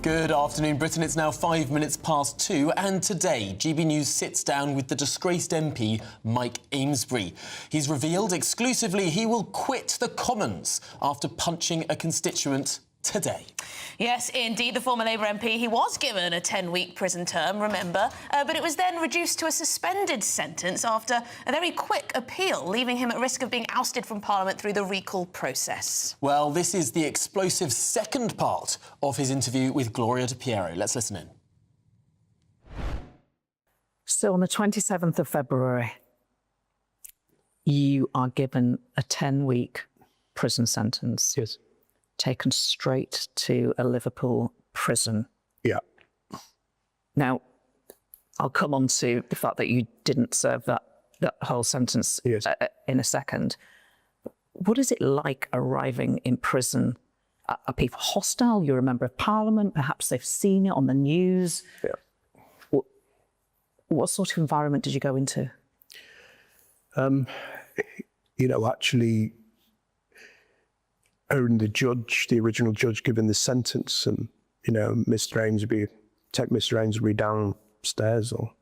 Good afternoon, Britain. It's now 5 minutes past 2, and today GB News sits down with the disgraced MP, Mike Amesbury. He's revealed exclusively he will quit the Commons after punching a constituent today. Yes, indeed, the former Labour MP, he was given a 10-week prison term, remember, but it was then reduced to a suspended sentence after a very quick appeal, leaving him at risk of being ousted from Parliament through the recall process. Well, this is the explosive second part of his interview with Gloria De Piero. Let's listen in. So on the 27th of February, you are given a 10-week prison sentence. Yes. Taken straight to a Liverpool prison. Yeah. Now, I'll come on to the fact that you didn't serve that whole sentence in a second. What is it like arriving in prison? Are people hostile? You're a member of Parliament. Perhaps they've seen it on the news. Yeah. What sort of environment did you go into? Actually, hearing the original judge giving the sentence, and Mr. Amesbury, take Mr. Amesbury downstairs, or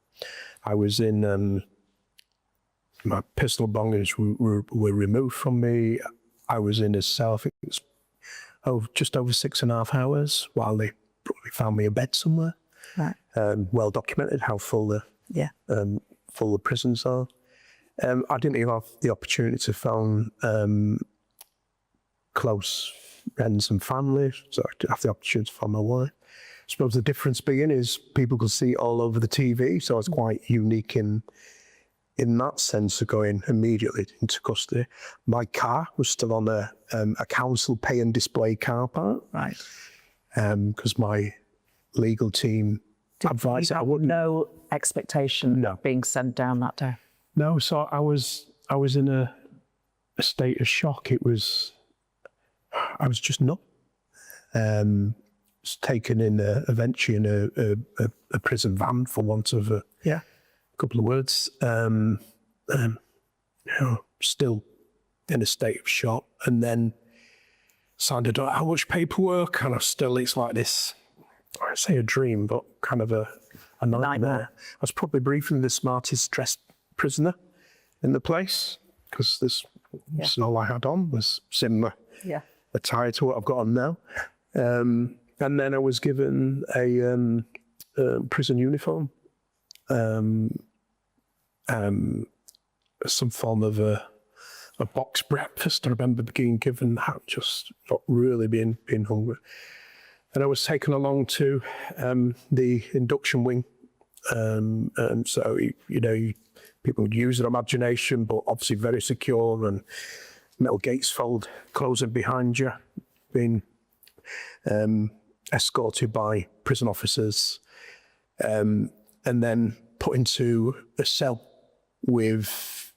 I was in my personal belongings were removed from me. I was in a cell, I think it was just over 6.5 hours, while they probably found me a bed somewhere. Right. Well documented how full the prisons are. I didn't even have the opportunity to phone close friends and family, so I didn't have the opportunity to phone my wife. I suppose the difference being is people could see it all over the TV, so it's quite unique in that sense of going immediately into custody. My car was still on a council pay and display car park. Right. Because my legal team advised you I have wouldn't. no expectation of being sent down that day? No, so I was in a state of shock. I was just numb. Was taken in eventually in a prison van, for want of a couple of words. Still in a state of shock, and then signed how much paperwork, and it's like this. I say a dream, but kind of a nightmare. I was probably briefly the smartest dressed prisoner in the place, because this is all I had on was similar attire to what I've got on now. And then I was given a prison uniform, some form of a box breakfast. I remember being given that, just not really being hungry. And I was taken along to the induction wing. So, people would use their imagination, but obviously very secure, and metal gates fold closing behind you, being escorted by prison officers, and then put into a cell with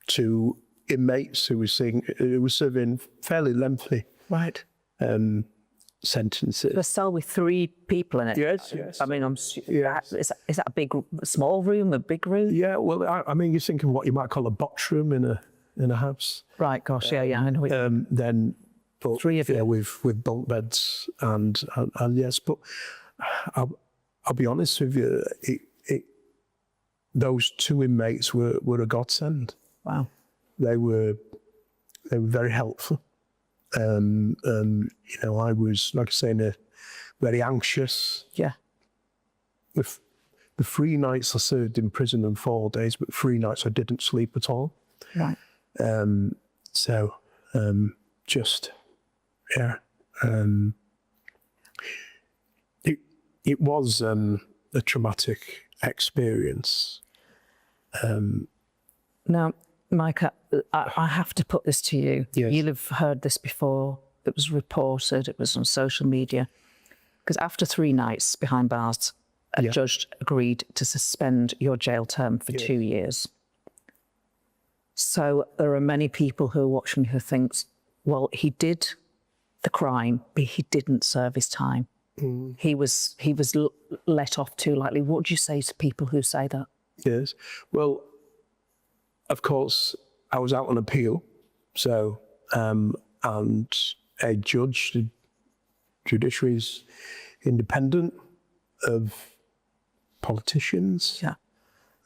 2 inmates who were serving fairly lengthy sentences. A cell with 3 people in it? Yes. I mean, is that a small room, a big room? Yeah, well, I mean, you're thinking what you might call a box room in a house. Right, gosh, I know. Then, but 3 of you. with bunk beds and yes, but I'll be honest with you, those 2 inmates were a godsend. Wow. They were very helpful. I was, like I say, very anxious. Yeah. The 3 nights I served in prison and 4 days, but 3 nights I didn't sleep at all. Right. It was a traumatic experience. Now, Micah, I have to put this to you. Yes. You'll have heard this before. It was reported, it was on social media. Because after 3 nights behind bars, a judge agreed to suspend your jail term for 2 years. So there are many people who are watching who think, well, he did the crime, but he didn't serve his time. Mm. He was let off too lightly. What do you say to people who say that? Yes. Well, of course, I was out on appeal. So, and a judge, the judiciary is independent of politicians. Yeah.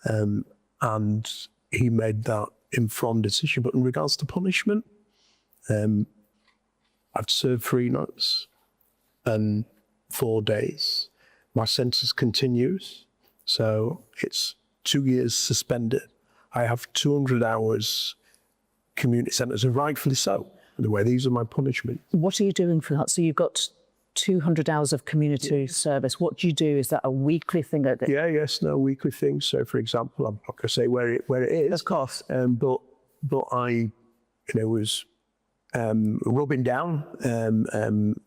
And he made that informed decision. But in regards to punishment, I've served 3 nights and 4 days. My sentence continues. So it's 2 years suspended. I have 200 hours community centres, and rightfully so. The way these are my punishment. What are you doing for that? So you've got 200 hours of community service. What do you do? Is that a weekly thing? Weekly thing. So, for example, I'm not going to say where it is. Of course. But I, was rubbing down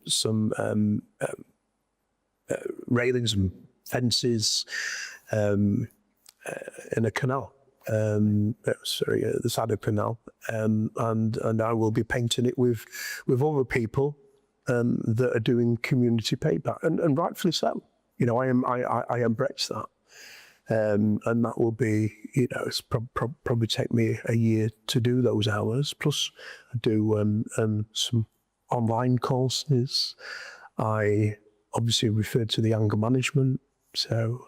some railings and fences in a canal. The side of canal, and I will be painting it with other people that are doing community payback, and rightfully so. I embrace that, and that will be, it's probably take me a year to do those hours. Plus, I do some online courses. I obviously refer to the anger management, so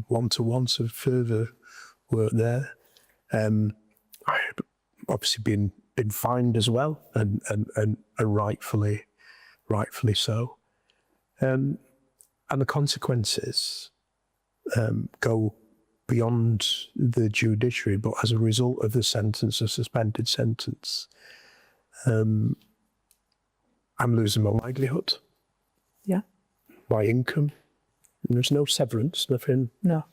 one-to-one, so further work there. I've obviously been fined as well, and rightfully so. and the consequences go beyond the judiciary, but as a result of the sentence, a suspended sentence, I'm losing my livelihood. Yeah. My income. And there's no severance, nothing. No.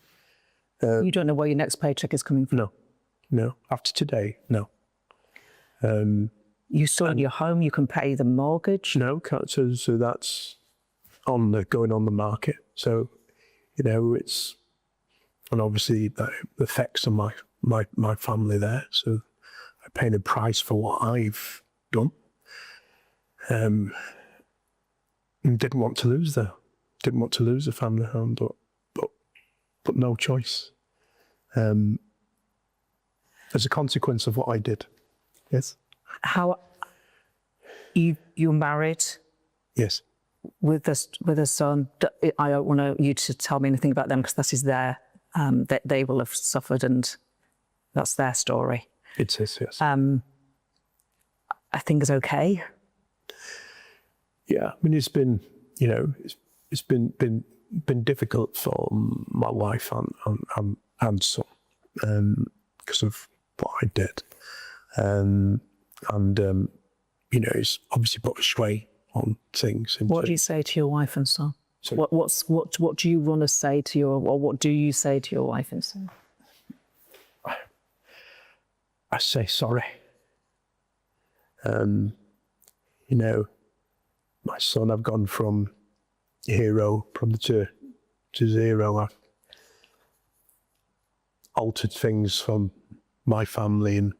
You don't know where your next paycheck is coming from? No. After today, no. You sold your home, you can pay the mortgage? No, so that's going on the market. So, it's, and obviously that affects on my family there. So I'm paying a price for what I've done. And didn't want to lose the family home, but no choice. As a consequence of what I did. Yes. How you're married? Yes. With a son. I don't want you to tell me anything about them because this is their that they will have suffered, and that's their story. It is, yes. I think it's okay. Yeah, I mean, it's been, it's been difficult for my wife and son because of what I did, it's obviously put a sway on things. What do you say to your wife and son? What do you want to say to or what do you say to your wife and son? I say sorry. My son, I've gone from hero probably to zero. I altered things from my family in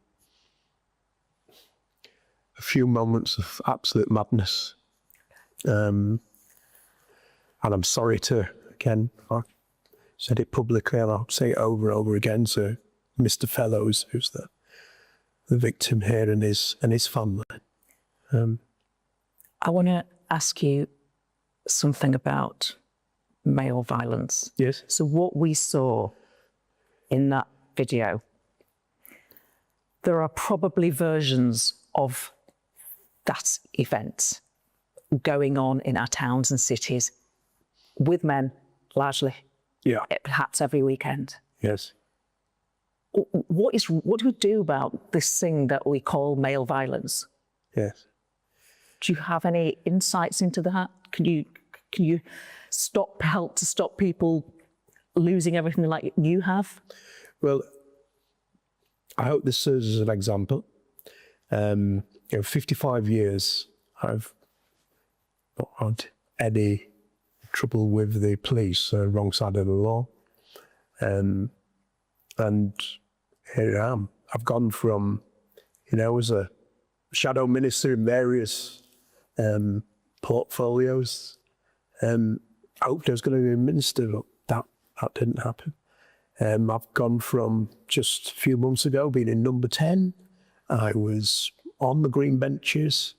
a few moments of absolute madness. And I'm sorry again, I said it publicly and I'll say it over and over again to Mr. Fellows, who's the victim here, and his family. I want to ask you something about male violence. Yes. So what we saw in that video, there are probably versions of that event going on in our towns and cities with men, largely. Yeah. Perhaps every weekend. Yes. What do we do about this thing that we call male violence? Yes. Do you have any insights into that? Can you help to stop people losing everything like you have? Well, I hope this serves as an example. 55 years, I've not had any trouble with the police, wrong side of the law. And here I am. I've gone from, as a shadow minister in various portfolios. I hoped I was going to be a minister, but that didn't happen. I've gone from just a few months ago being in number 10. I was on the green benches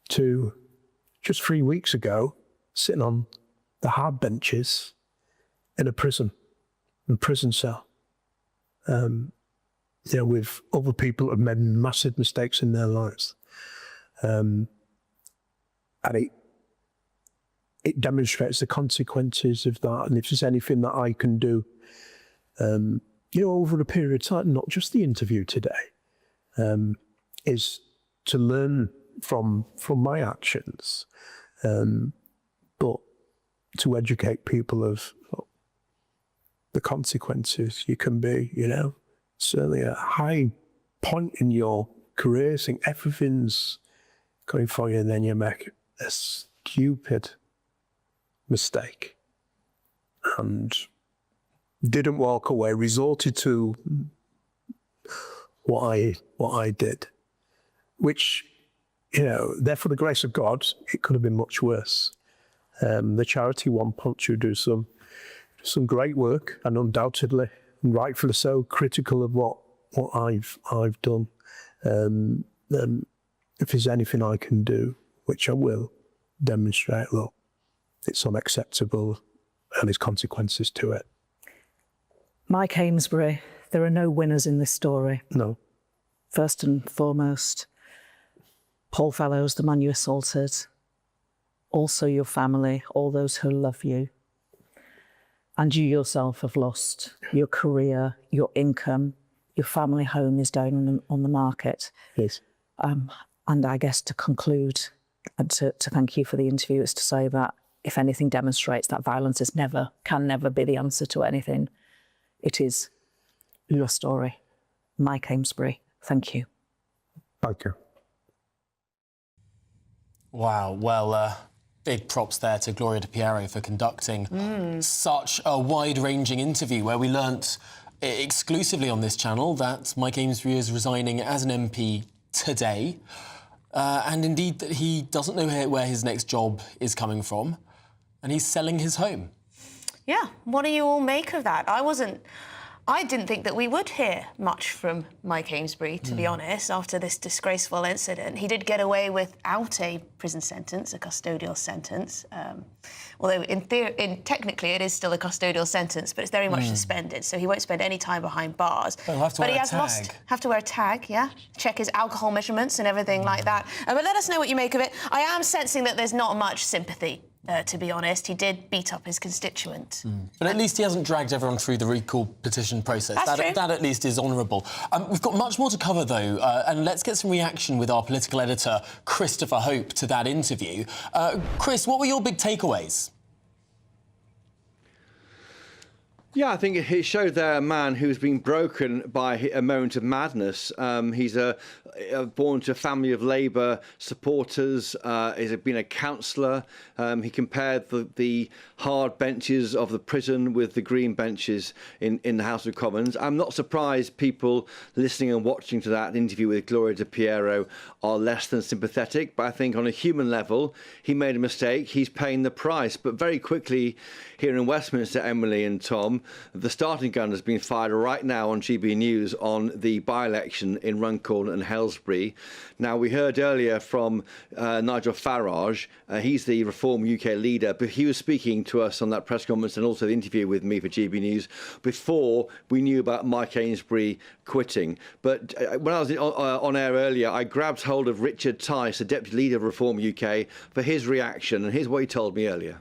to just 3 weeks ago sitting on the hard benches in a prison cell. With other people who have made massive mistakes in their lives. And it demonstrates the consequences of that. And if there's anything that I can do, over a period of time, not just the interview today, is to learn from my actions, but to educate people of the consequences. You can be, certainly a high point in your career, saying everything's going for you, and then you make a stupid mistake and didn't walk away, resorted to what I did, which, there for the grace of God, it could have been much worse. The charity One Punch who do some great work, and undoubtedly, and rightfully so, critical of what I've done. If there's anything I can do, which I will, demonstrate, look, it's unacceptable and there's consequences to it. Mike Amesbury, there are no winners in this story. No. First and foremost, Paul Fellows, the man you assaulted, also your family, all those who love you. and you yourself have lost your career, your income, your family home is down on the market. Yes. And I guess to conclude and to thank you for the interview is to say that if anything demonstrates that violence can never be the answer to anything, it is your story. Mike Amesbury, thank you. Thank you. Wow, well, big props there to Gloria De Piero for conducting such a wide-ranging interview where we learnt exclusively on this channel that Mike Amesbury is resigning as an MP today, and indeed that he doesn't know where his next job is coming from, and he's selling his home. Yeah, what do you all make of that? I didn't think that we would hear much from Mike Amesbury, to be honest, after this disgraceful incident. He did get away without a prison sentence, a custodial sentence, although technically it is still a custodial sentence, but it's very much suspended, so he won't spend any time behind bars. He'll have to wear a tag. Have to wear a tag, yeah, check his alcohol measurements and everything like that. But let us know what you make of it. I am sensing that there's not much sympathy. To be honest, he did beat up his constituent. But at least he hasn't dragged everyone through the recall petition process. That's true. That at least is honourable. We've got much more to cover, though, and let's get some reaction with our political editor, Christopher Hope, to that interview. Chris, what were your big takeaways? Yeah, I think it showed there a man who's been broken by a moment of madness. He's born to a family of Labour supporters. He's been a councillor. He compared the hard benches of the prison with the green benches in the House of Commons. I'm not surprised people listening and watching to that interview with Gloria De Piero are less than sympathetic, but I think on a human level, he made a mistake. He's paying the price. But very quickly here in Westminster, Emily and Tom, the starting gun has been fired right now on GB News on the by-election in Runcorn and Aylesbury. Now, we heard earlier from Nigel Farage. He's the Reform UK leader, but he was speaking to us on that press conference and also the interview with me for GB News before we knew about Mike Amesbury quitting. But when I was on air earlier, I grabbed hold of Richard Tice, the Deputy Leader of Reform UK, for his reaction, and here's what he told me earlier.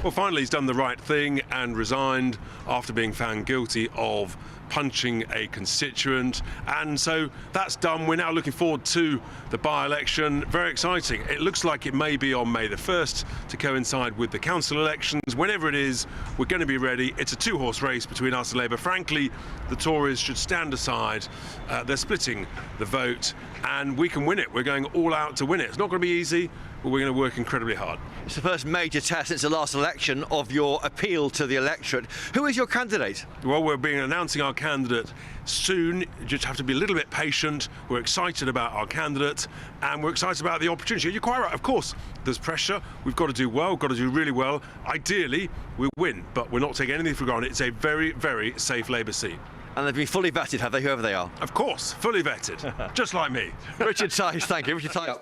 Well, finally, he's done the right thing and resigned after being found guilty of punching a constituent. And so that's done. We're now looking forward to the by-election. Very exciting. It looks like it may be on May the 1st to coincide with the council elections. Whenever it is, we're going to be ready. It's a two-horse race between us and Labour. Frankly, the Tories should stand aside. They're splitting the vote, and we can win it. We're going all out to win it. It's not going to be easy, but we're going to work incredibly hard. It's the first major test since the last election of your appeal to the electorate. Who is your candidate? Well, we'll be announcing our candidate soon. You just have to be a little bit patient. We're excited about our candidate, and we're excited about the opportunity. You're quite right. Of course, there's pressure. We've got to do well. We've got to do really well. Ideally, we win, but we're not taking anything for granted. It's a very, very safe Labour seat. And they've been fully vetted, have they, whoever they are? Of course, fully vetted, just like me. Richard Tice, thank you. Richard Tice.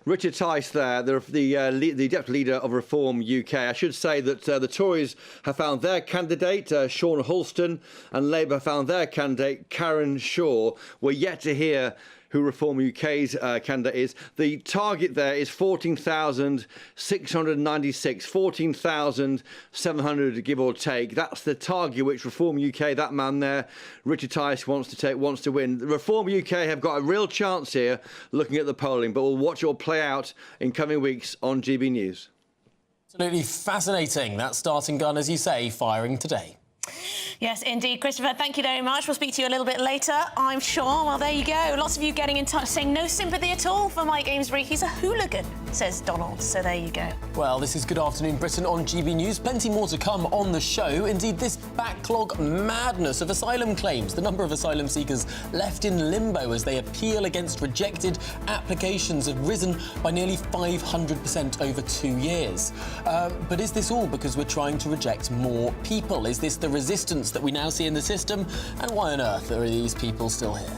Richard Tice there, the Deputy Leader of Reform UK. I should say that the Tories have found their candidate, Sean Hulston, and Labour have found their candidate, Karen Shaw. We're yet to hear who Reform UK's candidate is. The target there is 14,696, 14,700 give or take. That's the target which Reform UK, that man there, Richard Tice, wants to win. Reform UK have got a real chance here looking at the polling, but we'll watch it all play out in coming weeks on GB News. Absolutely fascinating. That starting gun, as you say, firing today. Yes, indeed. Christopher, thank you very much. We'll speak to you a little bit later, I'm sure. Well, there you go. Lots of you getting in touch saying no sympathy at all for Mike Amesbury. He's a hooligan, says Donald. So there you go. Well, this is Good Afternoon Britain on GB News. Plenty more to come on the show. Indeed, this backlog madness of asylum claims. The number of asylum seekers left in limbo as they appeal against rejected applications have risen by nearly 500% over 2 years. But is this all because we're trying to reject more people? Is this the resistance that we now see in the system? And why on earth are these people still here?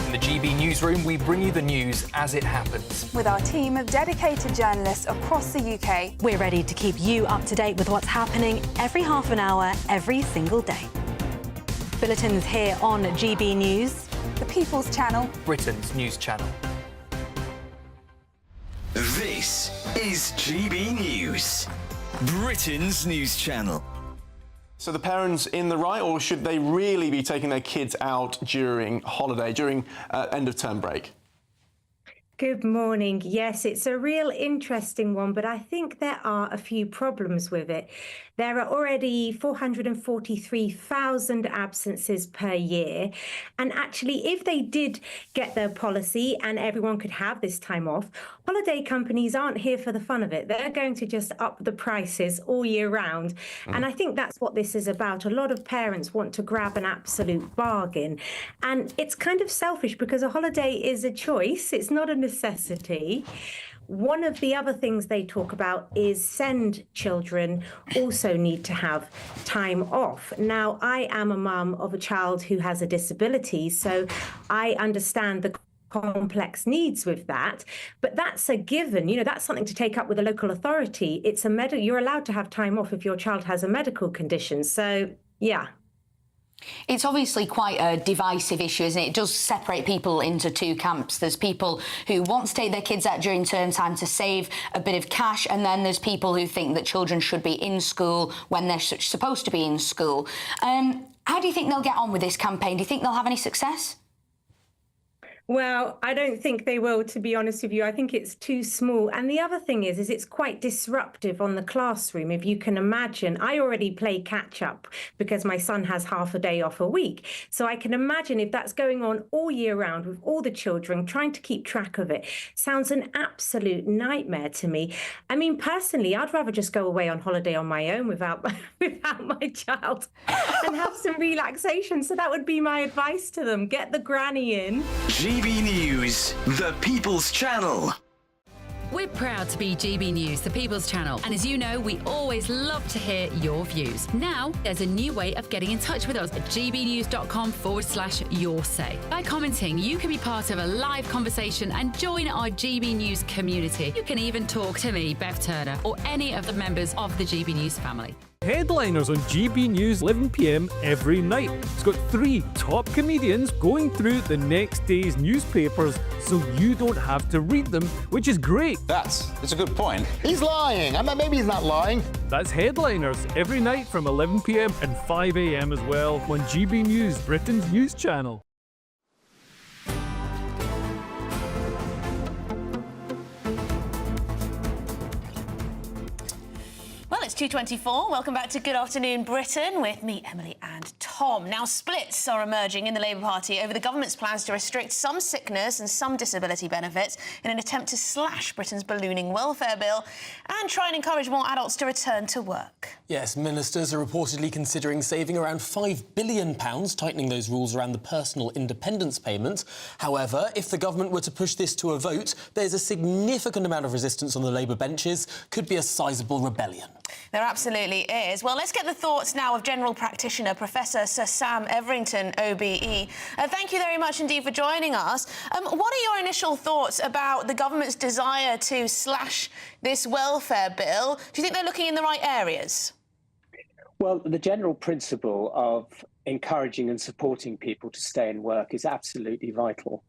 In the GB News newsroom, we bring you the news as it happens. With our team of dedicated journalists across the UK. We're ready to keep you up to date with what's happening every half an hour, every single day. Bulletins here on GB News. The People's Channel. Britain's news channel. This is GB News, Britain's news channel. So the parents in the right, or should they really be taking their kids out during holiday, during end of term break? Good morning. Yes, it's a real interesting one, but I think there are a few problems with it. There are already 443,000 absences per year. And actually, if they did get their policy and everyone could have this time off, holiday companies aren't here for the fun of it. They're going to just up the prices all year round. And I think that's what this is about. A lot of parents want to grab an absolute bargain. And it's kind of selfish because a holiday is a choice. It's not a necessity. One of the other things they talk about is send children also need to have time off. Now, I am a mum of a child who has a disability, so I understand the complex needs with that, but that's a given. You know, that's something to take up with a local authority. It's a you're allowed to have time off if your child has a medical condition. So, yeah. It's obviously quite a divisive issue, isn't it? It does separate people into two camps. There's people who want to take their kids out during term time to save a bit of cash, and then there's people who think that children should be in school when they're supposed to be in school. How do you think they'll get on with this campaign? Do you think they'll have any success? Well, I don't think they will, to be honest with you. I think it's too small. And the other thing is it's quite disruptive on the classroom. If you can imagine, I already play catch up because my son has half a day off a week. So I can imagine if that's going on all year round with all the children, trying to keep track of it, sounds an absolute nightmare to me. I mean, personally, I'd rather just go away on holiday on my own without my child and have some relaxation. So that would be my advice to them. Get the granny in. GB News, the People's Channel. We're proud to be GB News, the People's Channel. And as you know, we always love to hear your views. Now, there's a new way of getting in touch with us at gbnews.com/yoursay. By commenting, you can be part of a live conversation and join our GB News community. You can even talk to me, Bev Turner, or any of the members of the GB News family. Headliners on GB News 11 p.m. every night. It's got 3 top comedians going through the next day's newspapers so you don't have to read them, which is great. That's a good point. He's lying. Maybe he's not lying. That's Headliners every night from 11 p.m. and 5 a.m. as well on GB News, Britain's news channel. It's 2:24. Welcome back to Good Afternoon Britain with me, Emily and Tom. Now, splits are emerging in the Labour Party over the government's plans to restrict some sickness and some disability benefits in an attempt to slash Britain's ballooning welfare bill and try and encourage more adults to return to work. Yes, ministers are reportedly considering saving around £5 billion, tightening those rules around the personal independence payment. However, if the government were to push this to a vote, there's a significant amount of resistance on the Labour benches. Could be a sizable rebellion. There absolutely is. Well, let's get the thoughts now of general practitioner Professor Sir Sam Everington, OBE. Thank you very much indeed for joining us. What are your initial thoughts about the government's desire to slash this welfare bill? Do you think they're looking in the right areas? Well, the general principle of encouraging and supporting people to stay in work is absolutely vital.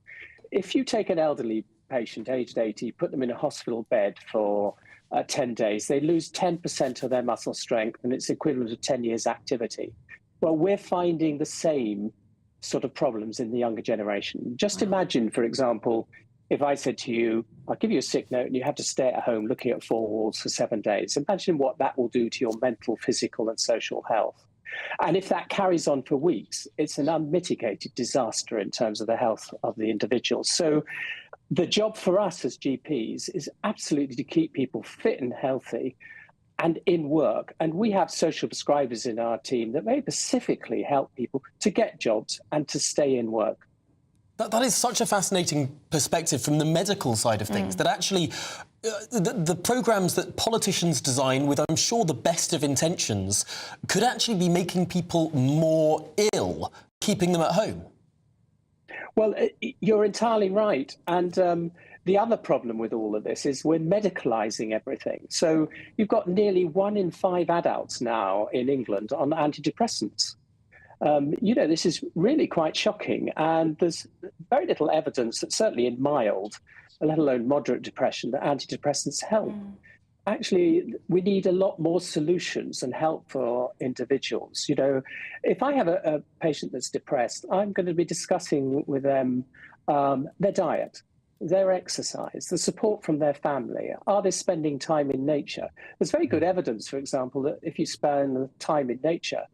If you take an elderly patient aged 80, put them in a hospital bed for 10 days, they lose 10% of their muscle strength, and it's equivalent to 10 years activity. Well, we're finding the same sort of problems in the younger generation. Just imagine, for example, if I said to you, I'll give you a sick note and you have to stay at home looking at 4 walls for 7 days. Imagine what that will do to your mental, physical and social health. And if that carries on for weeks, it's an unmitigated disaster in terms of the health of the individual. So the job for us as GPs is absolutely to keep people fit and healthy and in work. And we have social prescribers in our team that may specifically help people to get jobs and to stay in work. That is such a fascinating perspective from the medical side of things, that actually the programmes that politicians design with, I'm sure, the best of intentions could actually be making people more ill, keeping them at home. Well, you're entirely right. And the other problem with all of this is we're medicalising everything. So you've got nearly 1 in 5 adults now in England on antidepressants. This is really quite shocking. And there's very little evidence that certainly in mild, let alone moderate depression, that antidepressants help. Actually, we need a lot more solutions and help for individuals. If I have a patient that's depressed, I'm going to be discussing with them their diet, their exercise, the support from their family. Are they spending time in nature? There's very good evidence, for example, that if you spend time in nature,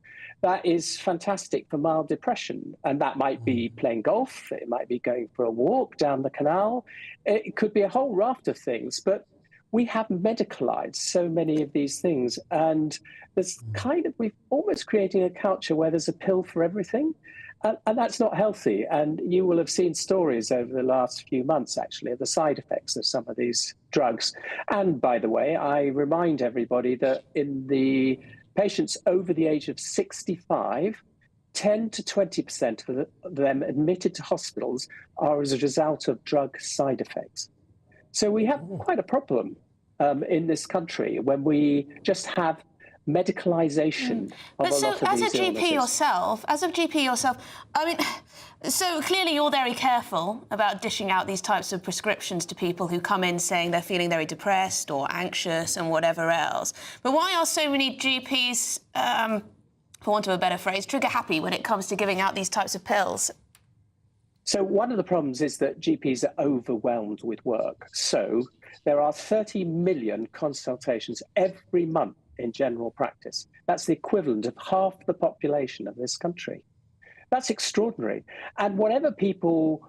that is fantastic for mild depression. And that might be playing golf, it might be going for a walk down the canal, it could be a whole raft of things. But we have medicalized so many of these things, and there's we're almost creating a culture where there's a pill for everything, and that's not healthy. And you will have seen stories over the last few months, actually, of the side effects of some of these drugs. And by the way, I remind everybody that in the patients over the age of 65, 10 to 20% of them admitted to hospitals are as a result of drug side effects. So we have quite a problem in this country when we just have medicalisation of a lot of these illnesses. As a GP yourself, I mean, so clearly you're very careful about dishing out these types of prescriptions to people who come in saying they're feeling very depressed or anxious and whatever else. But why are so many GPs, for want of a better phrase, trigger happy when it comes to giving out these types of pills? So one of the problems is that GPs are overwhelmed with work. So there are 30 million consultations every month in general practice. That's the equivalent of half the population of this country. That's extraordinary. And whatever people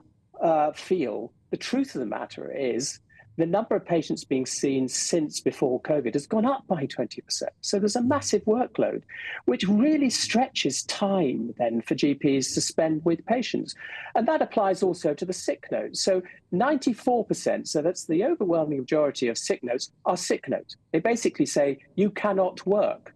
feel, the truth of the matter is the number of patients being seen since before COVID has gone up by 20%. So there's a massive workload, which really stretches time then for GPs to spend with patients. And that applies also to the sick notes. So 94%, so that's the overwhelming majority of sick notes, are sick notes. They basically say you cannot work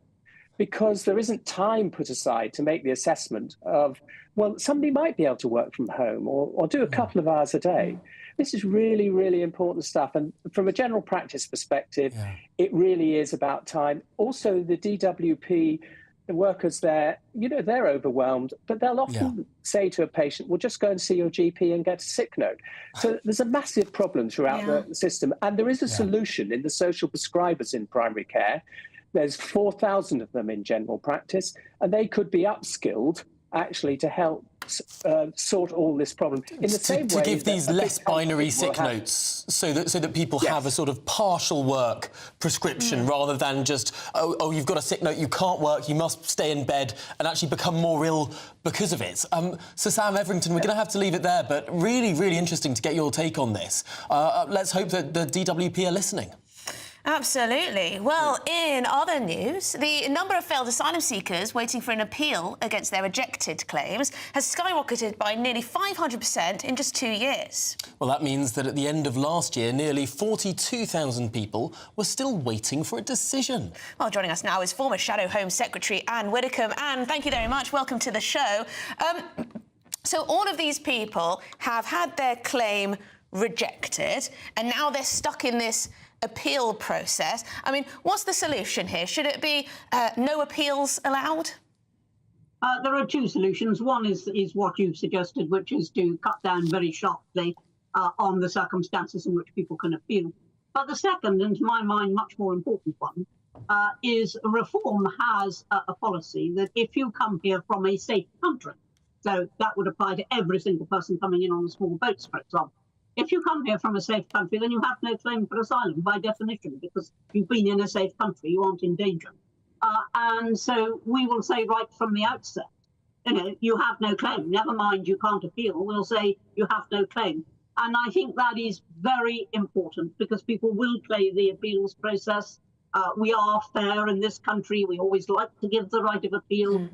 because there isn't time put aside to make the assessment of, well, somebody might be able to work from home or do a couple of hours a day. This is really, really important stuff. And from a general practice perspective, it really is about time. Also, the DWP, the workers there, they're overwhelmed, but they'll often say to a patient, well, just go and see your GP and get a sick note. So there's a massive problem throughout the system. And there is a solution in the social prescribers in primary care. There's 4,000 of them in general practice, and they could be upskilled actually to help sort all this problem in the same way to give these less binary sick notes so that people have a sort of partial work prescription rather than just oh you've got a sick note, you can't work, you must stay in bed and actually become more ill because of it. So Sam Everington, we're going to have to leave it there, but really, really interesting to get your take on this. Let's hope that the DWP are listening. Absolutely. Well, in other news, the number of failed asylum seekers waiting for an appeal against their rejected claims has skyrocketed by nearly 500% in just 2 years. Well, that means that at the end of last year, nearly 42,000 people were still waiting for a decision. Well, joining us now is former Shadow Home Secretary Anne Widdecombe. Anne, thank you very much. Welcome to the show. So all of these people have had their claim rejected, and now they're stuck in this appeal process. I mean, what's the solution here? Should it be no appeals allowed? There are two solutions. One is what you've suggested, which is to cut down very sharply on the circumstances in which people can appeal. But the second, and to my mind, much more important one, is reform has a policy that if you come here from a safe country, so that would apply to every single person coming in on the small boats, for example, if you come here from a safe country, then you have no claim for asylum by definition, because you've been in a safe country, you aren't in danger. And so we will say right from the outset, you have no claim. Never mind, you can't appeal. We'll say you have no claim. And I think that is very important because people will play the appeals process. We are fair in this country. We always like to give the right of appeal,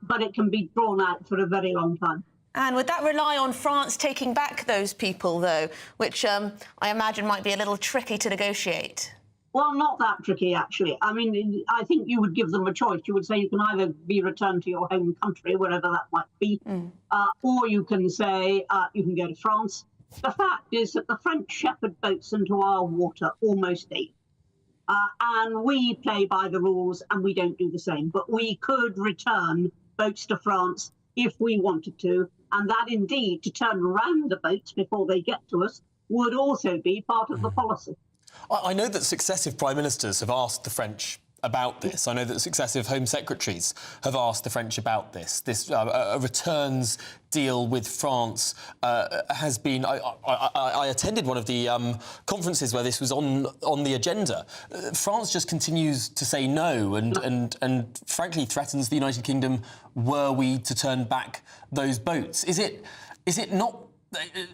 but it can be drawn out for a very long time. And would that rely on France taking back those people, though, which I imagine might be a little tricky to negotiate? Well, not that tricky, actually. I mean, I think you would give them a choice. You would say you can either be returned to your home country, wherever that might be, or you can say you can go to France. The fact is that the French shepherd boats into our water almost daily. And we play by the rules and we don't do the same. But we could return boats to France if we wanted to. And that indeed, to turn around the boats before they get to us, would also be part of the policy. I know that successive prime ministers have asked the French about this. I know that successive Home Secretaries have asked the French about this. This a returns deal with France has been... I attended one of the conferences where this was on the agenda. France just continues to say no and frankly threatens the United Kingdom were we to turn back those boats. Is it not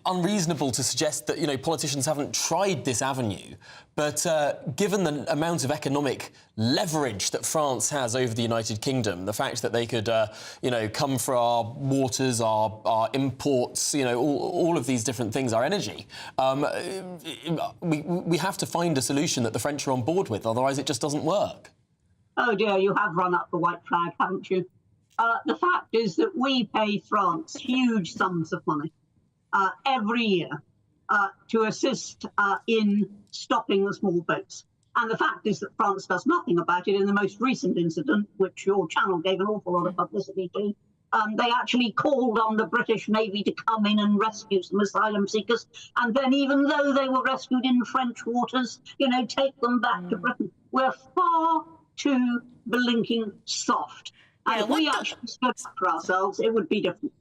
unreasonable to suggest that, you know, politicians haven't tried this avenue, but given the amount of economic leverage that France has over the United Kingdom, the fact that they could, you know, come for our waters, our imports, you know, all of these different things, our energy, we have to find a solution that the French are on board with, otherwise it just doesn't work. Oh dear, you have run up the white flag, haven't you? The fact is that we pay France huge sums of money every year to assist in stopping the small boats. And the fact is that France does nothing about it. In the most recent incident, which your channel gave an awful lot of publicity to, they actually called on the British Navy to come in and rescue some asylum seekers. And then even though they were rescued in French waters, you know, take them back to Britain. We're far too blinking soft. And if we actually stood up for ourselves, it would be different.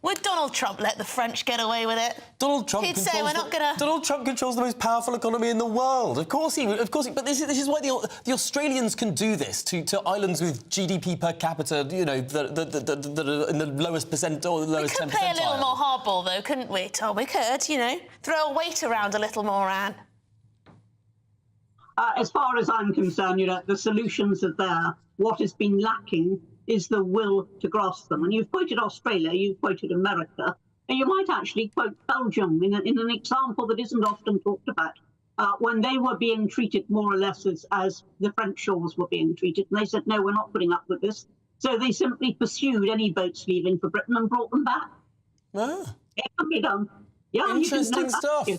Would Donald Trump let the French get away with it? Donald Trump He'd say we're not going to... Donald Trump controls the most powerful economy in the world. Of course he would. Of course he... But this is why the Australians can do this to islands with GDP per capita, you know, that are in the lowest percent or the lowest 10%. We could play a little more hardball, though, couldn't we, Tom? We could, you know, throw a weight around a little more, Anne. As far as I'm concerned, you know, the solutions are there. What has been lacking is the will to grasp them. And you've quoted Australia, you've quoted America, and you might actually quote Belgium in an example that isn't often talked about, when they were being treated more or less as the French shores were being treated. And they said, no, we're not putting up with this. So they simply pursued any boats leaving for Britain and brought them back. Ah. It can be done. Yeah, interesting stuff.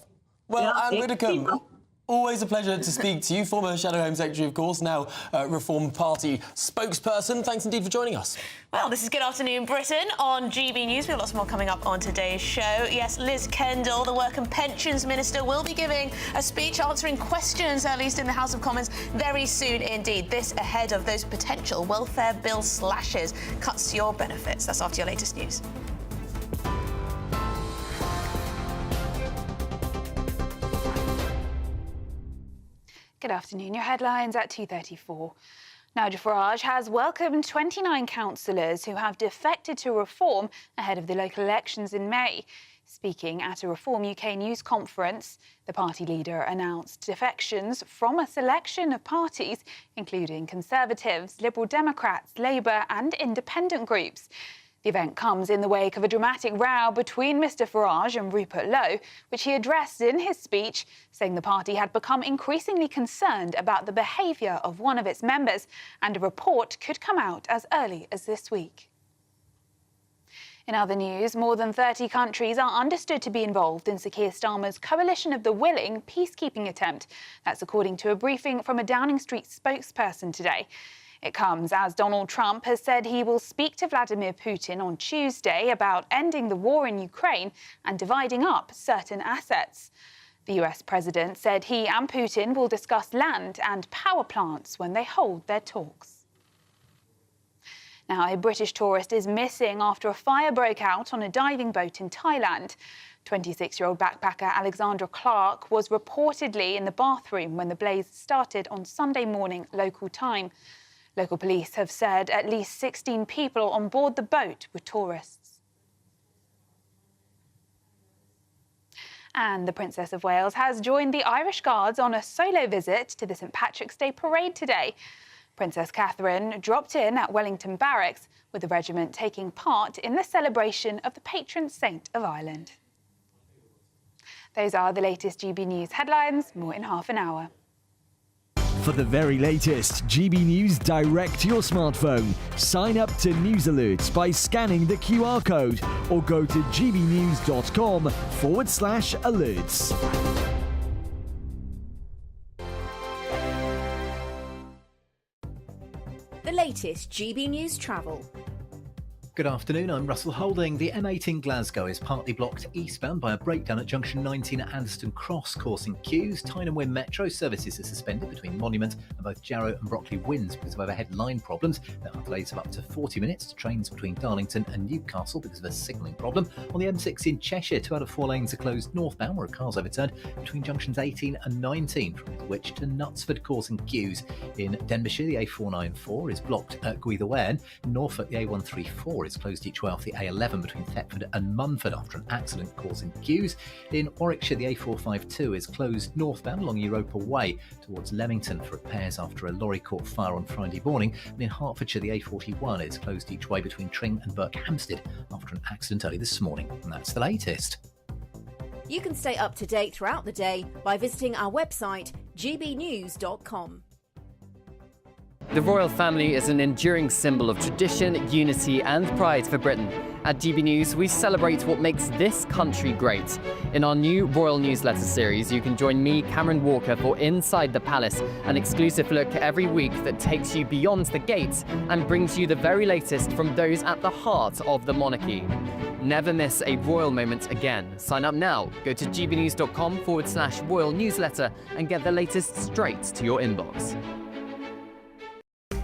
Well, Anne Widdecombe, always a pleasure to speak to you, former Shadow Home Secretary, of course, now Reform Party spokesperson. Thanks indeed for joining us. Well, this is Good Afternoon Britain on GB News. We have lots more coming up on today's show. Yes, Liz Kendall, the Work and Pensions Minister, will be giving a speech answering questions, at least in the House of Commons, very soon indeed. This ahead of those potential welfare bill slashes, cuts to your benefits. That's after your latest news. Good afternoon. Your headlines at 2:34. Nigel Farage has welcomed 29 councillors who have defected to Reform ahead of the local elections in May. Speaking at a Reform UK news conference, the party leader announced defections from a selection of parties, including Conservatives, Liberal Democrats, Labour and independent groups. The event comes in the wake of a dramatic row between Mr Farage and Rupert Lowe, which he addressed in his speech, saying the party had become increasingly concerned about the behaviour of one of its members, and a report could come out as early as this week. In other news, more than 30 countries are understood to be involved in Sir Keir Starmer's Coalition of the Willing peacekeeping attempt. That's according to a briefing from a Downing Street spokesperson today. It comes as Donald Trump has said he will speak to Vladimir Putin on Tuesday about ending the war in Ukraine and dividing up certain assets. The US president said he and Putin will discuss land and power plants when they hold their talks. Now, a British tourist is missing after a fire broke out on a diving boat in Thailand. 26-year-old backpacker Alexandra Clark was reportedly in the bathroom when the blaze started on Sunday morning local time. Local police have said at least 16 people on board the boat were tourists. And the Princess of Wales has joined the Irish Guards on a solo visit to the St Patrick's Day parade today. Princess Catherine dropped in at Wellington Barracks, with the regiment taking part in the celebration of the patron saint of Ireland. Those are the latest GB News headlines. More in half an hour. For the very latest GB News direct to your smartphone, sign up to News Alerts by scanning the QR code or go to gbnews.com/alerts. The latest GB News travel. Good afternoon, I'm Russell Holding. The M8 in Glasgow is partly blocked eastbound by a breakdown at junction 19 at Anderston Cross, causing queues. Tyne and Wear Metro services are suspended between Monument and both Jarrow and Brockley Winds because of overhead line problems. There are delays of up to 40 minutes to trains between Darlington and Newcastle because of a signalling problem. On the M6 in Cheshire, 2 out of 4 lanes are closed northbound where a car's overturned between junctions 18 and 19 from Middlewich to Knutsford, causing queues. In Denbighshire, the A494 is blocked at Gwythywen. In Norfolk, the A134 is closed each way off the A11 between Thetford and Munford after an accident causing queues. In Warwickshire, the A452 is closed northbound along Europa Way towards Leamington for repairs after a lorry caught fire on Friday morning. And in Hertfordshire, the A41 is closed each way between Tring and Berkhamsted after an accident early this morning. And that's the latest. You can stay up to date throughout the day by visiting our website, gbnews.com. The royal family is an enduring symbol of tradition, unity and pride for Britain. At GB News, we celebrate what makes this country great. In our new royal newsletter series, you can join me, Cameron Walker, for Inside the Palace, an exclusive look every week that takes you beyond the gates and brings you the very latest from those at the heart of the monarchy. Never miss a royal moment again. Sign up now. Go to gbnews.com/royal newsletter and get the latest straight to your inbox.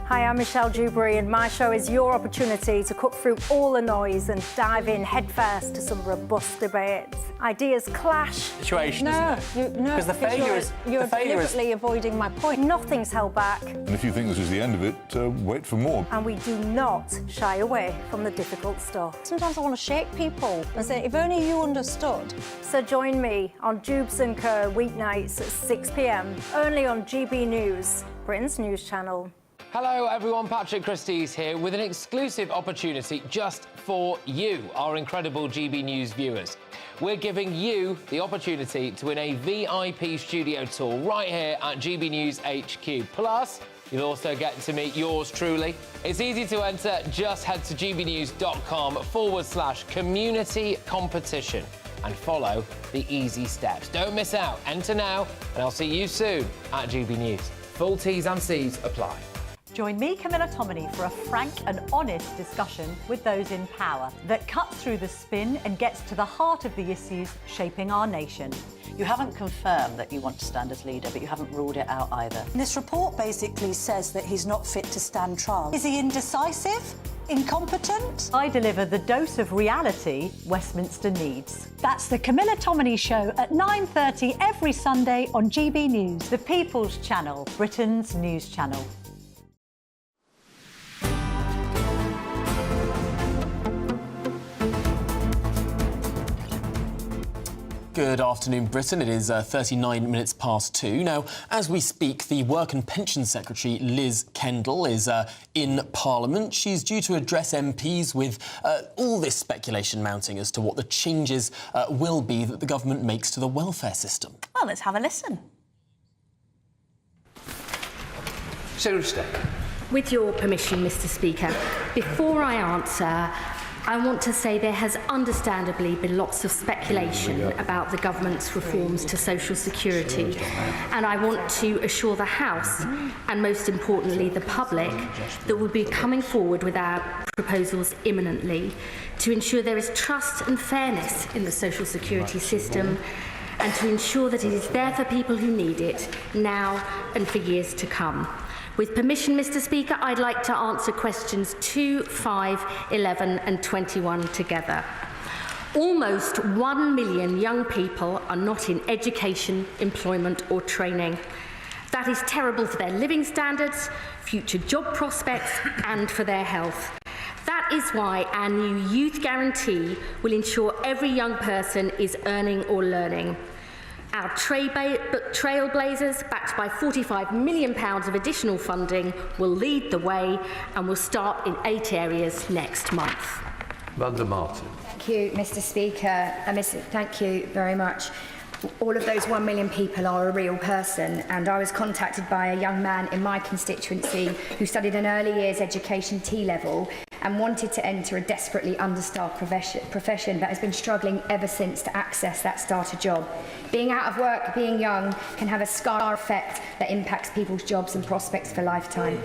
Hi, I'm Michelle Dewberry, and my show is your opportunity to cut through all the noise and dive in headfirst to some robust debates. Ideas clash. Situation, no, isn't it? Because the failure is... You're deliberately avoiding my point. Nothing's held back. And if you think this is the end of it, wait for more. And we do not shy away from the difficult stuff. Sometimes I want to shake people and say, if only you understood. So join me on Dubes & Co. weeknights at 6 p.m, only on GB News, Britain's news channel. Hello everyone, Patrick Christie's here with an exclusive opportunity just for you, our incredible GB News viewers. We're giving you the opportunity to win a VIP studio tour right here at GB News HQ. Plus, you'll also get to meet yours truly. It's easy to enter, just head to gbnews.com/community competition and follow the easy steps. Don't miss out, enter now, and I'll see you soon at GB News. Full T's and C's apply. Join me, Camilla Tominey, for a frank and honest discussion with those in power that cuts through the spin and gets to the heart of the issues shaping our nation. You haven't confirmed that you want to stand as leader, but you haven't ruled it out either. This report basically says that he's not fit to stand trial. Is he indecisive? Incompetent? I deliver the dose of reality Westminster needs. That's the Camilla Tominey Show at 9:30 every Sunday on GB News, the People's Channel, Britain's news channel. Good afternoon, Britain. It is 39 minutes past 2. Now, as we speak, the Work and Pension Secretary, Liz Kendall, is in Parliament. She's due to address MPs with all this speculation mounting as to what the changes will be that the government makes to the welfare system. Well, let's have a listen. Secretary. With your permission, Mr. Speaker, before I answer, I want to say there has understandably been lots of speculation about the government's reforms to social security, and I want to assure the House, and most importantly the public, that we'll be coming forward with our proposals imminently to ensure there is trust and fairness in the social security system, and to ensure that it is there for people who need it now and for years to come. With permission, Mr. Speaker, I'd like to answer questions 2, 5, 11 and 21 together. Almost 1 million young people are not in education, employment or training. That is terrible for their living standards, future job prospects and for their health. That is why our new Youth Guarantee will ensure every young person is earning or learning. Our trailblazers, backed by £45 million of additional funding, will lead the way and will start in 8 areas next month. Wanda Martin. Thank you, Mr. Speaker. Thank you very much. All of those 1 million people are a real person, and I was contacted by a young man in my constituency who studied an early years education T-level and wanted to enter a desperately understaffed profession that has been struggling ever since to access that starter job. Being out of work, being young, can have a scar effect that impacts people's jobs and prospects for a lifetime.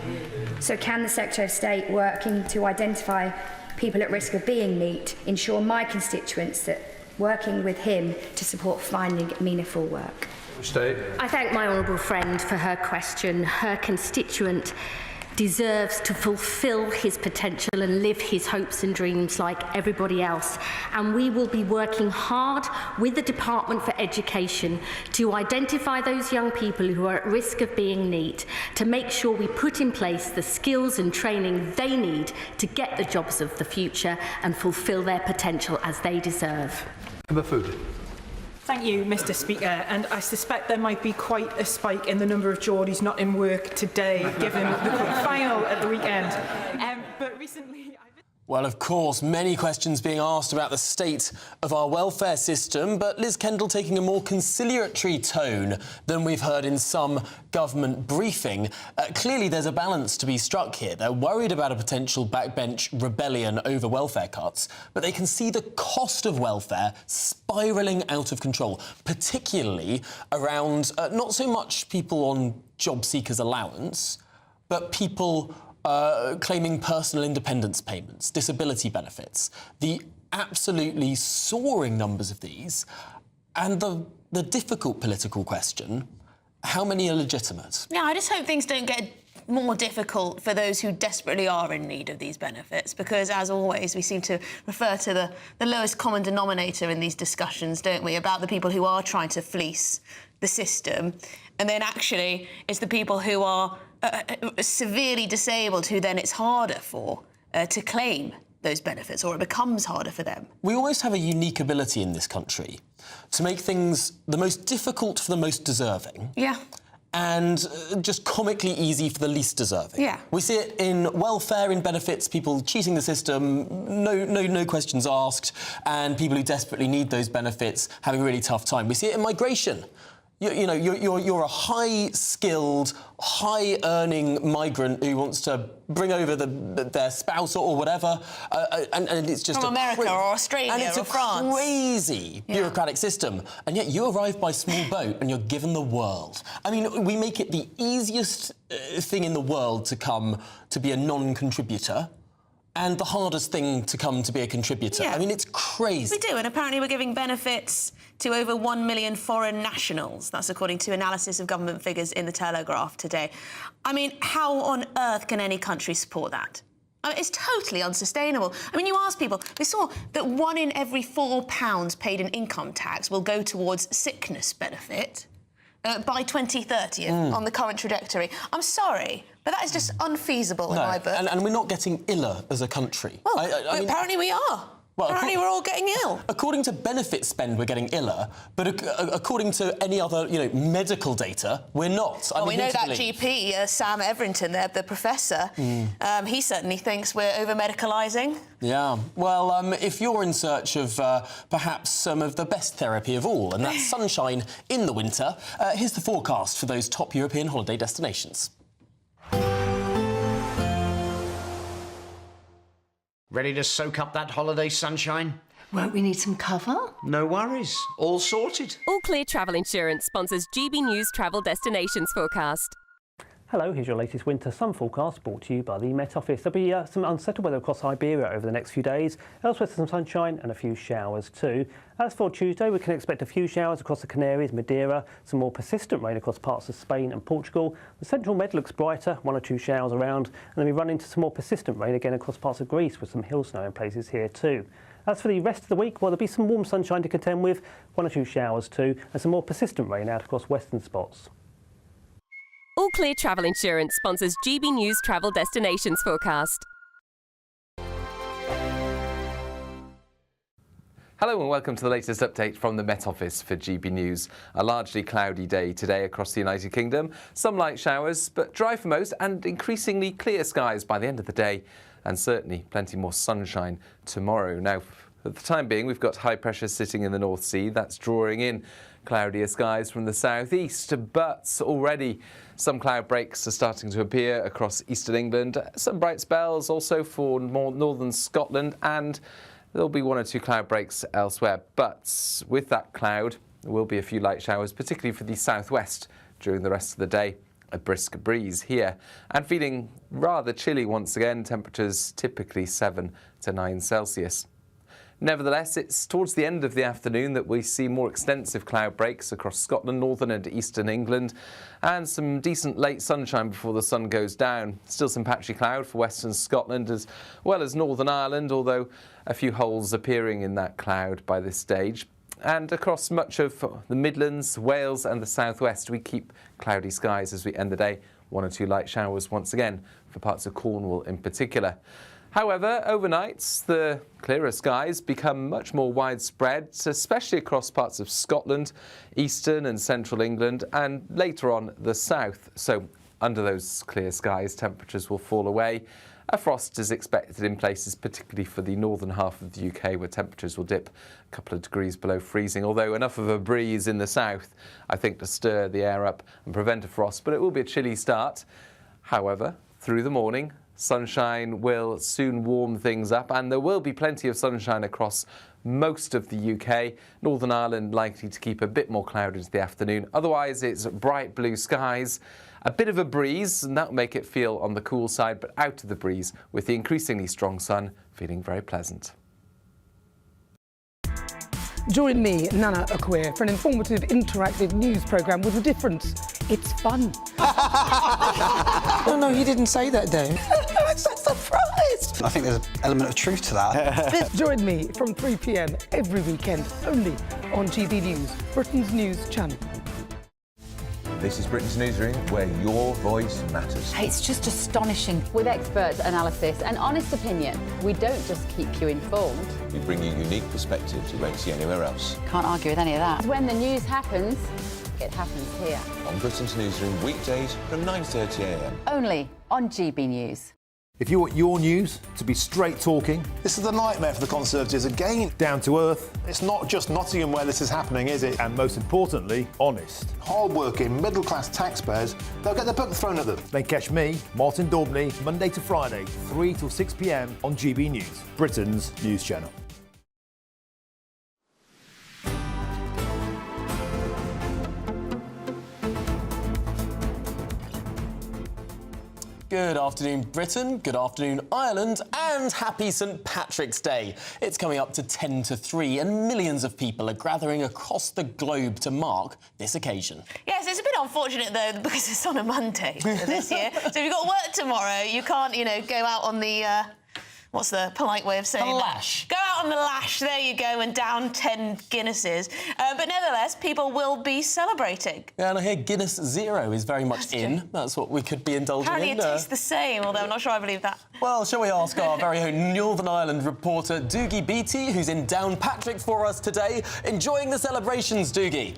So can the Secretary of State, working to identify people at risk of being NEET, ensure my constituents that working with him to support finding meaningful work? State. I thank my honourable friend for her question. Her constituent deserves to fulfil his potential and live his hopes and dreams like everybody else. And we will be working hard with the Department for Education to identify those young people who are at risk of being NEET, to make sure we put in place the skills and training they need to get the jobs of the future and fulfil their potential as they deserve. Food. Thank you, Mr. Speaker, and I suspect there might be quite a spike in the number of Geordies not in work today, given the cup final at the weekend. But recently... Well, of course, many questions being asked about the state of our welfare system, but Liz Kendall taking a more conciliatory tone than we've heard in some government briefing. Clearly, there's a balance to be struck here. They're worried about a potential backbench rebellion over welfare cuts, but they can see the cost of welfare spiralling out of control, particularly around not so much people on job seekers' allowance, but people claiming personal independence payments, disability benefits, the absolutely soaring numbers of these, and the difficult political question, how many are legitimate? Yeah, I just hope things don't get more difficult for those who desperately are in need of these benefits, because, as always, we seem to refer to the lowest common denominator in these discussions, don't we, about the people who are trying to fleece the system, and then actually it's the people who are severely disabled who then it's harder for to claim those benefits, or it becomes harder for them. We almost have a unique ability in this country to make things the most difficult for the most deserving. Yeah. And just comically easy for the least deserving. Yeah. We see it in welfare, in benefits, people cheating the system, no questions asked, and people who desperately need those benefits having a really tough time. We see it in migration. You're a high-skilled, high-earning migrant who wants to bring over their spouse or whatever, and it's just from America or Australia and it's or France. a crazy bureaucratic system. And yet you arrive by small boat and you're given the world. I mean, we make it the easiest thing in the world to come to be a non-contributor, and the hardest thing to come to be a contributor. Yeah. I mean, it's crazy. We do, and apparently we're giving benefits to over 1 million foreign nationals. That's according to analysis of government figures in The Telegraph today. I mean, how on earth can any country support that? I mean, it's totally unsustainable. I mean, you ask people, we saw that 1 in every £4 paid in income tax will go towards sickness benefit by 2030 on the current trajectory. I'm sorry, but that is just unfeasible in my book. And we're not getting iller as a country. Well, I mean, apparently we are. Well, apparently we're all getting ill. According to benefit spend, we're getting iller, but according to any other, medical data, we're not. Well, we know that GP, Sam Everington, the professor, he certainly thinks we're over-medicalising. Yeah. Well, if you're in search of perhaps some of the best therapy of all, and that's sunshine in the winter, here's the forecast for those top European holiday destinations. Ready to soak up that holiday sunshine? Won't we need some cover? No worries. All sorted. All Clear Travel Insurance sponsors GB News Travel Destinations Forecast. Hello, here's your latest winter sun forecast brought to you by the Met Office. There'll be some unsettled weather across Iberia over the next few days. Elsewhere, some sunshine and a few showers too. As for Tuesday, we can expect a few showers across the Canaries, Madeira, some more persistent rain across parts of Spain and Portugal. The central Med looks brighter, 1 or 2 showers around, and then we run into some more persistent rain again across parts of Greece with some hill snow in places here too. As for the rest of the week, well, there'll be some warm sunshine to contend with, 1 or 2 showers too, and some more persistent rain out across western spots. All Clear Travel Insurance sponsors GB News Travel Destinations Forecast. Hello and welcome to the latest update from the Met Office for GB News. A largely cloudy day today across the United Kingdom. Some light showers, but dry for most, and increasingly clear skies by the end of the day. And certainly plenty more sunshine tomorrow. Now, for the time being, we've got high pressure sitting in the North Sea. That's drawing in Cloudier skies from the southeast, but already some cloud breaks are starting to appear across eastern England. Some bright spells also for more northern Scotland, and there'll be 1 or 2 cloud breaks elsewhere. But with that cloud, there will be a few light showers, particularly for the southwest during the rest of the day. A brisk breeze here, and feeling rather chilly once again, temperatures typically 7 to 9 Celsius. Nevertheless, it's towards the end of the afternoon that we see more extensive cloud breaks across Scotland, northern and eastern England, and some decent late sunshine before the sun goes down. Still some patchy cloud for western Scotland as well as Northern Ireland, although a few holes appearing in that cloud by this stage. And across much of the Midlands, Wales and the southwest, we keep cloudy skies as we end the day. 1 or 2 light showers once again for parts of Cornwall in particular. However, overnight, the clearer skies become much more widespread, especially across parts of Scotland, eastern and central England, and later on the south. So under those clear skies, temperatures will fall away. A frost is expected in places, particularly for the northern half of the UK, where temperatures will dip a couple of degrees below freezing, although enough of a breeze in the south, I think, to stir the air up and prevent a frost, but it will be a chilly start. However, through the morning, sunshine will soon warm things up, and there will be plenty of sunshine across most of the UK. Northern Ireland likely to keep a bit more cloud into the afternoon. Otherwise, it's bright blue skies. A bit of a breeze, and that will make it feel on the cool side, but out of the breeze with the increasingly strong sun, feeling very pleasant. Join me, Nana Akwe, for an informative, interactive news programme with a difference. It's fun. No, you didn't say that, Dave. I'm so surprised. I think there's an element of truth to that. Join me from 3 p.m. every weekend, only on GB News, Britain's news channel. This is Britain's Newsroom, where your voice matters. It's just astonishing. With expert analysis and honest opinion, we don't just keep you informed. We bring you unique perspectives you won't see anywhere else. Can't argue with any of that. When the news happens, it happens here. On Britain's Newsroom, weekdays from 9:30 a.m. Only on GB News. If you want your news to be straight talking... This is a nightmare for the Conservatives again. Down to earth. It's not just Nottingham where this is happening, is it? And most importantly, honest. Hard-working, middle-class taxpayers, they'll get their book thrown at them. Then catch me, Martin Daubney, Monday to Friday, 3 till 6 p.m. on GB News, Britain's news channel. Good afternoon, Britain, good afternoon, Ireland, and happy St Patrick's Day. It's coming up to 10 to 3, and millions of people are gathering across the globe to mark this occasion. Yes, it's a bit unfortunate, though, because it's on a Monday this year. So if you've got work tomorrow, you can't, go out on the... what's the polite way of saying that? Lash. Go out on the lash, there you go, and down 10 Guinnesses. But nevertheless, people will be celebrating. Yeah, and I hear Guinness Zero is very much in. That's what we could be indulging Apparently in. It tastes the same, although I'm not sure I believe that. Well, shall we ask our very own Northern Ireland reporter, Doogie Beattie, who's in Downpatrick for us today. Enjoying the celebrations, Doogie?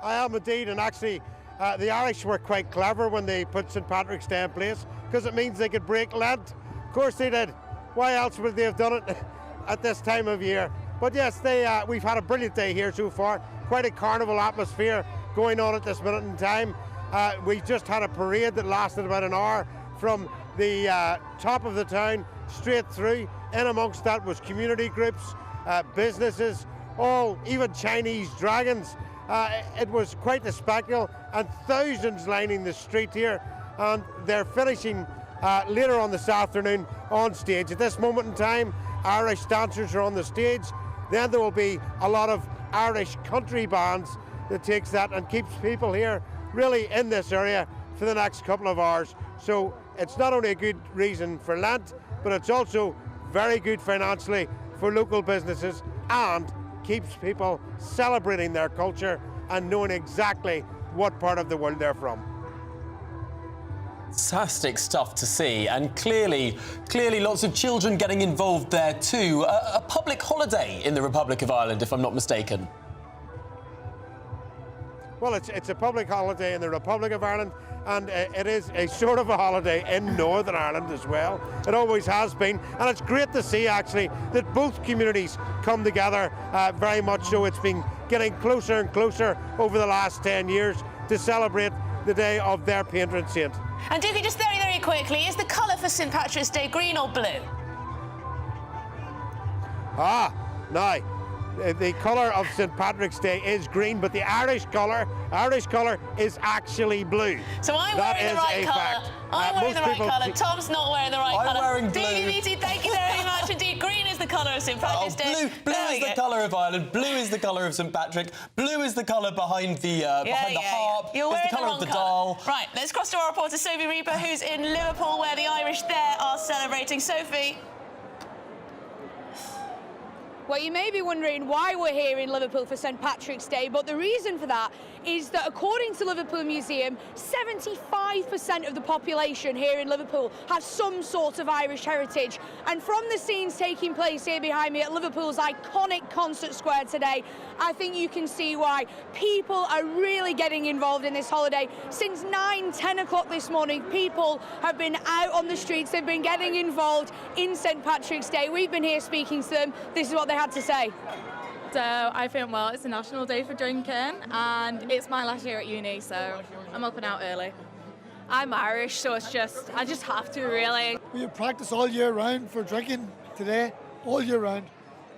I am indeed, and actually, the Irish were quite clever when they put St Patrick's Day in place, because it means they could break Lent. Of course they did. Why else would they have done it at this time of year? But yes, we've had a brilliant day here so far. Quite a carnival atmosphere going on at this minute in time. We just had a parade that lasted about an hour from the top of the town straight through. In amongst that was community groups, businesses, even Chinese dragons. It was quite a spectacle, and thousands lining the street here. And they're finishing later on this afternoon on stage. At this moment in time, Irish dancers are on the stage. Then there will be a lot of Irish country bands that takes that and keeps people here really in this area for the next couple of hours. So it's not only a good reason for Lent, but it's also very good financially for local businesses and keeps people celebrating their culture and knowing exactly what part of the world they're from. Fantastic stuff to see, and clearly lots of children getting involved there too. A public holiday in the Republic of Ireland, if I'm not mistaken. well, it's a public holiday in the Republic of Ireland, and it is a sort of a holiday in Northern Ireland as well. It always has been, and it's great to see actually that both communities come together very much so. It's been getting closer and closer over the last 10 years to celebrate the day of their patron saint. And Dookie, just very, very quickly, is the colour for St Patrick's Day green or blue? Now, the colour of St Patrick's Day is green, but the Irish colour is actually blue. So I'm wearing the right colour. I'm wearing the right colour. Tom's not wearing the right colour. I'm wearing blue. Dookie, thank you very much indeed. Green is the colour of St Patrick's Day. Blue is the colour of Ireland. Blue is the colour of St Patrick. Blue is the colour behind the harp. You're wearing the colour of the colour. doll. Right, let's cross to our reporter Sophie Reaper, who's in Liverpool, where the Irish there are celebrating. Sophie. Well, you may be wondering why we're here in Liverpool for St Patrick's Day, but the reason for that is that according to Liverpool Museum, 75% of the population here in Liverpool has some sort of Irish heritage. And from the scenes taking place here behind me at Liverpool's iconic concert square today, I think you can see why people are really getting involved in this holiday. Since 10 o'clock this morning, people have been out on the streets, they've been getting involved in St Patrick's Day. We've been here speaking to them. This is what they had to say. So I think, well, it's a national day for drinking, and it's my last year at uni, so I'm up and out early. I'm Irish, so I just have to, really. We practice all year round for drinking today, all year round,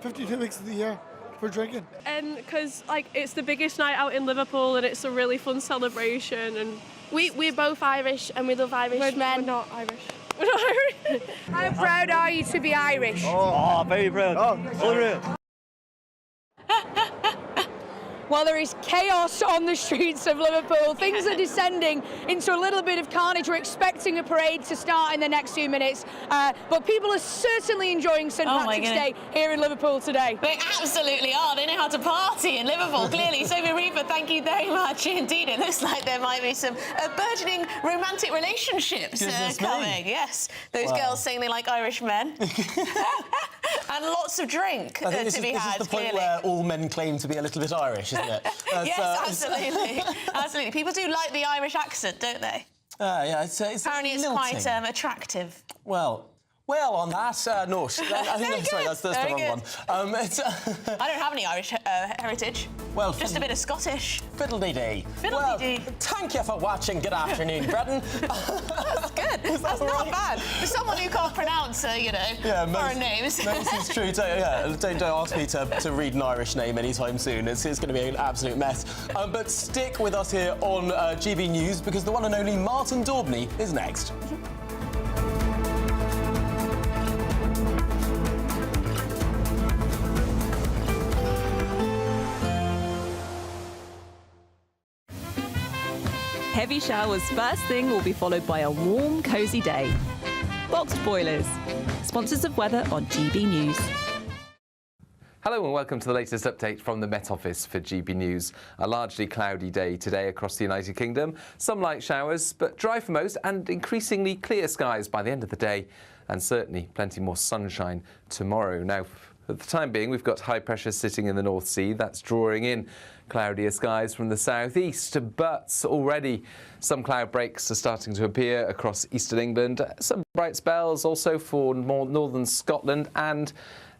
52 weeks of the year for drinking. And because it's the biggest night out in Liverpool, and it's a really fun celebration, and we're both Irish and we love Irish men. We're not Irish. We're not Irish. How proud are you to be Irish? Oh, very proud. Oh, unreal. Well, there is chaos on the streets of Liverpool. Things are descending into a little bit of carnage. We're expecting a parade to start in the next few minutes, but people are certainly enjoying St Patrick's Day here in Liverpool today. They absolutely are. They know how to party in Liverpool, clearly. Sophie Reaper, thank you very much indeed. It looks like there might be some burgeoning romantic relationships coming. Yes, those girls saying they like Irish men. And lots of drink to be had, This is the point where all men claim to be a little bit Irish, isn't it? Yes, absolutely. Absolutely. People do like the Irish accent, don't they? Yeah, it's apparently it's quite attractive. Well, on that note, I think that's the wrong one. I don't have any Irish heritage. Well, just a bit of Scottish. Fiddle-dee-dee. Fiddle-dee-dee. Well, thank you for watching. Good afternoon, Britain. That's good. That's not bad. For someone who can't pronounce, foreign names. No, this is true. Don't ask me to read an Irish name anytime soon. It's going to be an absolute mess. But stick with us here on GB News, because the one and only Martin Daubney is next. Heavy showers first thing will be followed by a warm, cosy day. Boxed boilers, sponsors of weather on GB News. Hello and welcome to the latest update from the Met Office for GB News. A largely cloudy day today across the United Kingdom. Some light showers, but dry for most, and increasingly clear skies by the end of the day. And certainly plenty more sunshine tomorrow. Now, at the time being, we've got high pressure sitting in the North Sea. That's drawing in cloudier skies from the southeast, but already some cloud breaks are starting to appear across eastern England. Some bright spells also for more northern Scotland, and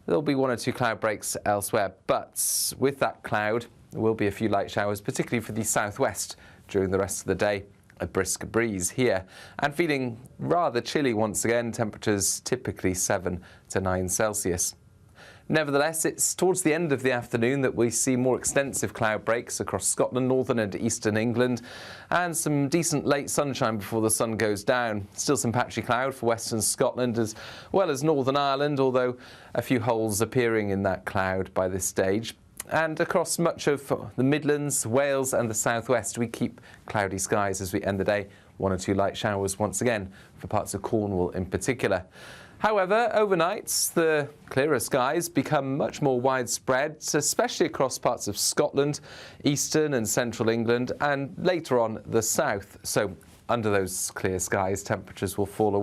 there'll be one or two cloud breaks elsewhere. But with that cloud, there will be a few light showers, particularly for the southwest during the rest of the day. A brisk breeze here, and feeling rather chilly once again, temperatures typically 7 to 9 Celsius. Nevertheless, it's towards the end of the afternoon that we see more extensive cloud breaks across Scotland, northern and eastern England, and some decent late sunshine before the sun goes down. Still some patchy cloud for western Scotland as well as Northern Ireland, although a few holes appearing in that cloud by this stage. And across much of the Midlands, Wales and the southwest, we keep cloudy skies as we end the day. One or two light showers once again for parts of Cornwall in particular. However, overnight, the clearer skies become much more widespread, especially across parts of Scotland, eastern and central England, and later on the south. So under those clear skies, temperatures will fall away.